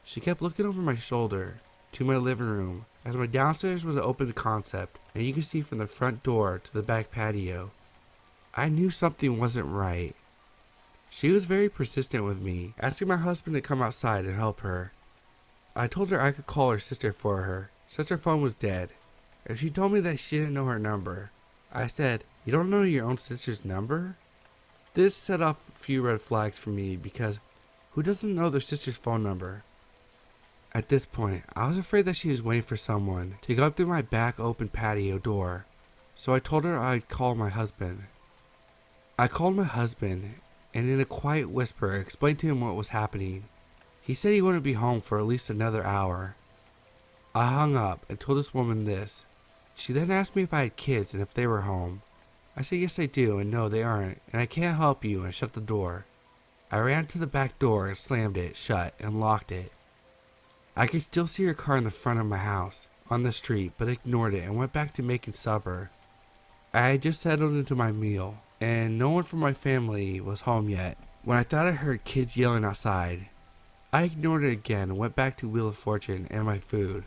She kept looking over my shoulder to my living room, as my downstairs was an open concept and you could see from the front door to the back patio. I knew something wasn't right. She was very persistent with me, asking my husband to come outside and help her. I told her I could call her sister for her, since her phone was dead, and she told me that she didn't know her number. I said, "You don't know your own sister's number?" This set off a few red flags for me because who doesn't know their sister's phone number? At this point, I was afraid that she was waiting for someone to go through my back open patio door, so I told her I'd call my husband. I called my husband and in a quiet whisper explained to him what was happening. He said he wouldn't be home for at least another hour. I hung up and told this woman this. She then asked me if I had kids and if they were home. I said yes I do and no they aren't and I can't help you, and shut the door. I ran to the back door and slammed it shut and locked it. I could still see her car in the front of my house, on the street, but ignored it and went back to making supper. I had just settled into my meal, and no one from my family was home yet, when I thought I heard kids yelling outside. I ignored it again and went back to Wheel of Fortune and my food.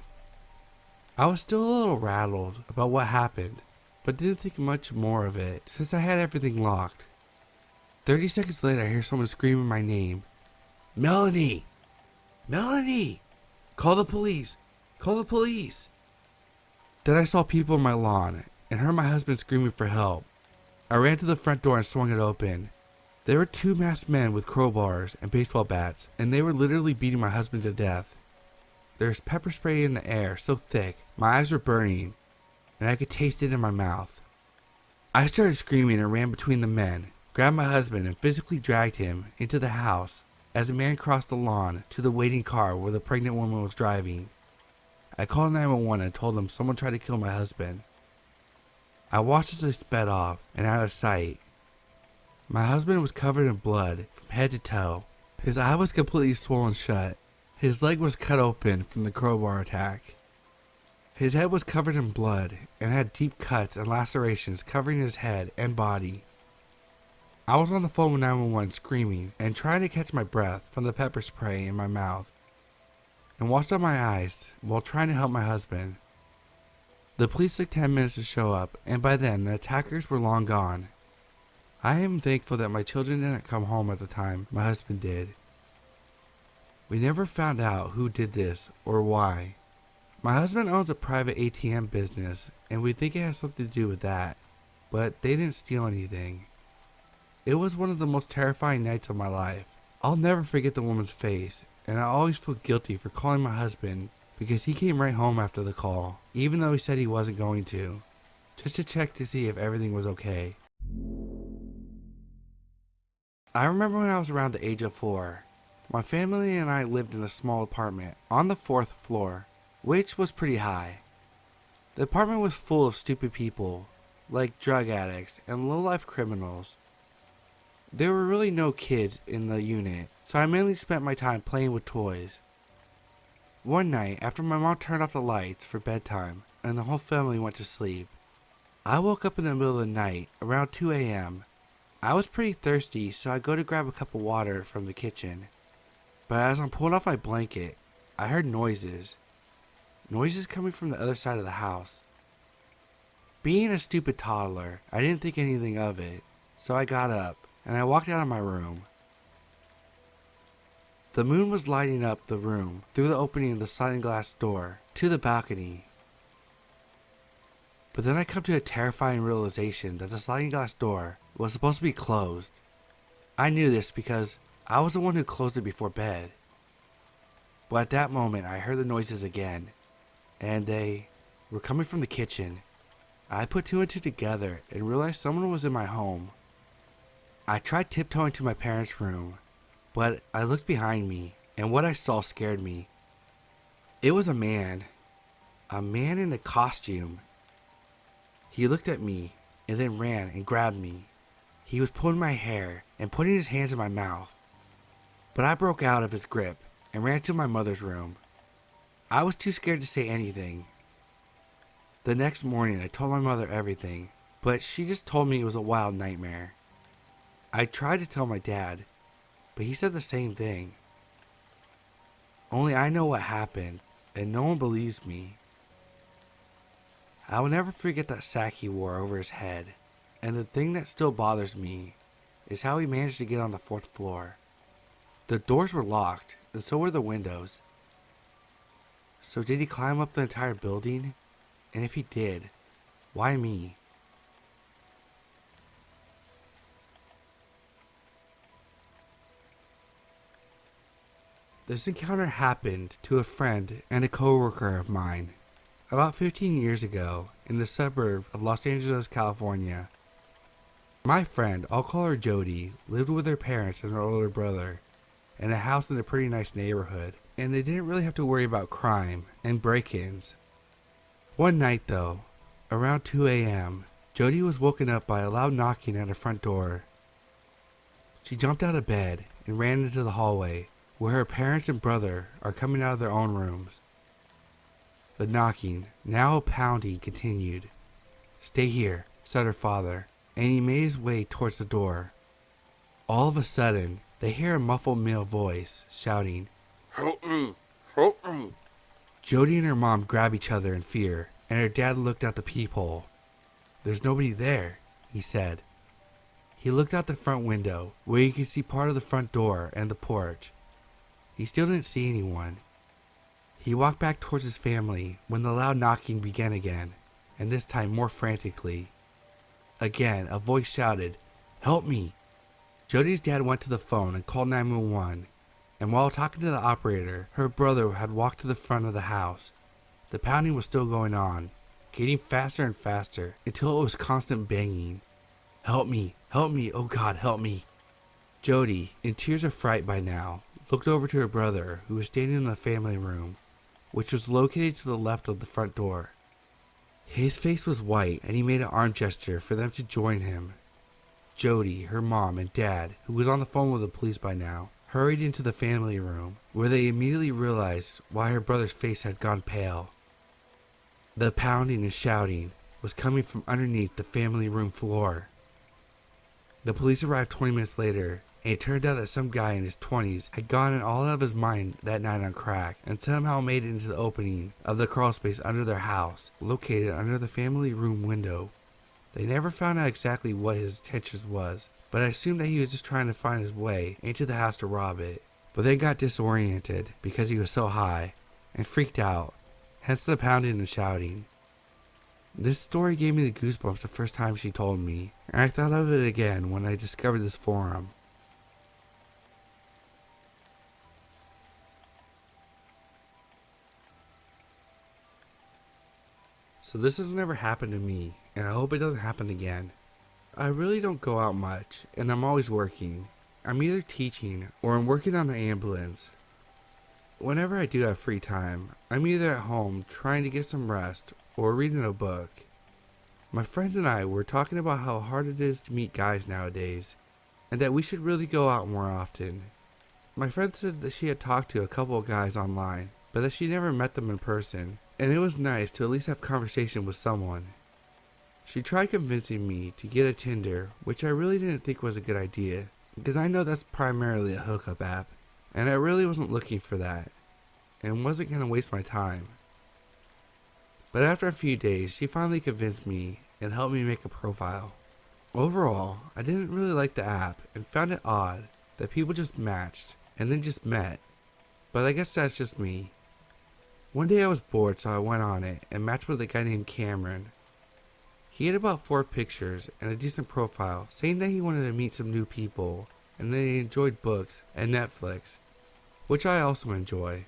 I was still a little rattled about what happened, but didn't think much more of it since I had everything locked. 30 seconds later I hear someone screaming my name. "Melanie! Melanie! Call the police! Call the police!" Then I saw people on my lawn and heard my husband screaming for help. I ran to the front door and swung it open. There were two masked men with crowbars and baseball bats, and they were literally beating my husband to death. There was pepper spray in the air so thick my eyes were burning and I could taste it in my mouth. I started screaming and ran between the men, grabbed my husband and physically dragged him into the house as the man crossed the lawn to the waiting car where the pregnant woman was driving. I called 911 and told them someone tried to kill my husband. I watched as they sped off and out of sight. My husband was covered in blood from head to toe. His eye was completely swollen shut. His leg was cut open from the crowbar attack. His head was covered in blood and had deep cuts and lacerations covering his head and body. I was on the phone with 911 screaming and trying to catch my breath from the pepper spray in my mouth, and washed out my eyes while trying to help my husband. The police took 10 minutes to show up, and by then the attackers were long gone. I am thankful that my children didn't come home at the time my husband did. We never found out who did this or why. My husband owns a private ATM business and we think it has something to do with that, but they didn't steal anything. It was one of the most terrifying nights of my life. I'll never forget the woman's face, and I always feel guilty for calling my husband because he came right home after the call, even though he said he wasn't going to, just to check to see if everything was okay. I remember when I was around the age of 4. My family and I lived in a small apartment on the 4th floor, which was pretty high. The apartment was full of stupid people, like drug addicts and low-life criminals. There were really no kids in the unit, so I mainly spent my time playing with toys. One night, after my mom turned off the lights for bedtime and the whole family went to sleep, I woke up in the middle of the night, around 2 a.m. I was pretty thirsty, so I go to grab a cup of water from the kitchen. But as I'm pulling off my blanket, I heard noises. Noises coming from the other side of the house. Being a stupid toddler, I didn't think anything of it, so I got up and I walked out of my room. The moon was lighting up the room through the opening of the sliding glass door to the balcony. But then I come to a terrifying realization that the sliding glass door was supposed to be closed. I knew this because I was the one who closed it before bed. But at that moment I heard the noises again, and they were coming from the kitchen. I put 2 and 2 together and realized someone was in my home. I tried tiptoeing to my parents' room, but I looked behind me, and what I saw scared me. It was a man. A man in a costume. He looked at me and then ran and grabbed me. He was pulling my hair and putting his hands in my mouth. But I broke out of his grip and ran to my mother's room. I was too scared to say anything. The next morning I told my mother everything, but she just told me it was a wild nightmare. I tried to tell my dad, but he said the same thing. Only I know what happened, and no one believes me. I will never forget that sack he wore over his head, and the thing that still bothers me is how he managed to get on the 4th floor. The doors were locked, and so were the windows. So did he climb up the entire building? And if he did, why me? This encounter happened to a friend and a coworker of mine about 15 years ago in the suburb of Los Angeles, California. My friend, I'll call her Jody, lived with her parents and her older brother in a house in a pretty nice neighborhood, and they didn't really have to worry about crime and break-ins. One night though, around 2 a.m., Jody was woken up by a loud knocking at her front door. She jumped out of bed and ran into the hallway where her parents and brother are coming out of their own rooms. The knocking, now a pounding, continued. "Stay here," said her father, and he made his way towards the door. All of a sudden, they hear a muffled male voice shouting, "Help me! Help me!" Jody and her mom grab each other in fear, and her dad looked out the peephole. "There's nobody there," he said. He looked out the front window, where he could see part of the front door and the porch. He still didn't see anyone. He walked back towards his family when the loud knocking began again, and this time more frantically. Again, a voice shouted, "Help me!" Jody's dad went to the phone and called 911, and while talking to the operator, her brother had walked to the front of the house. The pounding was still going on, getting faster and faster until it was constant banging. "Help me! Help me! Oh God, help me!" Jody, in tears of fright by now, looked over to her brother, who was standing in the family room, which was located to the left of the front door. His face was white, and he made an arm gesture for them to join him. Jody, her mom, and dad, who was on the phone with the police by now, hurried into the family room, where they immediately realized why her brother's face had gone pale. The pounding and shouting was coming from underneath the family room floor. The police arrived 20 minutes later, and it turned out that some guy in his 20s had gone all out of his mind that night on crack and somehow made it into the opening of the crawl space under their house, located under the family room window. They never found out exactly what his intentions was, but I assumed that he was just trying to find his way into the house to rob it, but then got disoriented because he was so high and freaked out, hence the pounding and shouting. This story gave me the goosebumps the first time she told me, and I thought of it again when I discovered this forum. So this has never happened to me, and I hope it doesn't happen again. I really don't go out much, and I'm always working. I'm either teaching or I'm working on an ambulance. Whenever I do have free time, I'm either at home trying to get some rest or reading a book. My friends and I were talking about how hard it is to meet guys nowadays, and that we should really go out more often. My friend said that she had talked to a couple of guys online, but that she never met them in person, and it was nice to at least have conversation with someone. She tried convincing me to get a Tinder, which I really didn't think was a good idea, because I know that's primarily a hookup app, and I really wasn't looking for that, and wasn't going to waste my time. But after a few days, she finally convinced me and helped me make a profile. Overall, I didn't really like the app and found it odd that people just matched and then just met, but I guess that's just me. One day I was bored, so I went on it and matched with a guy named Cameron. He had about 4 pictures and a decent profile, saying that he wanted to meet some new people and that he enjoyed books and Netflix, which I also enjoy.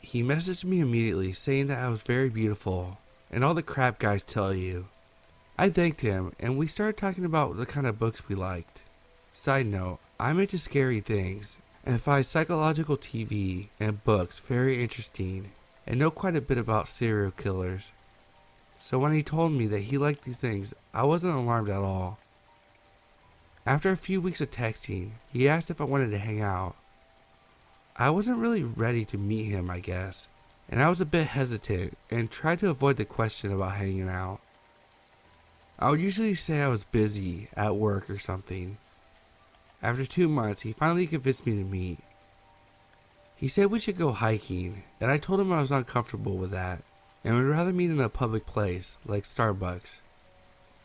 He messaged me immediately saying that I was very beautiful and all the crap guys tell you. I thanked him and we started talking about the kind of books we liked. Side note, I'm into scary things and find psychological TV and books very interesting. and know quite a bit about serial killers. So when he told me that he liked these things, I wasn't alarmed at all. After a few weeks of texting, he asked if I wanted to hang out. I wasn't really ready to meet him, I guess, and I was a bit hesitant and tried to avoid the question about hanging out. I would usually say I was busy at work or something. After 2 months, he finally convinced me to meet. He said we should go hiking, and I told him I was uncomfortable with that and would rather meet in a public place like Starbucks.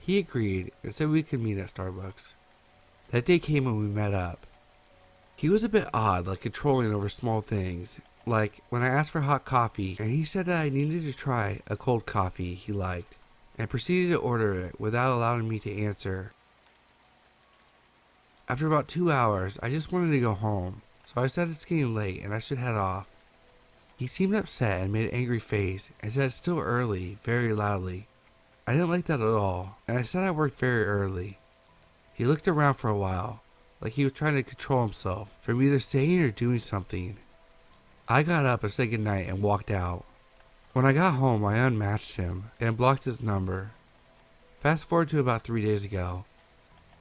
He agreed and said we could meet at Starbucks. That day came when we met up. He was a bit odd, like controlling over small things, like when I asked for hot coffee and he said that I needed to try a cold coffee he liked, and proceeded to order it without allowing me to answer. After about 2 hours, I just wanted to go home, so I said it's getting late and I should head off. He seemed upset and made an angry face and said it's still early, very loudly. I didn't like that at all, and I said I worked very early. He looked around for a while, like he was trying to control himself from either saying or doing something. I got up and said goodnight and walked out. When I got home, I unmatched him and blocked his number. Fast forward to about 3 days ago.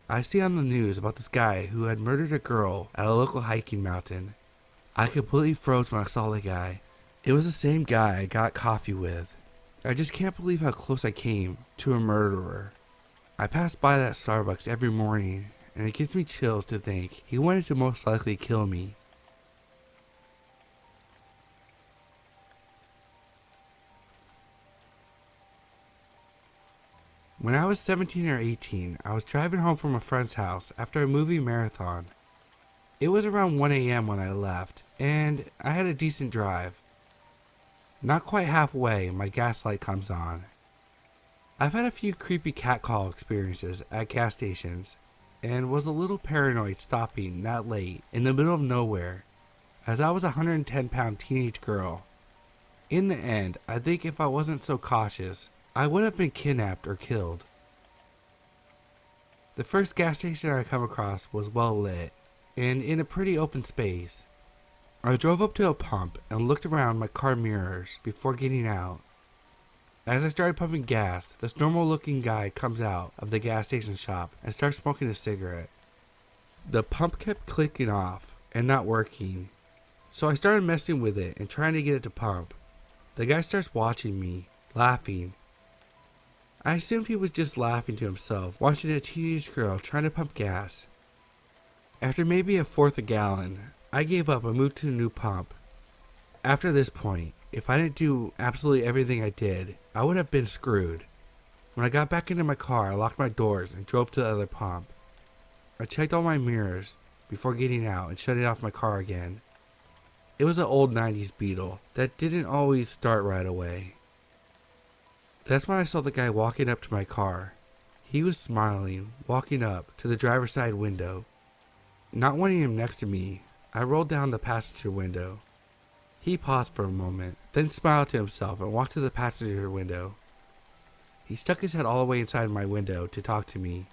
I see on the news about this guy who had murdered a girl at a local hiking mountain. I completely froze when I saw the guy. It was the same guy I got coffee with. I just can't believe how close I came to a murderer. I pass by that Starbucks every morning, and it gives me chills to think he wanted to most likely kill me. When I was 17 or 18, I was driving home from a friend's house after a movie marathon. It was around 1 a.m. when I left, and I had a decent drive. Not quite halfway, my gas light comes on. I've had a few creepy catcall experiences at gas stations, and was a little paranoid stopping that late in the middle of nowhere, as I was a 110-pound teenage girl. In the end, I think if I wasn't so cautious, I would have been kidnapped or killed. The first gas station I come across was well lit, and in a pretty open space. I drove up to a pump and looked around my car mirrors before getting out. As I started pumping gas, this normal looking guy comes out of the gas station shop and starts smoking a cigarette. The pump kept clicking off and not working, so I started messing with it and trying to get it to pump. The guy starts watching me, laughing. I assumed he was just laughing to himself, watching a teenage girl trying to pump gas. After maybe a fourth a gallon, I gave up and moved to a new pump. After this point, if I didn't do absolutely everything I did, I would have been screwed. When I got back into my car, I locked my doors and drove to the other pump. I checked all my mirrors before getting out and shutting off my car again. It was an old 90s Beetle that didn't always start right away. That's when I saw the guy walking up to my car. He was smiling, walking up to the driver's side window. Not wanting him next to me, I rolled down the passenger window. He paused for a moment, then smiled to himself and walked to the passenger window. He stuck his head all the way inside my window to talk to me.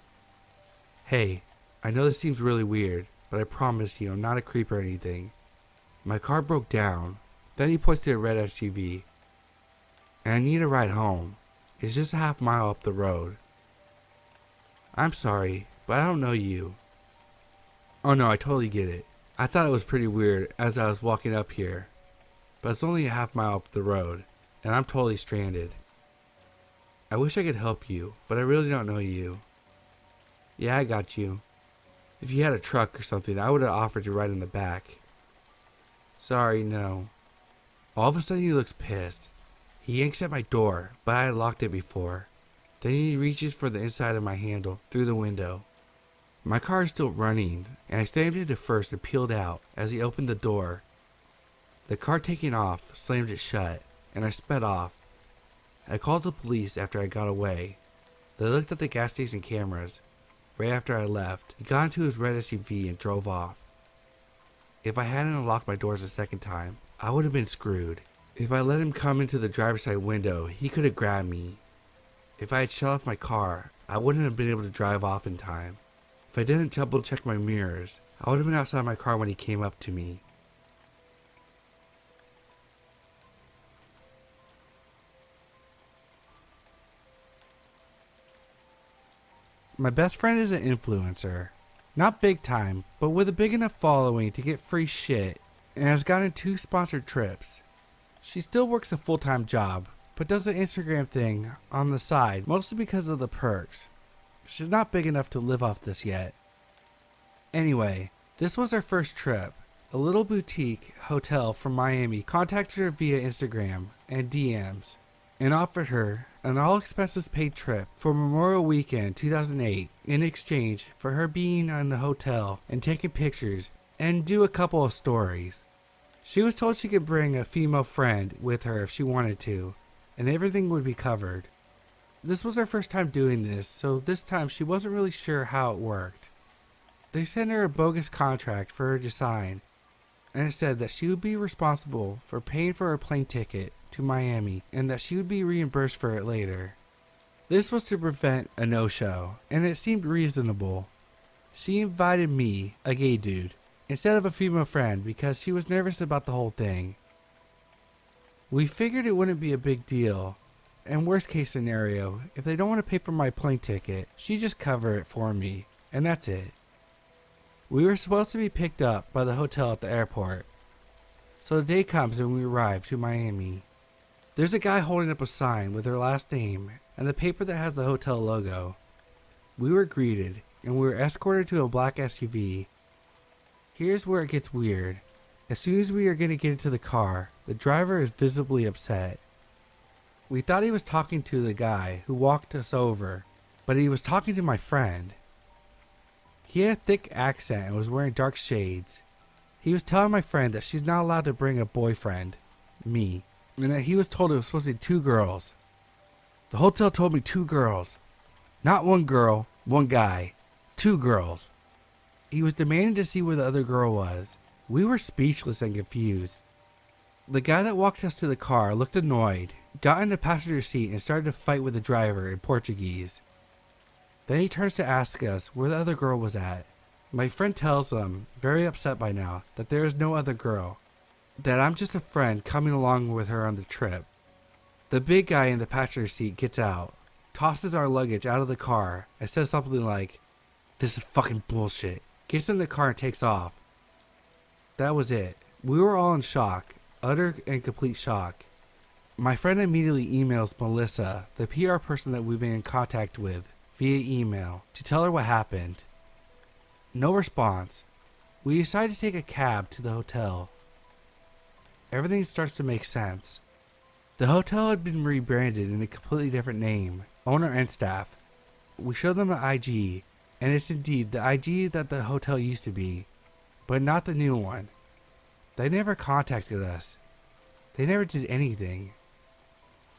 Hey, I know this seems really weird, but I promise you I'm not a creep or anything. My car broke down. Then he points to a red SUV. And I need a ride home. It's just a half mile up the road. I'm sorry, but I don't know you. Oh no, I totally get it. I thought it was pretty weird as I was walking up here. But it's only a half mile up the road, and I'm totally stranded. I wish I could help you, but I really don't know you. Yeah, I got you. If you had a truck or something, I would have offered to ride in the back. Sorry, no. All of a sudden he looks pissed. He yanks at my door, but I had locked it before. Then he reaches for the inside of my handle through the window. My car is still running, and I slammed into first and peeled out as he opened the door. The car taking off slammed it shut, and I sped off. I called the police after I got away. They looked at the gas station cameras. Right after I left, he got into his red SUV and drove off. If I hadn't unlocked my doors a second time, I would have been screwed. If I let him come into the driver's side window, he could have grabbed me. If I had shut off my car, I wouldn't have been able to drive off in time. If I didn't double check my mirrors, I would have been outside my car when he came up to me. My best friend is an influencer. Not big time, but with a big enough following to get free shit, and has gotten 2 sponsored trips. She still works a full-time job, but does the Instagram thing on the side, mostly because of the perks. She's not big enough to live off this yet. Anyway, this was our first trip. A little boutique hotel from Miami contacted her via Instagram and DMs and offered her an all-expenses-paid trip for Memorial Weekend 2008 in exchange for her being in the hotel and taking pictures and do a couple of stories. She was told she could bring a female friend with her if she wanted to, and everything would be covered. This was her first time doing this, so this time she wasn't really sure how it worked. They sent her a bogus contract for her to sign, and it said that she would be responsible for paying for her plane ticket to Miami and that she would be reimbursed for it later. This was to prevent a no-show, and it seemed reasonable. She invited me, a gay dude, instead of a female friend because she was nervous about the whole thing. We figured it wouldn't be a big deal, and worst case scenario, if they don't want to pay for my plane ticket, she'd just cover it for me, and that's it. We were supposed to be picked up by the hotel at the airport. So the day comes and we arrive to Miami. There's a guy holding up a sign with her last name and the paper that has the hotel logo. We were greeted and we were escorted to a black SUV. Here's where it gets weird. As soon as we are going to get into the car, the driver is visibly upset. We thought he was talking to the guy who walked us over, but he was talking to my friend. He had a thick accent and was wearing dark shades. He was telling my friend that she's not allowed to bring a boyfriend, me, and that he was told it was supposed to be 2 girls. The hotel told me 2 girls. Not 1 girl, 1 guy. 2 girls. He was demanding to see where the other girl was. We were speechless and confused. The guy that walked us to the car looked annoyed, got in the passenger seat and started to fight with the driver in Portuguese. Then he turns to ask us where the other girl was at. My friend tells them, very upset by now, that there is no other girl, that I'm just a friend coming along with her on the trip. The big guy in the passenger seat gets out, tosses our luggage out of the car, and says something like, "This is fucking bullshit," gets in the car and takes off. That was it. We were all in shock, utter and complete shock. My friend immediately emails Melissa, the PR person that we've been in contact with, via email to tell her what happened. No response. We decide to take a cab to the hotel. Everything starts to make sense. The hotel had been rebranded in a completely different name, owner and staff. We show them the IG, and it's indeed the IG that the hotel used to be, but not the new one. They never contacted us. They never did anything.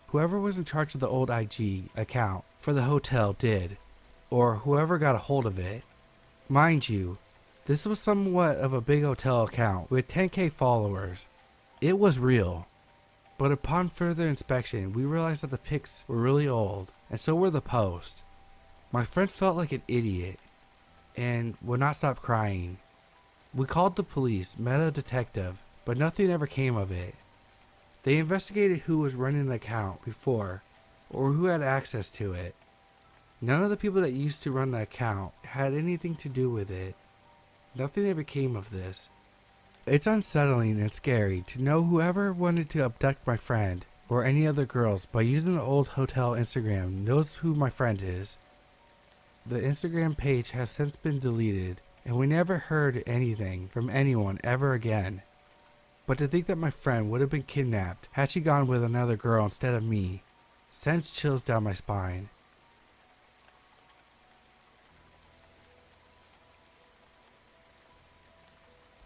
Whoever was in charge of the old IG account for the hotel did, or whoever got a hold of it. Mind you, this was somewhat of a big hotel account with 10K followers. It was real. But upon further inspection, we realized that the pics were really old, and so were the posts. My friend felt like an idiot, and would not stop crying. We called the police, met a detective, but nothing ever came of it. They investigated who was running the account before, or who had access to it. None of the people that used to run the account had anything to do with it. Nothing ever came of this. It's unsettling and scary to know whoever wanted to abduct my friend or any other girls by using the old hotel Instagram knows who my friend is. The Instagram page has since been deleted, and we never heard anything from anyone ever again. But to think that my friend would have been kidnapped had she gone with another girl instead of me sends chills down my spine.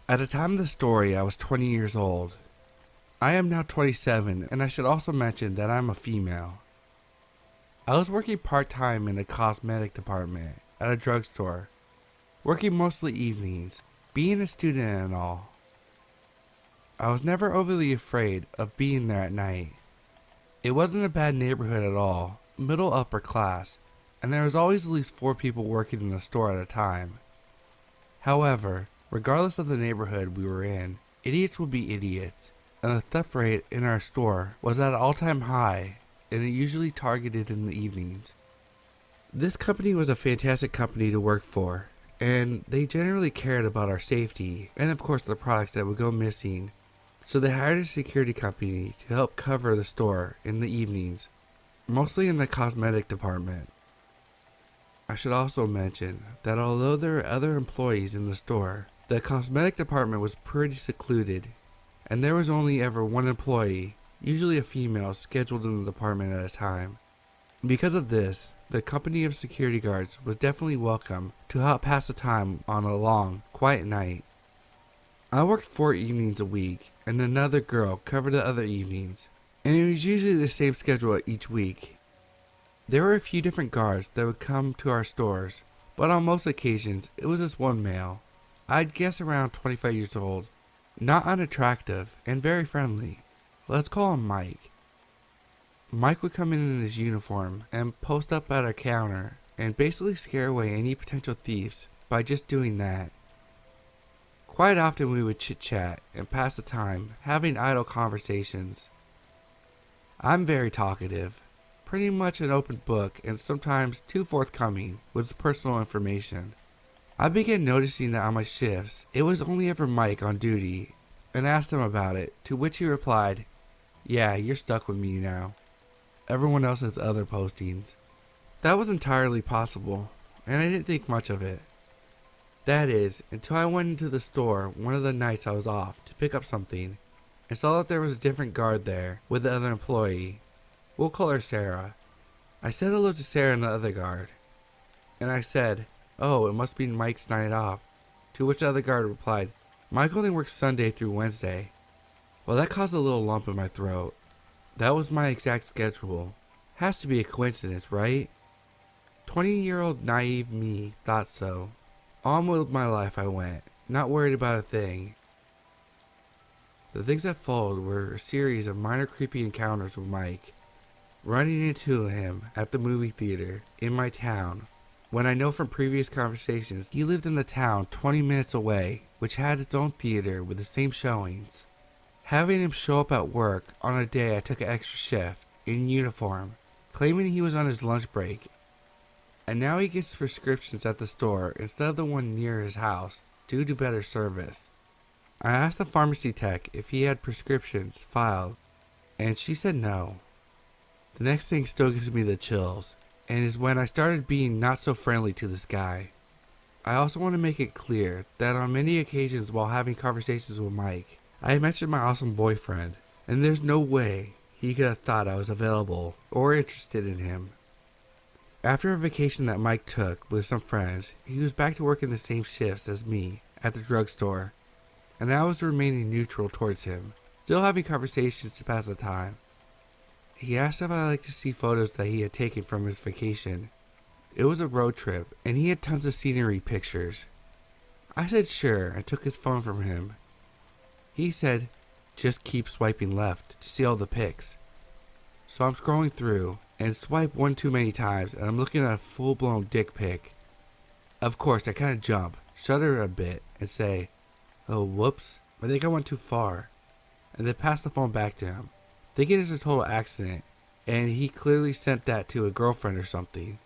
At the time of the story, I was 20 years old. I am now 27, and I should also mention that I'm a female. I was working part-time in the cosmetic department at a drugstore, working mostly evenings, being a student and all. I was never overly afraid of being there at night. It wasn't a bad neighborhood at all, middle upper class, and there was always at least 4 people working in the store at a time. However, regardless of the neighborhood we were in, idiots would be idiots, and the theft rate in our store was at an all-time high, and it usually targeted in the evenings. This company was a fantastic company to work for, and they generally cared about our safety and of course the products that would go missing. So they hired a security company to help cover the store in the evenings, mostly in the cosmetic department. I should also mention that although there were other employees in the store, the cosmetic department was pretty secluded, and there was only ever one employee, usually a female, scheduled in the department at a time. Because of this, the company of security guards was definitely welcome to help pass the time on a long, quiet night. I worked 4 evenings a week, and another girl covered the other evenings, and it was usually the same schedule each week. There were a few different guards that would come to our stores, but on most occasions it was just one male. I'd guess around 25 years old, not unattractive, and very friendly. Let's call him Mike. Mike would come in his uniform and post up at our counter and basically scare away any potential thieves by just doing that. Quite often we would chit-chat and pass the time having idle conversations. I'm very talkative, pretty much an open book and sometimes too forthcoming with personal information. I began noticing that on my shifts, it was only ever Mike on duty, and asked him about it, to which he replied, "Yeah, you're stuck with me now. Everyone else has other postings." That was entirely possible, and I didn't think much of it. That is, until I went into the store one of the nights I was off to pick up something, and saw that there was a different guard there with the other employee. We'll call her Sarah. I said hello to Sarah and the other guard, and I said, "Oh, it must be Mike's night off," to which the other guard replied, "Mike only works Sunday through Wednesday." Well, that caused a little lump in my throat. That was my exact schedule. Has to be a coincidence, right? 20-year-old naive me thought so. On with my life I went, not worried about a thing. The things that followed were a series of minor creepy encounters with Mike. Running into him at the movie theater in my town, when I know from previous conversations he lived in the town 20 minutes away, which had its own theater with the same showings. Having him show up at work on a day I took an extra shift, in uniform, claiming he was on his lunch break. And now he gets prescriptions at the store instead of the one near his house, due to better service. I asked the pharmacy tech if he had prescriptions filed, and she said no. The next thing still gives me the chills, and is when I started being not so friendly to this guy. I also want to make it clear that on many occasions while having conversations with Mike, I mentioned my awesome boyfriend, and there's no way he could have thought I was available or interested in him. After a vacation that Mike took with some friends, he was back to work in the same shifts as me at the drugstore, and I was remaining neutral towards him, still having conversations to pass the time. He asked if I liked to see photos that he had taken from his vacation. It was a road trip, and he had tons of scenery pictures. I said sure and took his phone from him. He said, "Just keep swiping left to see all the pics." So I'm scrolling through, and swipe one too many times, and I'm looking at a full-blown dick pic. Of course, I kind of jump, shudder a bit, and say, "Oh, whoops, I think I went too far," and then pass the phone back to him, thinking it's a total accident, and he clearly sent that to a girlfriend or something.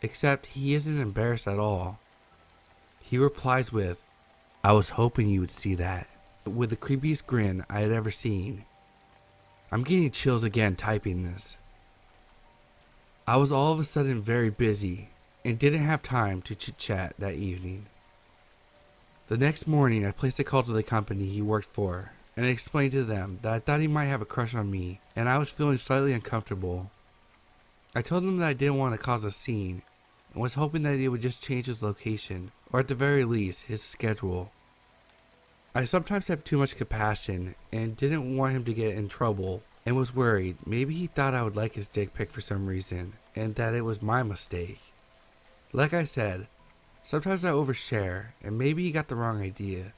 Except he isn't embarrassed at all. He replies with, "I was hoping you would see that," with the creepiest grin I had ever seen. I'm getting chills again typing this. I was all of a sudden very busy and didn't have time to chit-chat that evening. The next morning I placed a call to the company he worked for and explained to them that I thought he might have a crush on me and I was feeling slightly uncomfortable. I told him that I didn't want to cause a scene and was hoping that he would just change his location, or at the very least his schedule. I sometimes have too much compassion and didn't want him to get in trouble, and was worried maybe he thought I would like his dick pic for some reason and that it was my mistake. Like I said, sometimes I overshare and maybe he got the wrong idea.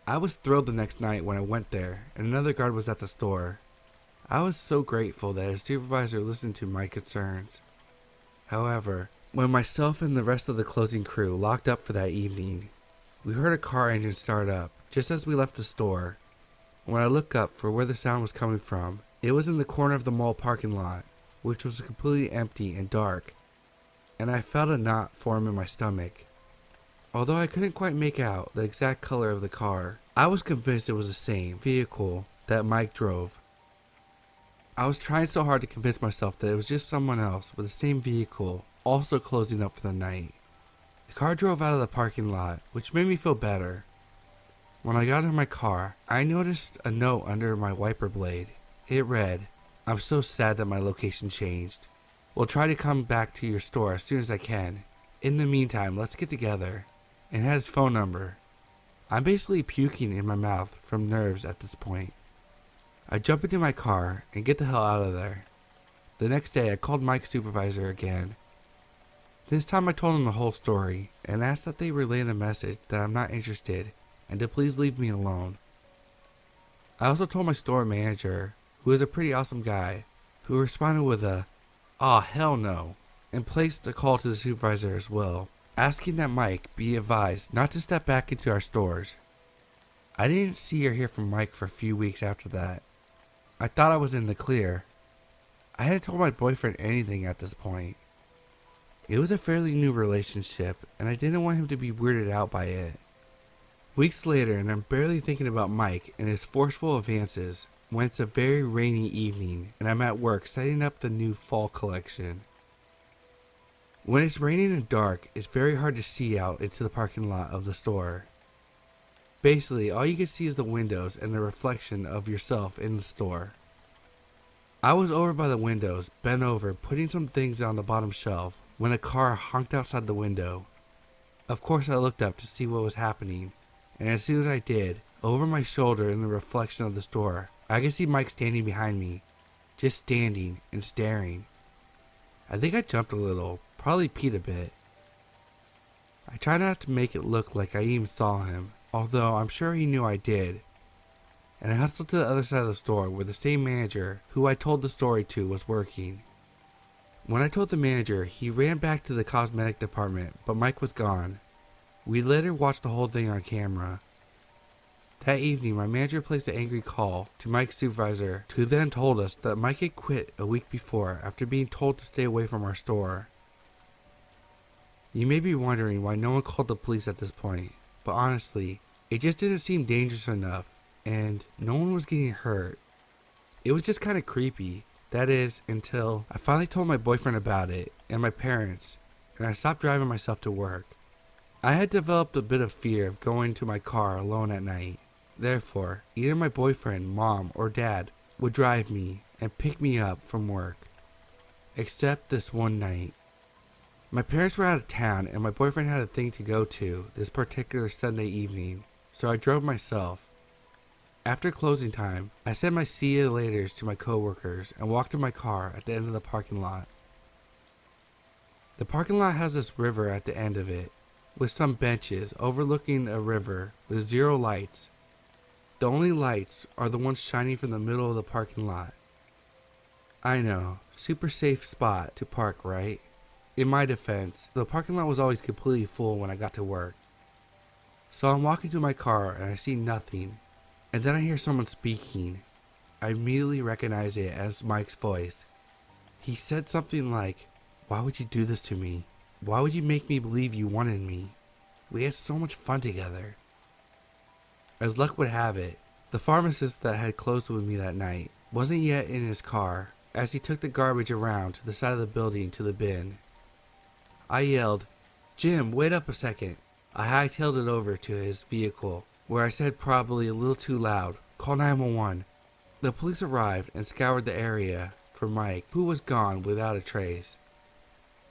I was thrilled the next night when I went there and another guard was at the store. I was so grateful that his supervisor listened to my concerns. However, when myself and the rest of the closing crew locked up for that evening, we heard a car engine start up just as we left the store. When I looked up for where the sound was coming from, it was in the corner of the mall parking lot, which was completely empty and dark, and I felt a knot form in my stomach. Although I couldn't quite make out the exact color of the car, I was convinced it was the same vehicle that Mike drove. I was trying so hard to convince myself that it was just someone else with the same vehicle, also closing up for the night. The car drove out of the parking lot, which made me feel better. When I got in my car, I noticed a note under my wiper blade. It read, "I'm so sad that my location changed. Will try to come back to your store as soon as I can. In the meantime, let's get together." And had his phone number. I'm basically puking in my mouth from nerves at this point. I jump into my car and get the hell out of there. The next day I called Mike's supervisor again. This time I told him the whole story and asked that they relay the message that I'm not interested and to please leave me alone. I also told my store manager, who is a pretty awesome guy, who responded with a, "Aw, hell no," and placed a call to the supervisor as well, asking that Mike be advised not to step back into our stores. I didn't see or hear from Mike for a few weeks after that. I thought I was in the clear. I hadn't told my boyfriend anything at this point. It was a fairly new relationship, and I didn't want him to be weirded out by it. Weeks later, and I'm barely thinking about Mike and his forceful advances, when it's a very rainy evening and I'm at work setting up the new fall collection. When it's raining and dark, it's very hard to see out into the parking lot of the store. Basically, all you can see is the windows and the reflection of yourself in the store. I was over by the windows, bent over, putting some things on the bottom shelf, when a car honked outside the window. Of course, I looked up to see what was happening, and as soon as I did, over my shoulder in the reflection of the store, I could see Mike standing behind me, just standing and staring. I think I jumped a little, probably peed a bit. I tried not to make it look like I even saw him, although I'm sure he knew I did, and I hustled to the other side of the store where the same manager who I told the story to was working. When I told the manager, he ran back to the cosmetic department, but Mike was gone. We later watched the whole thing on camera. That evening, my manager placed an angry call to Mike's supervisor, who then told us that Mike had quit a week before after being told to stay away from our store. You may be wondering why no one called the police at this point, but honestly, it just didn't seem dangerous enough, and no one was getting hurt. It was just kind of creepy. That is, until I finally told my boyfriend about it, and my parents, and I stopped driving myself to work. I had developed a bit of fear of going to my car alone at night. Therefore, either my boyfriend, mom, or dad would drive me and pick me up from work. Except this one night. My parents were out of town and my boyfriend had a thing to go to this particular Sunday evening, so I drove myself. After closing time, I said my see you laters to my coworkers and walked to my car at the end of the parking lot. The parking lot has this river at the end of it, with some benches overlooking a river with 0 lights. The only lights are the ones shining from the middle of the parking lot. I know, super safe spot to park, right? In my defense, the parking lot was always completely full when I got to work. So I'm walking to my car and I see nothing. And then I hear someone speaking. I immediately recognize it as Mike's voice. He said something like, "Why would you do this to me? Why would you make me believe you wanted me? We had so much fun together." As luck would have it, the pharmacist that had closed with me that night wasn't yet in his car as he took the garbage around to the side of the building to the bin. I yelled, "Jim, wait up a second." I hightailed it over to his vehicle, where I said probably a little too loud, "Call 911. The police arrived and scoured the area for Mike, who was gone without a trace.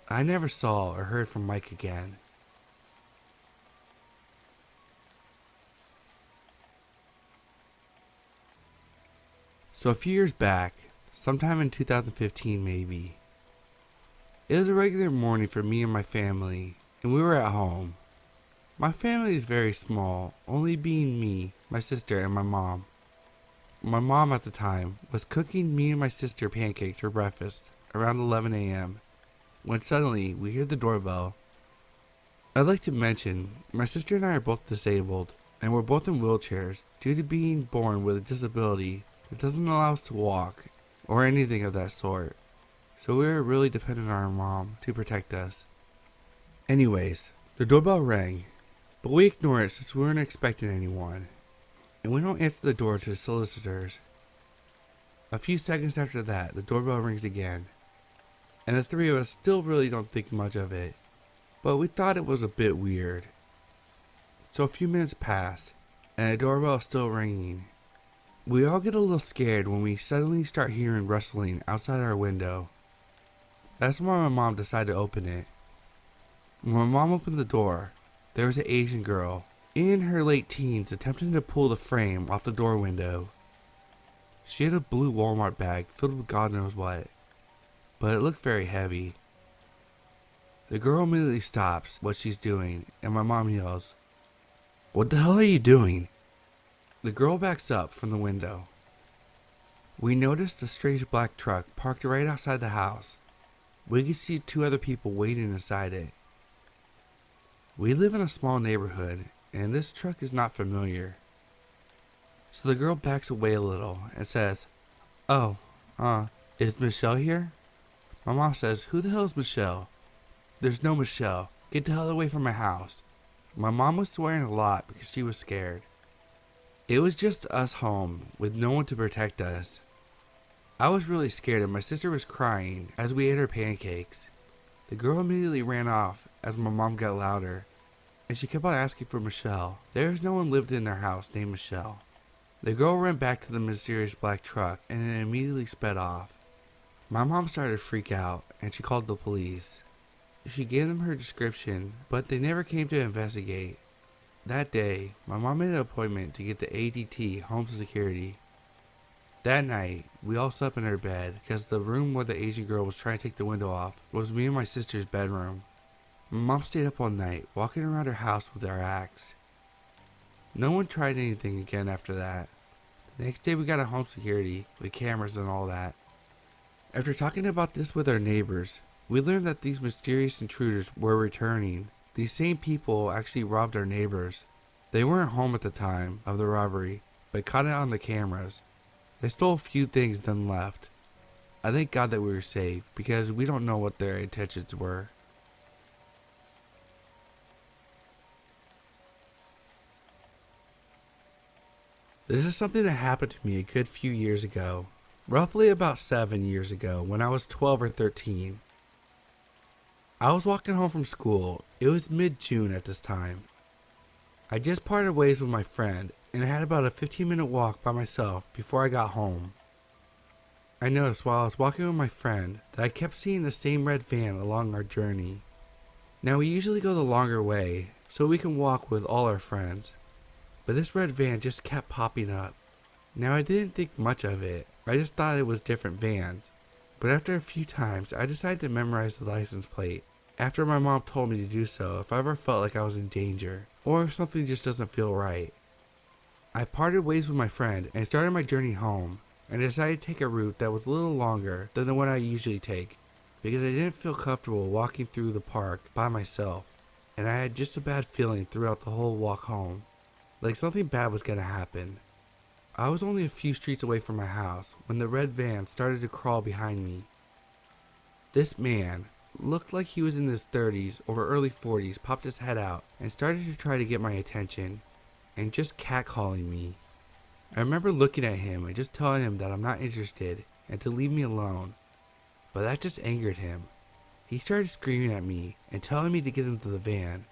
I never saw or heard from Mike again. So a few years back, sometime in 2015 maybe, it was a regular morning for me and my family, and we were at home. My family is very small, only being me, my sister, and my mom. My mom at the time was cooking me and my sister pancakes for breakfast around 11 a.m. when suddenly we hear the doorbell. I'd like to mention, my sister and I are both disabled, and we're both in wheelchairs due to being born with a disability that doesn't allow us to walk or anything of that sort. so we were really dependent on our mom to protect us. Anyways, the doorbell rang, but we ignored it since we weren't expecting anyone, and we don't answer the door to the solicitors. A few seconds after that, the doorbell rings again, and the three of us still really don't think much of it, but we thought it was a bit weird. So a few minutes pass, and the doorbell is still ringing. We all get a little scared when we suddenly start hearing rustling outside our window. That's when my mom decided to open it. When my mom opened the door, there was an Asian girl in her late teens attempting to pull the frame off the door window. She had a blue Walmart bag filled with God knows what, but it looked very heavy. The girl immediately stops what she's doing, and my mom yells, "What the hell are you doing?" The girl backs up from the window. We noticed a strange black truck parked right outside the house. We could see two other people waiting inside it. We live in a small neighborhood, and this truck is not familiar. So the girl backs away a little and says, "Oh, is Michelle here?" My mom says, "Who the hell is Michelle?" "There's no Michelle. Get the hell away from my house." My mom was swearing a lot because she was scared. It was just us home with no one to protect us. I was really scared and my sister was crying as we ate her pancakes. The girl immediately ran off as my mom got louder, and she kept on asking for Michelle. There is no one lived in their house named Michelle. The girl ran back to the mysterious black truck and it immediately sped off. My mom started to freak out and she called the police. She gave them her description, but they never came to investigate. That day, my mom made an appointment to get the ADT home security. That night, we all slept in her bed because the room where the Asian girl was trying to take the window off was me and my sister's bedroom. My mom stayed up all night, walking around her house with our axe. No one tried anything again after that. The next day we got a home security with cameras and all that. After talking about this with our neighbors, we learned that these mysterious intruders were returning. These same people actually robbed our neighbors. They weren't home at the time of the robbery, but caught it on the cameras. They stole a few things then left. I thank God that we were safe because we don't know what their intentions were. This is something that happened to me a good few years ago. Roughly about 7 years ago when I was 12 or 13. I was walking home from school. It was mid-June at this time. I just parted ways with my friend and I had about a 15-minute walk by myself before I got home. I noticed while I was walking with my friend that I kept seeing the same red van along our journey. Now we usually go the longer way so we can walk with all our friends, but this red van just kept popping up. Now I didn't think much of it, I just thought it was different vans. But after a few times, I decided to memorize the license plate after my mom told me to do so if I ever felt like I was in danger or if something just doesn't feel right. I parted ways with my friend and started my journey home and decided to take a route that was a little longer than the one I usually take because I didn't feel comfortable walking through the park by myself and I had just a bad feeling throughout the whole walk home, like something bad was going to happen. I was only a few streets away from my house when the red van started to crawl behind me. This man looked like he was in his 30s or early 40s, popped his head out and started to try to get my attention and just catcalling me. I remember looking at him and just telling him that I'm not interested and to leave me alone, but that just angered him. He started screaming at me and telling me to get into the van.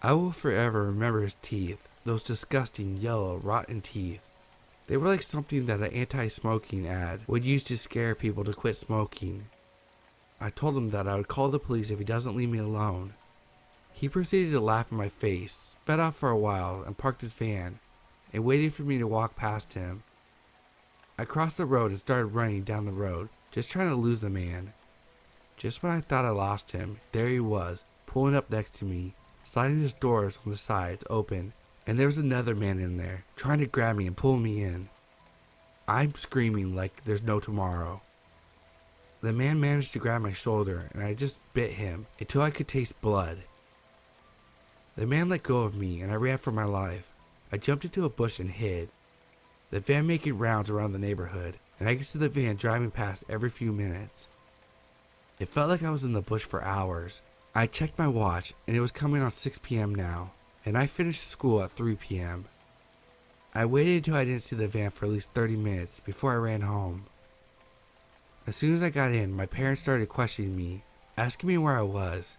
I will forever remember his teeth. Those disgusting yellow, rotten teeth. They were like something that an anti-smoking ad would use to scare people to quit smoking. I told him that I would call the police if he doesn't leave me alone. He proceeded to laugh in my face, sped off for a while, and parked his van, and waited for me to walk past him. I crossed the road and started running down the road, just trying to lose the man. Just when I thought I lost him, there he was, pulling up next to me, sliding his doors on the sides open, and there was another man in there, trying to grab me and pull me in. I'm screaming like there's no tomorrow. The man managed to grab my shoulder and I just bit him until I could taste blood. The man let go of me and I ran for my life. I jumped into a bush and hid. The van making rounds around the neighborhood and I could see the van driving past every few minutes. It felt like I was in the bush for hours. I checked my watch, and it was coming on 6 p.m. now, and I finished school at 3 p.m. I waited until I didn't see the van for at least 30 minutes before I ran home. As soon as I got in, my parents started questioning me, asking me where I was.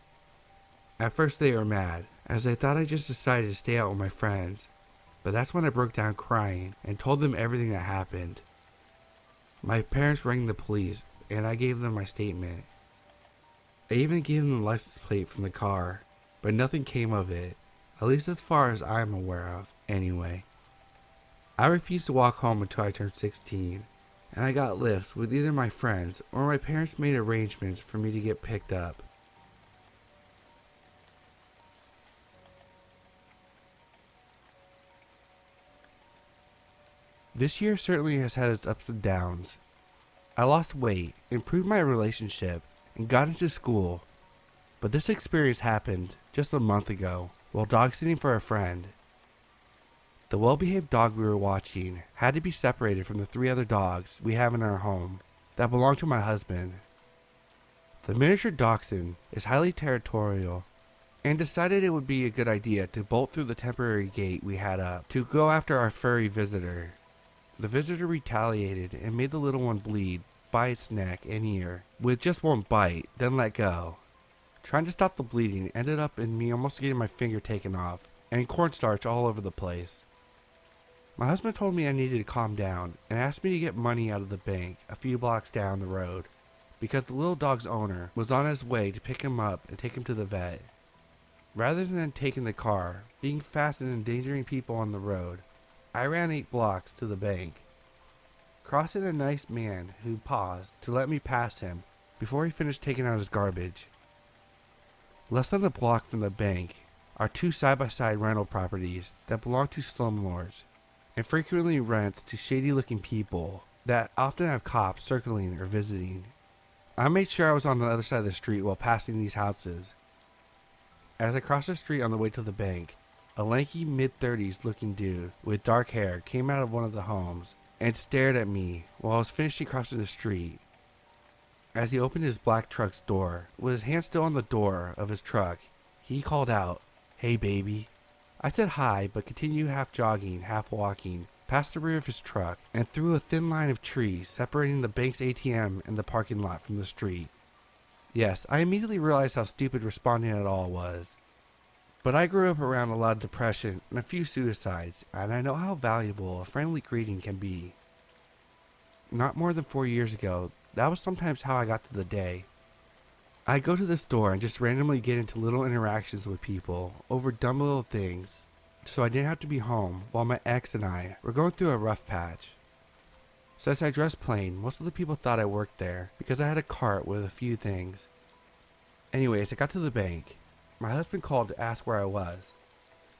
At first they were mad, as they thought I just decided to stay out with my friends, but that's when I broke down crying and told them everything that happened. My parents rang the police, and I gave them my statement. I even gave them the license plate from the car, but nothing came of it, at least as far as I'm aware of, anyway. I refused to walk home until I turned 16, and I got lifts with either my friends or my parents made arrangements for me to get picked up. This year certainly has had its ups and downs. I lost weight, improved my relationship, and got into school, but this experience happened just a month ago while dog sitting for a friend. The well-behaved dog we were watching had to be separated from the 3 other dogs we have in our home that belong to my husband. The miniature dachshund is highly territorial and decided it would be a good idea to bolt through the temporary gate we had up to go after our furry visitor. The visitor retaliated and made the little one bleed by its neck and ear with just one bite, then let go. Trying to stop the bleeding ended up in me almost getting my finger taken off and cornstarch all over the place. My husband told me I needed to calm down and asked me to get money out of the bank a few blocks down the road because the little dog's owner was on his way to pick him up and take him to the vet. Rather than taking the car, being fast and endangering people on the road, I ran 8 blocks to the bank, crossing a nice man who paused to let me pass him before he finished taking out his garbage. Less than a block from the bank are 2 side-by-side rental properties that belong to slumlords and frequently rent to shady-looking people that often have cops circling or visiting. I made sure I was on the other side of the street while passing these houses. As I crossed the street on the way to the bank, a lanky mid-30s looking dude with dark hair came out of one of the homes and stared at me while I was finishing crossing the street. As he opened his black truck's door, with his hand still on the door of his truck, he called out, "Hey baby." I said hi, but continued half jogging, half walking, past the rear of his truck, and through a thin line of trees separating the bank's ATM and the parking lot from the street. Yes, I immediately realized how stupid responding at all was. But I grew up around a lot of depression and a few suicides, and I know how valuable a friendly greeting can be. Not more than 4 years ago, that was sometimes how I got through the day. I'd go to the store and just randomly get into little interactions with people over dumb little things, so I didn't have to be home while my ex and I were going through a rough patch. Since I dressed plain, most of the people thought I worked there because I had a cart with a few things. Anyways, I got to the bank. My husband called to ask where I was.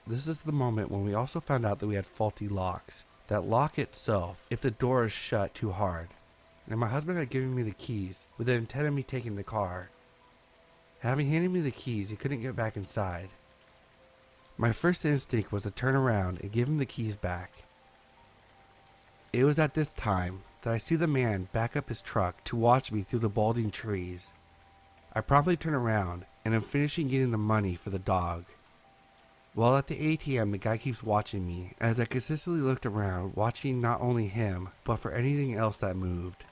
This is the moment when we also found out that we had faulty locks that lock itself if the door is shut too hard, and my husband had given me the keys with the intent of me taking the car. Having handed me the keys, he couldn't get back inside. My first instinct was to turn around and give him the keys back. It was at this time that I see the man back up his truck to watch me through the balding trees. I promptly turn around and am finishing getting the money for the dog. While at the ATM, the guy keeps watching me as I consistently looked around, watching not only him, but for anything else that moved.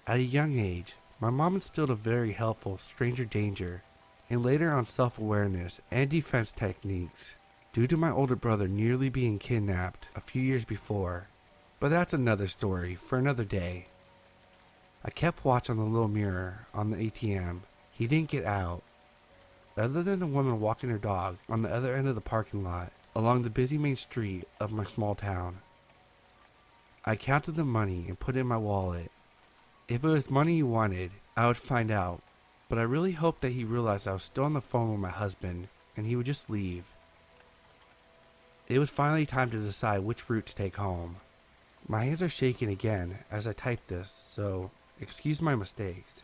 At a young age, my mom instilled a very helpful stranger danger, and later on self-awareness and defense techniques, due to my older brother nearly being kidnapped a few years before. But that's another story for another day. I kept watch on the little mirror on the ATM. He didn't get out. Other than a woman walking her dog on the other end of the parking lot along the busy main street of my small town. I counted the money and put it in my wallet. If it was money he wanted, I would find out, but I really hoped that he realized I was still on the phone with my husband and he would just leave. It was finally time to decide which route to take home. My hands are shaking again as I type this, so excuse my mistakes.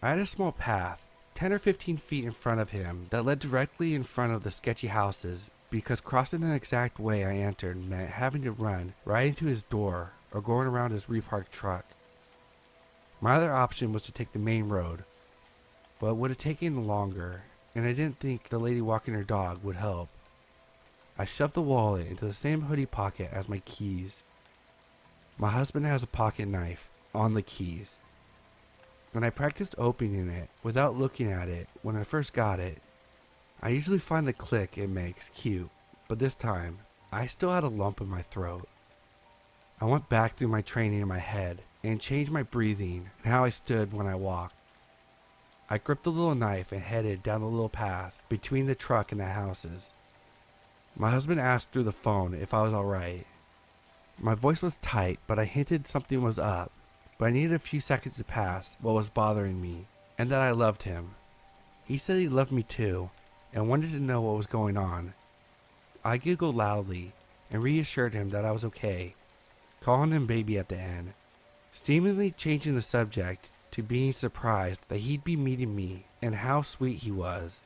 I had a small path, 10 or 15 feet in front of him, that led directly in front of the sketchy houses because crossing the exact way I entered meant having to run right into his door or going around his reparked truck. My other option was to take the main road, but it would have taken longer, and I didn't think the lady walking her dog would help. I shoved the wallet into the same hoodie pocket as my keys. My husband has a pocket knife on the keys, and I practiced opening it without looking at it when I first got it. I usually find the click it makes cute, but this time, I still had a lump in my throat. I went back through my training in my head and changed my breathing and how I stood when I walked. I gripped the little knife and headed down the little path between the truck and the houses. My husband asked through the phone if I was alright. My voice was tight, but I hinted something was up, but I needed a few seconds to pass what was bothering me, and that I loved him. He said he loved me too, and wanted to know what was going on. I giggled loudly, and reassured him that I was okay, calling him baby at the end, seemingly changing the subject to being surprised that he'd be meeting me and how sweet he was.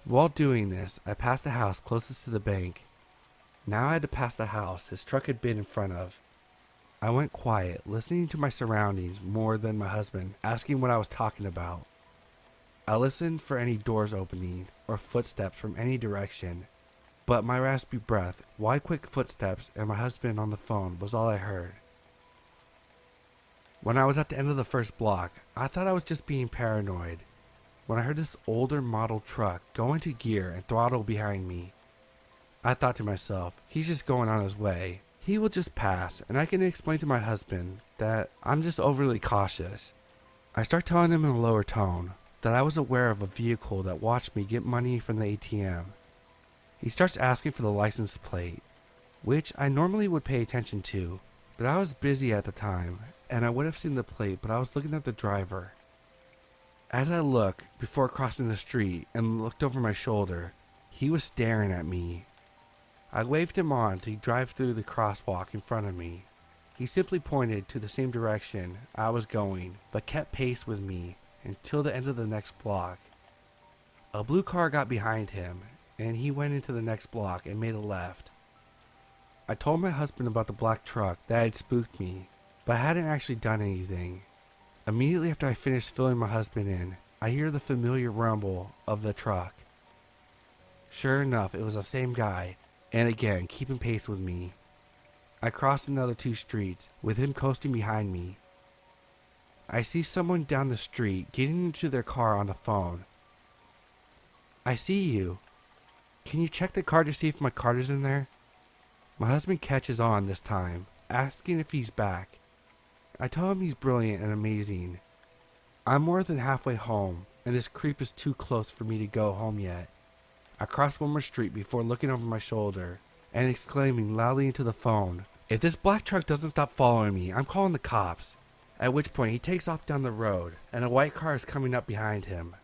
While doing this, I passed the house closest to the bank. Now I had to pass the house his truck had been in front of. I went quiet, listening to my surroundings more than my husband asking what I was talking about. I listened for any doors opening or footsteps from any direction, but my raspy breath, wide quick footsteps, and my husband on the phone was all I heard. When I was at the end of the first block, I thought I was just being paranoid when I heard this older model truck go into gear and throttle behind me. I thought to myself, he's just going on his way. He will just pass, and I can explain to my husband that I'm just overly cautious. I start telling him in a lower tone that I was aware of a vehicle that watched me get money from the ATM. He starts asking for the license plate, which I normally would pay attention to, but I was busy at the time, and I would have seen the plate, but I was looking at the driver. As I looked before crossing the street and looked over my shoulder, he was staring at me. I waved him on to drive through the crosswalk in front of me. He simply pointed to the same direction I was going, but kept pace with me until the end of the next block. A blue car got behind him, and he went into the next block and made a left. I told my husband about the black truck that had spooked me, but I hadn't actually done anything. Immediately after I finished filling my husband in, I hear the familiar rumble of the truck. Sure enough, it was the same guy, and again keeping pace with me. I crossed another 2 streets with him coasting behind me. I see someone down the street getting into their car on the phone. I see you. Can you check the car to see if my card is in there? My husband catches on this time, asking if he's back. I tell him he's brilliant and amazing. I'm more than halfway home, and this creep is too close for me to go home yet. I cross one more street before looking over my shoulder and exclaiming loudly into the phone, "If this black truck doesn't stop following me, I'm calling the cops." At which point he takes off down the road and a white car is coming up behind him.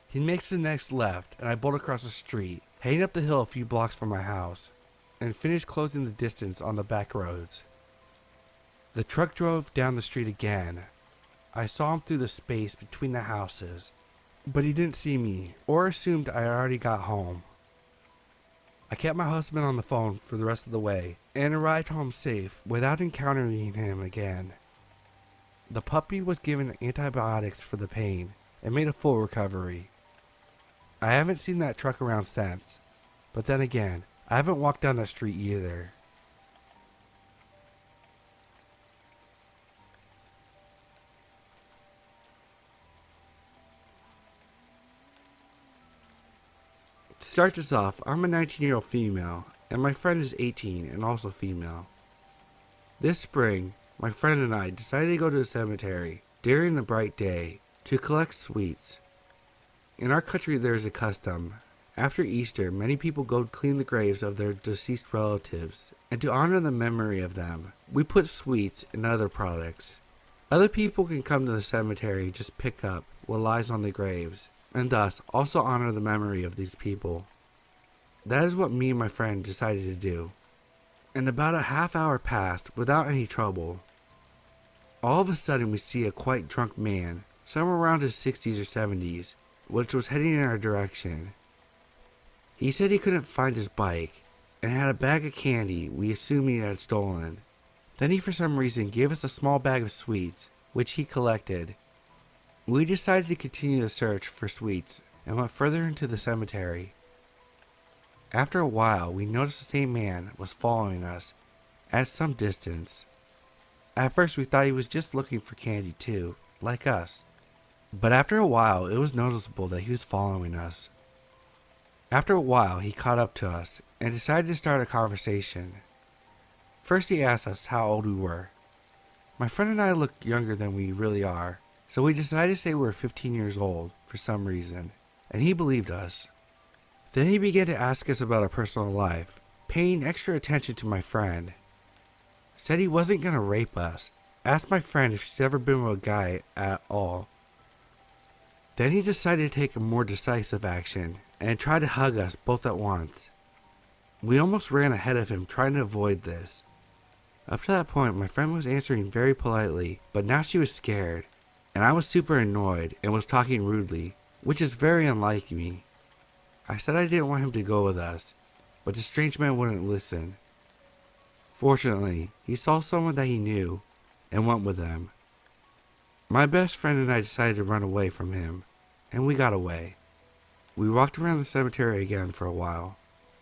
He makes the next left and I bolt across the street, heading up the hill a few blocks from my house, and finish closing the distance on the back roads. The truck drove down the street again. I saw him through the space between the houses, but he didn't see me or assumed I already got home. I kept my husband on the phone for the rest of the way and arrived home safe without encountering him again. The puppy was given antibiotics for the pain and made a full recovery. I haven't seen that truck around since, but then again, I haven't walked down that street either. To start this off, I'm a 19-year-old female, and my friend is 18 and also female. This spring, my friend and I decided to go to the cemetery during the bright day to collect sweets. In our country there is a custom. After Easter, many people go clean the graves of their deceased relatives, and to honor the memory of them, we put sweets and other products. Other people can come to the cemetery and just pick up what lies on the graves, and thus also honor the memory of these people. That is what me and my friend decided to do. And about a half hour passed without any trouble. All of a sudden we see a quite drunk man, somewhere around his 60s or 70s, which was heading in our direction. He said he couldn't find his bike, and had a bag of candy we assumed he had stolen. Then he for some reason gave us a small bag of sweets, which he collected. We decided to continue the search for sweets and went further into the cemetery. After a while, we noticed the same man was following us at some distance. At first we thought he was just looking for candy too, like us. But after a while, it was noticeable that he was following us. After a while, he caught up to us and decided to start a conversation. First he asked us how old we were. My friend and I looked younger than we really are, so we decided to say we were 15 years old for some reason, and he believed us. Then he began to ask us about our personal life, paying extra attention to my friend. Said he wasn't going to rape us, asked my friend if she's ever been with a guy at all. Then he decided to take a more decisive action and tried to hug us both at once. We almost ran ahead of him trying to avoid this. Up to that point, my friend was answering very politely, but now she was scared, and I was super annoyed and was talking rudely, which is very unlike me. I said I didn't want him to go with us, but the strange man wouldn't listen. Fortunately, he saw someone that he knew and went with them. My best friend and I decided to run away from him, and we got away. We walked around the cemetery again for a while,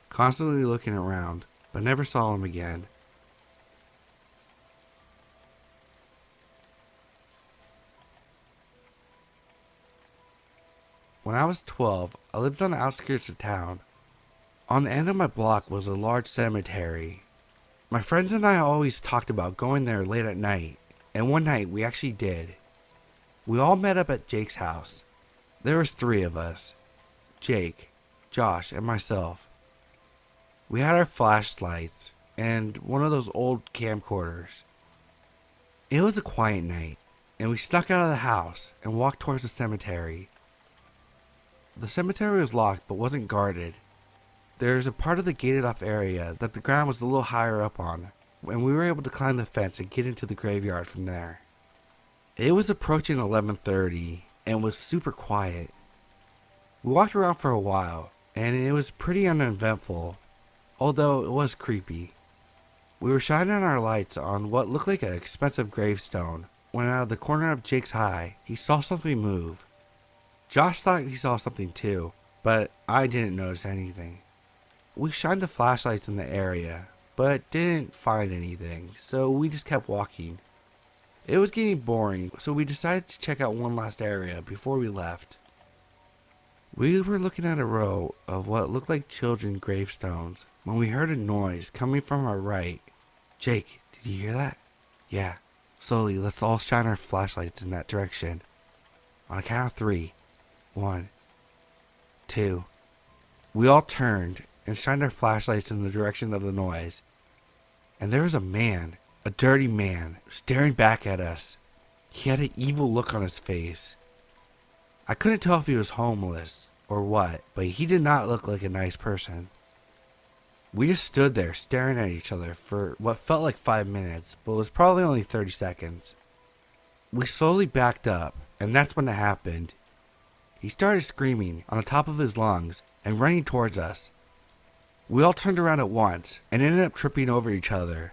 constantly looking around, but never saw him again. When I was 12, I lived on the outskirts of town. On the end of my block was a large cemetery. My friends and I always talked about going there late at night, and one night we actually did. We all met up at Jake's house. There was 3 of us: Jake, Josh, and myself. We had our flashlights and one of those old camcorders. It was a quiet night, and we snuck out of the house and walked towards the cemetery. The cemetery was locked but wasn't guarded. There is a part of the gated off area that the ground was a little higher up on, and we were able to climb the fence and get into the graveyard from there. It was approaching 11:30 and was super quiet. We walked around for a while, and it was pretty uneventful, although it was creepy. We were shining our lights on what looked like an expensive gravestone when out of the corner of Jake's eye, he saw something move. Josh thought he saw something too, but I didn't notice anything. We shined the flashlights in the area, but didn't find anything, so we just kept walking. It was getting boring, so we decided to check out one last area before we left. We were looking at a row of what looked like children gravestones when we heard a noise coming from our right. Jake, did you hear that? Yeah. Slowly, let's all shine our flashlights in that direction. On a count of 3. 1, 2. We all turned and shined our flashlights in the direction of the noise. And there was a man, a dirty man, staring back at us. He had an evil look on his face. I couldn't tell if he was homeless or what, but he did not look like a nice person. We just stood there staring at each other for what felt like 5 minutes, but was probably only 30 seconds. We slowly backed up, and that's when it happened. He started screaming on the top of his lungs and running towards us. We all turned around at once and ended up tripping over each other.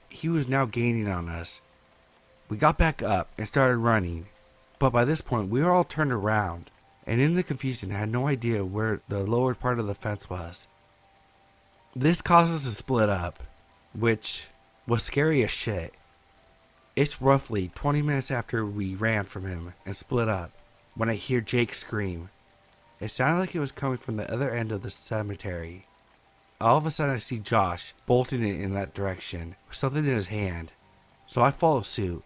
He was now gaining on us. We got back up and started running, but by this point we were all turned around and in the confusion had no idea where the lower part of the fence was. This caused us to split up, which was scary as shit. It's roughly 20 minutes after we ran from him and split up when I hear Jake scream. It sounded like it was coming from the other end of the cemetery. All of a sudden I see Josh bolting it in that direction with something in his hand, so I follow suit.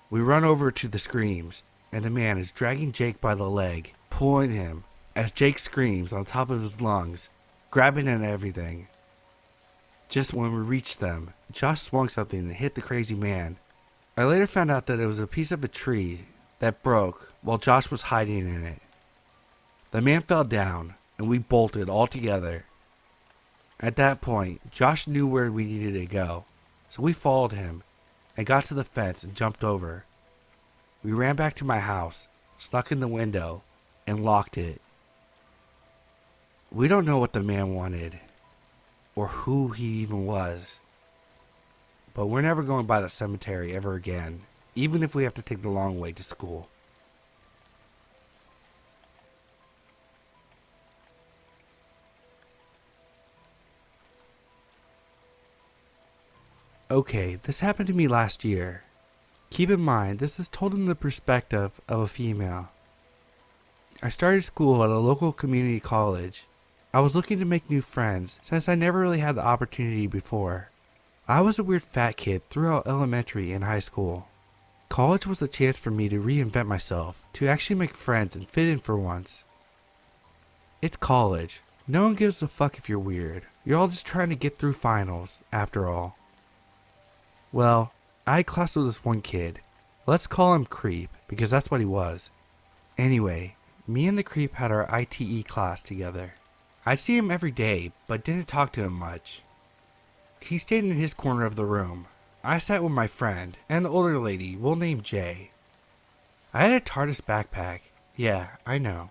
We run over to the screams, and the man is dragging Jake by the leg, pulling him, as Jake screams on top of his lungs, grabbing at everything. Just when we reached them, Josh swung something and hit the crazy man. I later found out that it was a piece of a tree that broke while Josh was hiding in it. The man fell down, and we bolted all together. At that point, Josh knew where we needed to go, so we followed him and got to the fence and jumped over. We ran back to my house, snuck in the window, and locked it. We don't know what the man wanted, or who he even was, but we're never going by the cemetery ever again, even if we have to take the long way to school. Okay, this happened to me last year. Keep in mind, this is told in the perspective of a female. I started school at a local community college. I was looking to make new friends since I never really had the opportunity before. I was a weird fat kid throughout elementary and high school. College was a chance for me to reinvent myself, to actually make friends and fit in for once. It's college. No one gives a fuck if you're weird. You're all just trying to get through finals, after all. Well, I had class with this one kid. Let's call him Creep, because that's what he was. Anyway, me and the Creep had our ITE class together. I'd see him every day, but didn't talk to him much. He stayed in his corner of the room. I sat with my friend, and the older lady, we'll name Jay. I had a TARDIS backpack. Yeah, I know.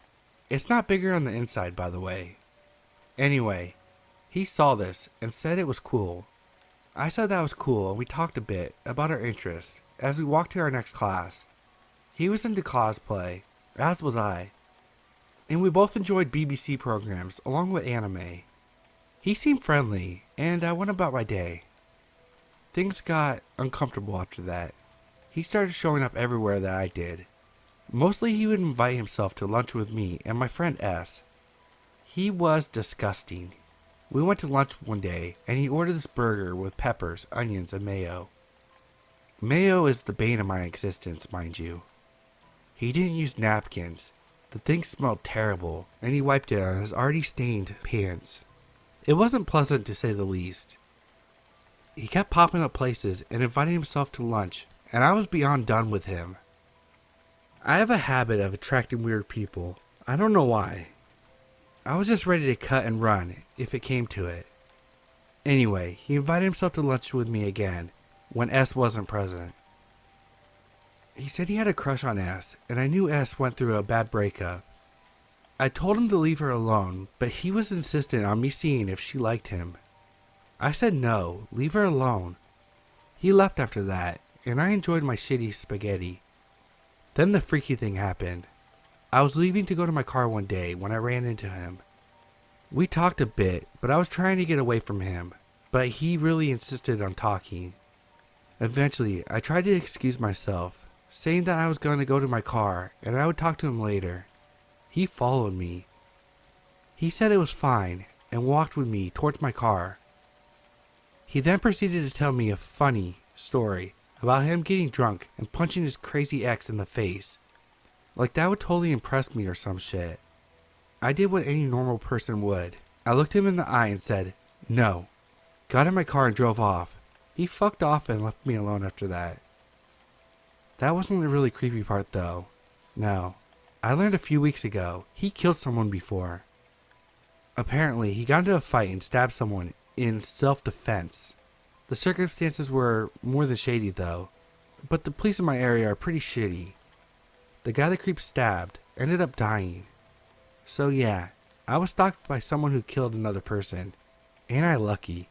It's not bigger on the inside, by the way. Anyway, he saw this and said it was cool. I said that was cool, and we talked a bit about our interests as we walked to our next class. He was into cosplay, as was I, and we both enjoyed BBC programs along with anime. He seemed friendly, and I went about my day. Things got uncomfortable after that. He started showing up everywhere that I did. Mostly he would invite himself to lunch with me and my friend S. He was disgusting. We went to lunch one day, and he ordered this burger with peppers, onions, and mayo. Mayo is the bane of my existence, mind you. He didn't use napkins. The thing smelled terrible, and he wiped it on his already stained pants. It wasn't pleasant to say the least. He kept popping up places and inviting himself to lunch, and I was beyond done with him. I have a habit of attracting weird people. I don't know why. I was just ready to cut and run if it came to it. Anyway, he invited himself to lunch with me again when S wasn't present. He said he had a crush on S, and I knew S went through a bad breakup. I told him to leave her alone, but he was insistent on me seeing if she liked him. I said no, leave her alone. He left after that, and I enjoyed my shitty spaghetti. Then the freaky thing happened. I was leaving to go to my car one day when I ran into him. We talked a bit, but I was trying to get away from him, but he really insisted on talking. Eventually, I tried to excuse myself, saying that I was going to go to my car and I would talk to him later. He followed me. He said it was fine and walked with me towards my car. He then proceeded to tell me a funny story about him getting drunk and punching his crazy ex in the face. Like that would totally impress me or some shit. I did what any normal person would. I looked him in the eye and said, no. Got in my car and drove off. He fucked off and left me alone after that. That wasn't the really creepy part though. No. I learned a few weeks ago, he killed someone before. Apparently, he got into a fight and stabbed someone in self-defense. The circumstances were more than shady though, but the police in my area are pretty shitty. The guy the creep stabbed ended up dying. So yeah, I was stalked by someone who killed another person. Ain't I lucky?